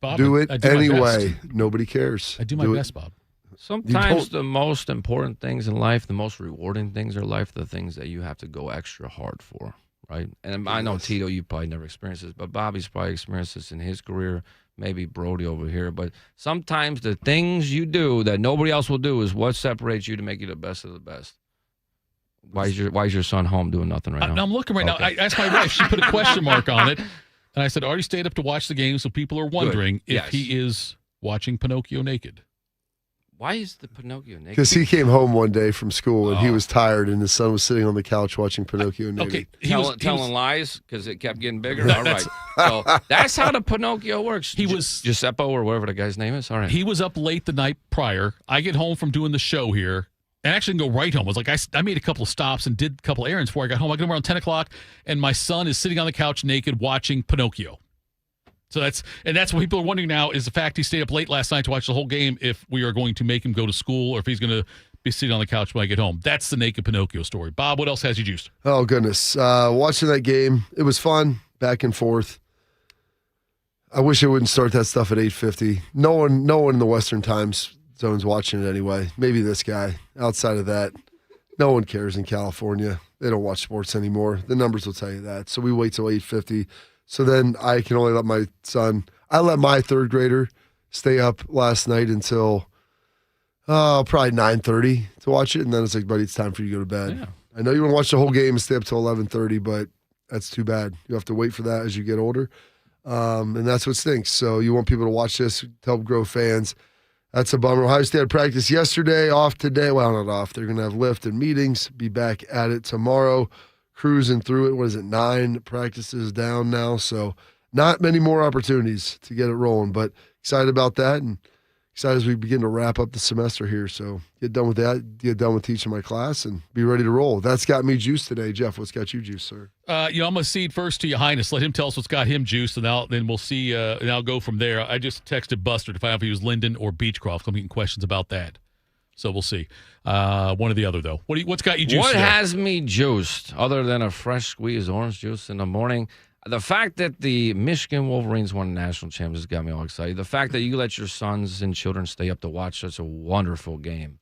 Bob, do it I do my anyway. best. Nobody cares. I do my best, Bob. Sometimes the most important things in life, the most rewarding things in life, the things that you have to go extra hard for, right? And I know, Tito, you probably never experienced this, but Bobby's probably experienced this in his career, maybe Brody over here. But sometimes the things you do that nobody else will do is what separates you to make you the best of the best. Why is your son home doing nothing right now? I'm looking right now. I asked my wife. She put a question mark on it. And I said, Artie stayed up to watch the game, so people are wondering if he is watching Pinocchio naked. Why is the Pinocchio naked? Because he came home one day from school and he was tired, and his son was sitting on the couch watching Pinocchio naked. Okay, telling lies because it kept getting bigger. All right, so that's how the Pinocchio works. He was Giuseppe or whatever the guy's name is. All right, he was up late the night prior. I get home from doing the show here. And actually go right home. I was like, I made a couple of stops and did a couple of errands before I got home. I got home around 10 o'clock, and my son is sitting on the couch naked watching Pinocchio. So that's what people are wondering now is the fact he stayed up late last night to watch the whole game, if we are going to make him go to school or if he's going to be sitting on the couch when I get home. That's the naked Pinocchio story. Bob, what else has you juiced? Oh, goodness. Watching that game, it was fun, back and forth. I wish I wouldn't start that stuff at 8:50. No one in the Western Times zone's watching it anyway. Maybe this guy. Outside of that, no one cares in California. They don't watch sports anymore. The numbers will tell you that. So we wait till 8:50. So then I can only let my son. I let my third grader stay up last night until probably 9:30 to watch it, and then it's like, buddy, it's time for you to go to bed. Yeah. I know you want to watch the whole game and stay up till 11:30, but that's too bad. You have to wait for that as you get older, and that's what stinks. So you want people to watch this to help grow fans. That's a bummer. Ohio State had practice yesterday, off today. Well, not off. They're going to have lift and meetings. Be back at it tomorrow. Cruising through it. What is it, 9 practices down now? So not many more opportunities to get it rolling, but excited about that and excited as we begin to wrap up the semester here. So get done with that, get done with teaching my class, and be ready to roll. That's got me juiced today. Jeff, what's got you juiced, sir? I'm going to cede first to Ya Highness. Let him tell us what's got him juiced, and then we'll see, and I'll go from there. I just texted Buster to find out if he was Linden or Beechcroft. I'm getting questions about that. So we'll see. One or the other, though. What's got you juiced What today? has me juiced, other than a fresh squeezed orange juice in the morning? The fact that the Michigan Wolverines won the national championship got me all excited. The fact that you let your sons and children stay up to watch such a wonderful game.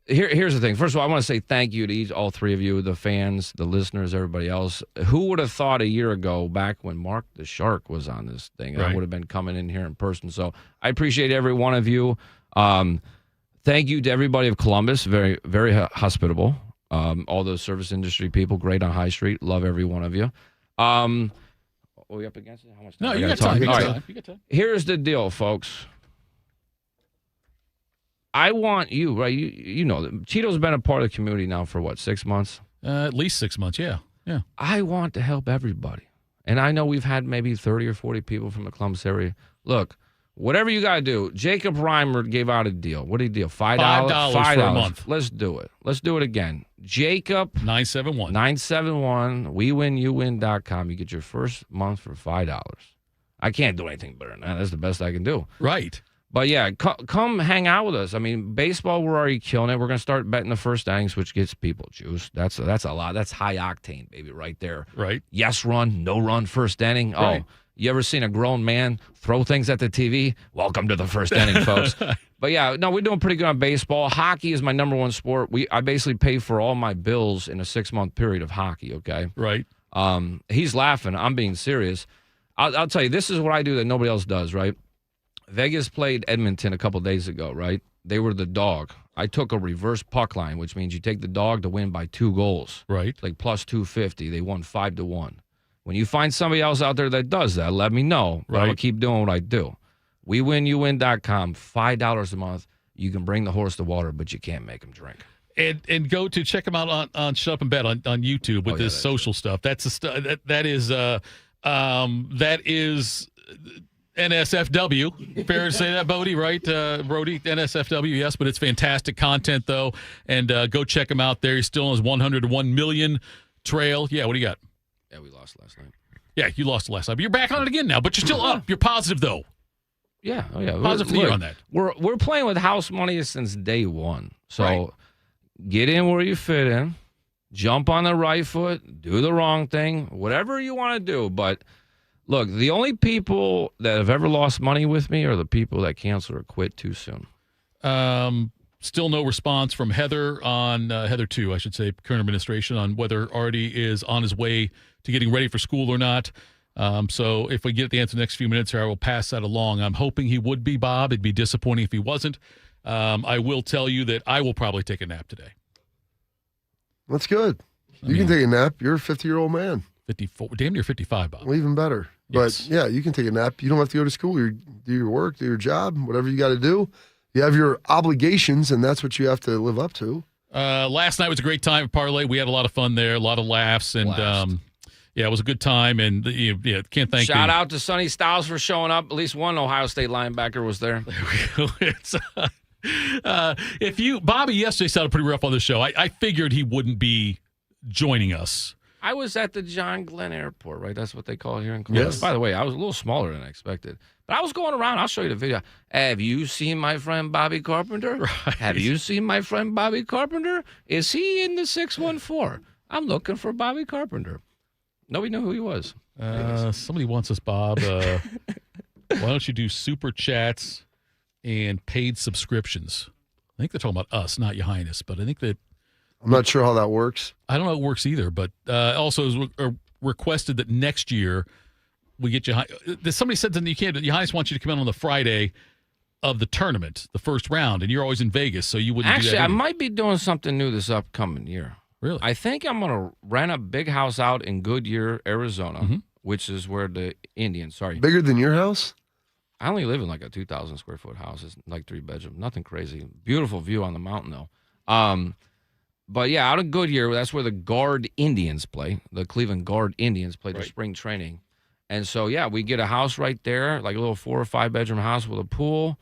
Here's the thing. First of all, I want to say thank you to all three of you, the fans, the listeners, everybody else. Who would have thought a year ago, back when Mark the Shark was on this thing, I would have been coming in here in person. So I appreciate every one of you. Thank you to everybody of Columbus. Very, very hospitable. All those service industry people, great on High Street. Love every one of you. Are we up against it? How much time? No, you got time. You got time. Here's the deal, folks. I want you, right? You know, Tito's been a part of the community now for what, 6 months? At least 6 months, yeah. I want to help everybody. And I know we've had maybe 30 or 40 people from the Columbus area. Look, whatever you got to do. Jacob Reimer gave out a deal. What did he deal? $5? $5 for a month. Let's do it. Let's do it again. Jacob. 971. 971. WeWinYouWin.com. You get your first month for $5. I can't do anything better than that. That's the best I can do. Right. But yeah, come hang out with us. I mean, baseball, we're already killing it. We're going to start betting the first innings, which gets people juiced. That's a lot. That's high octane, baby, right there. Right. Yes run, no run, first inning. Right. Oh, you ever seen a grown man throw things at the TV? Welcome to the first inning, folks. But yeah, no, we're doing pretty good on baseball. Hockey is my number one sport. I basically pay for all my bills in a 6-month period of hockey. Okay, right. He's laughing. I'm being serious. I'll tell you, this is what I do that nobody else does. Right. Vegas played Edmonton a couple days ago. Right. They were the dog. I took a reverse puck line, which means you take the dog to win by 2 goals. Right. Like plus 250. They won 5-1. When you find somebody else out there that does that, let me know. Right. I'll keep doing what I do. WeWinYouWin.com, $5 a month. You can bring the horse to water, but you can't make him drink. And go to check him out on Shut Up and Bet on YouTube with this social stuff. That's that is NSFW. Fair to say that, Bodie, right? Brody, NSFW, yes, but it's fantastic content, though. And go check him out there. He's still on his 101 million trail. Yeah, what do you got? Yeah, we lost last night. Yeah, you lost last night. But you're back on it again now, but you're still up. You're positive, though. Yeah, oh yeah. Positive for you on that. We're playing with house money since day one. So get in where you fit in. Jump on the right foot. Do the wrong thing. Whatever you want to do. But look, the only people that have ever lost money with me are the people that cancel or quit too soon. Still no response from Heather on Heather 2, I should say, current administration, on whether Artie is on his way to getting ready for school or not. So if we get the answer in the next few minutes here, I will pass that along. I'm hoping he would be, Bob. It'd be disappointing if he wasn't. I will tell you that I will probably take a nap today. That's good. You can take a nap. You're a 50-year-old man. 54. Damn near 55, Bob. Well, even better. Yes. But, yeah, you can take a nap. You don't have to go to school. You do your work, do your job, whatever you got to do. You have your obligations, and that's what you have to live up to. Last night was a great time at Parlay. We had a lot of fun there, a lot of laughs, and yeah, it was a good time. And can't thank. Shout out to Sonny Styles for showing up. At least one Ohio State linebacker was there. It's, Bobby yesterday sounded pretty rough on the show. I figured he wouldn't be joining us. I was at the John Glenn Airport, right? That's what they call it here in Columbus. Yes. By the way, I was a little smaller than I expected. But I was going around. I'll show you the video. Have you seen my friend Bobby Carpenter? Right. Have you seen my friend Bobby Carpenter? Is he in the 614? I'm looking for Bobby Carpenter. Nobody knew who he was. Somebody wants us, Bob. Why don't you do super chats and paid subscriptions? I think they're talking about us, not Ya Highness, but I think that I'm not sure how that works. I don't know how it works either, but also it was requested that next year we get Ya Highness. Somebody said that you can't. Ya Highness wants you to come in on the Friday of the tournament, the first round, and you're always in Vegas, so you wouldn't do that. Actually, I might be doing something new this upcoming year. Really? I think I'm going to rent a big house out in Goodyear, Arizona, which is where the Indians, Bigger than your house? I only live in like a 2,000 square foot house. It's like 3 bedrooms. Nothing crazy. Beautiful view on the mountain, though. But yeah, out in Goodyear, that's where the Guard Indians play. The Cleveland Guard Indians play their spring training. And so, yeah, we get a house right there, like a little 4 or 5 bedroom house with a pool.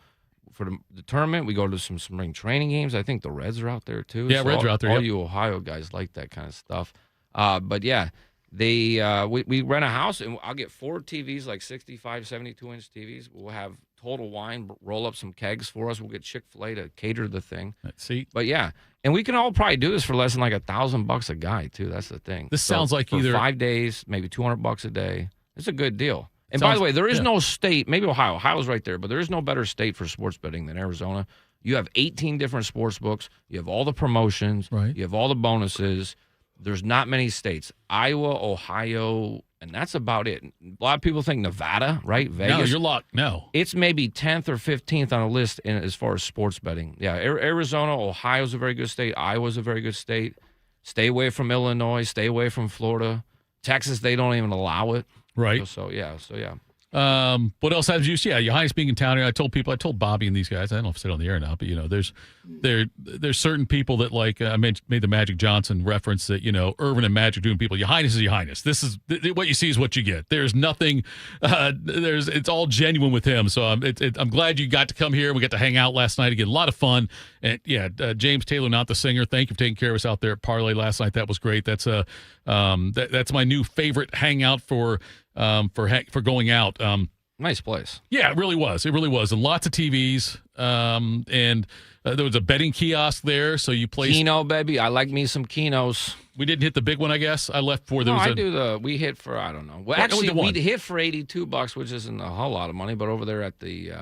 For the tournament, we go to some spring training games. I think the Reds are out there, too. Yeah, Reds are out there. All you Ohio guys like that kind of stuff. But, yeah, we rent a house, and I'll get 4 TVs, like 65, 72-inch TVs. We'll have Total Wine roll up some kegs for us. We'll get Chick-fil-A to cater the thing. Let's see. But, yeah, and we can all probably do this for less than like $1,000 a guy, too. That's the thing. This sounds like for either 5 days, maybe $200 a day. It's a good deal. And by the way, there is no state, maybe Ohio. Ohio's right there, but there is no better state for sports betting than Arizona. You have 18 different sports books. You have all the promotions. Right. You have all the bonuses. There's not many states. Iowa, Ohio, and that's about it. A lot of people think Nevada, right? Vegas. No, you're locked. No. It's maybe 10th or 15th on a list as far as sports betting. Yeah, Arizona, Ohio's a very good state. Iowa's a very good state. Stay away from Illinois. Stay away from Florida. Texas, they don't even allow it. Right. So yeah. What else have you? Yeah, Your Highness being in town here. I told Bobby and these guys. I don't know if I said it on the air now, but there's certain people that like I made the Magic Johnson reference that Irvin and Magic doing people. Your Highness is Your Highness. This is what you see is what you get. There's nothing. It's all genuine with him. So I'm glad you got to come here. We got to hang out last night again. A lot of fun. And yeah, James Taylor, not the singer. Thank you for taking care of us out there at Parlay last night. That was great. That's that's my new favorite hangout for going out. Nice place. Yeah, it really was. It really was. And lots of TVs. And there was a betting kiosk there. So you placed Keno, baby. I like me some Kenos. We didn't hit the big one, I guess. I left for we hit for I don't know. Well, actually, we hit for $82, which isn't a whole lot of money, but over there at the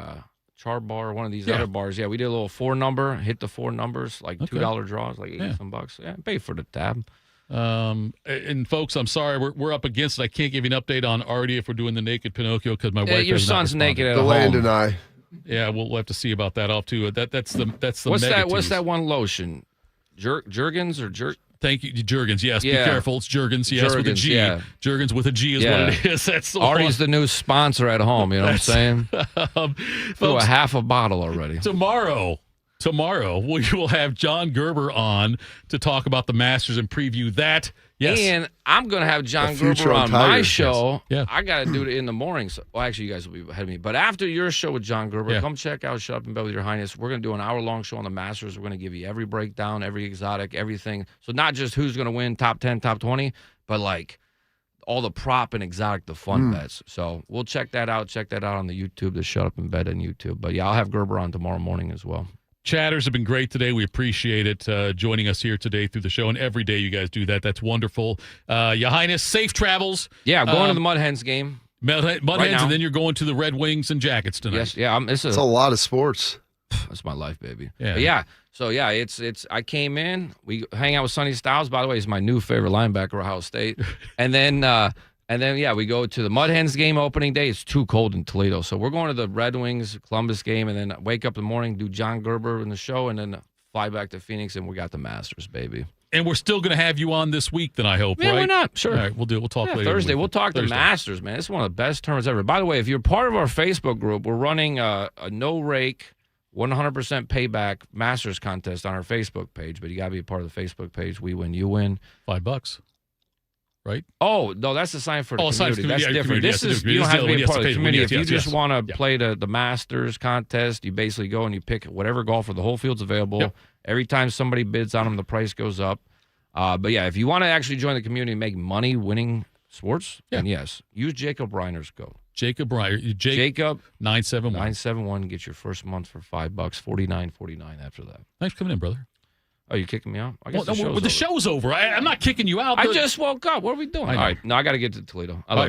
Char Bar, one of these other bars. Yeah, we did a little 4 number, hit the 4 numbers, like $2 draws, like 80 some bucks. Yeah, pay for the tab. And folks, I'm sorry, we're up against it. I can't give you an update on already if we're doing the naked Pinocchio because my wife. Your son's naked at home. Deland and I. Yeah, we'll have to see about that off too. That's the What's that one lotion? Jergens or Jerk? Thank you, Jergens. Yes, be careful. It's Jergens. Yes, with a G. Yeah. Jergens with a G is what it is. That's the Artie's the new sponsor at home. You know what I'm saying? Through a half a bottle already. Tomorrow, we will have John Gerber on to talk about the Masters and preview that. Yes. And I'm going to have John Gerber on my show. Yes. Yeah. I got to do it in the morning. So, well, actually, you guys will be ahead of me. But after your show with John Gerber, come check out Shut Up and Bet with Your Highness. We're going to do an hour-long show on the Masters. We're going to give you every breakdown, every exotic, everything. So not just who's going to win, top 10, top 20, but like all the prop and exotic, the fun bets. So we'll check that out. Check that out on the YouTube, the Shut Up and Bet on YouTube. But, yeah, I'll have Gerber on tomorrow morning as well. Chatters have been great today. We appreciate it joining us here today through the show. And every day you guys do that. That's wonderful. Ya Highness, safe travels. Yeah, going to the Mud Hens game. Mud Hens, and then you're going to the Red Wings and Jackets tonight. Yes, yeah. It's a lot of sports. That's my life, baby. Yeah. But yeah. So, yeah, it's. I came in. We hang out with Sonny Styles. By the way, he's my new favorite linebacker, Ohio State. And then, yeah, we go to the Mud Hens game opening day. It's too cold in Toledo. So we're going to the Red Wings Columbus game and then wake up in the morning, do John Gerber in the show, and then fly back to Phoenix, and we got the Masters, baby. And we're still going to have you on this week, then, I hope, yeah, right? Why not? Sure. All right, we'll do it. We'll talk later. Thursday. We'll talk the Masters, man. It's one of the best tournaments ever. By the way, if you're part of our Facebook group, we're running a no-rake, 100% payback Masters contest on our Facebook page, but you got to be a part of the Facebook page. We win, you win. $5. Right? Oh, no, that's the sign for the community. That's different. This is, you don't have to be a part of the community. If you just want to play the Masters contest, you basically go and you pick whatever golfer. The whole field's available. Yep. Every time somebody bids on them, the price goes up. But, yeah, if you want to actually join the community and make money winning sports, then yes, use Jacob Reiner's code. Jacob Reiner. Jacob 971. 971. Get your first month for $5, $49.49 after that. Thanks for coming in, brother. Oh, you kicking me out? I guess the show's over. I'm not kicking you out. I just woke up. What are we doing? All right. No, I got to get to Toledo. I love you.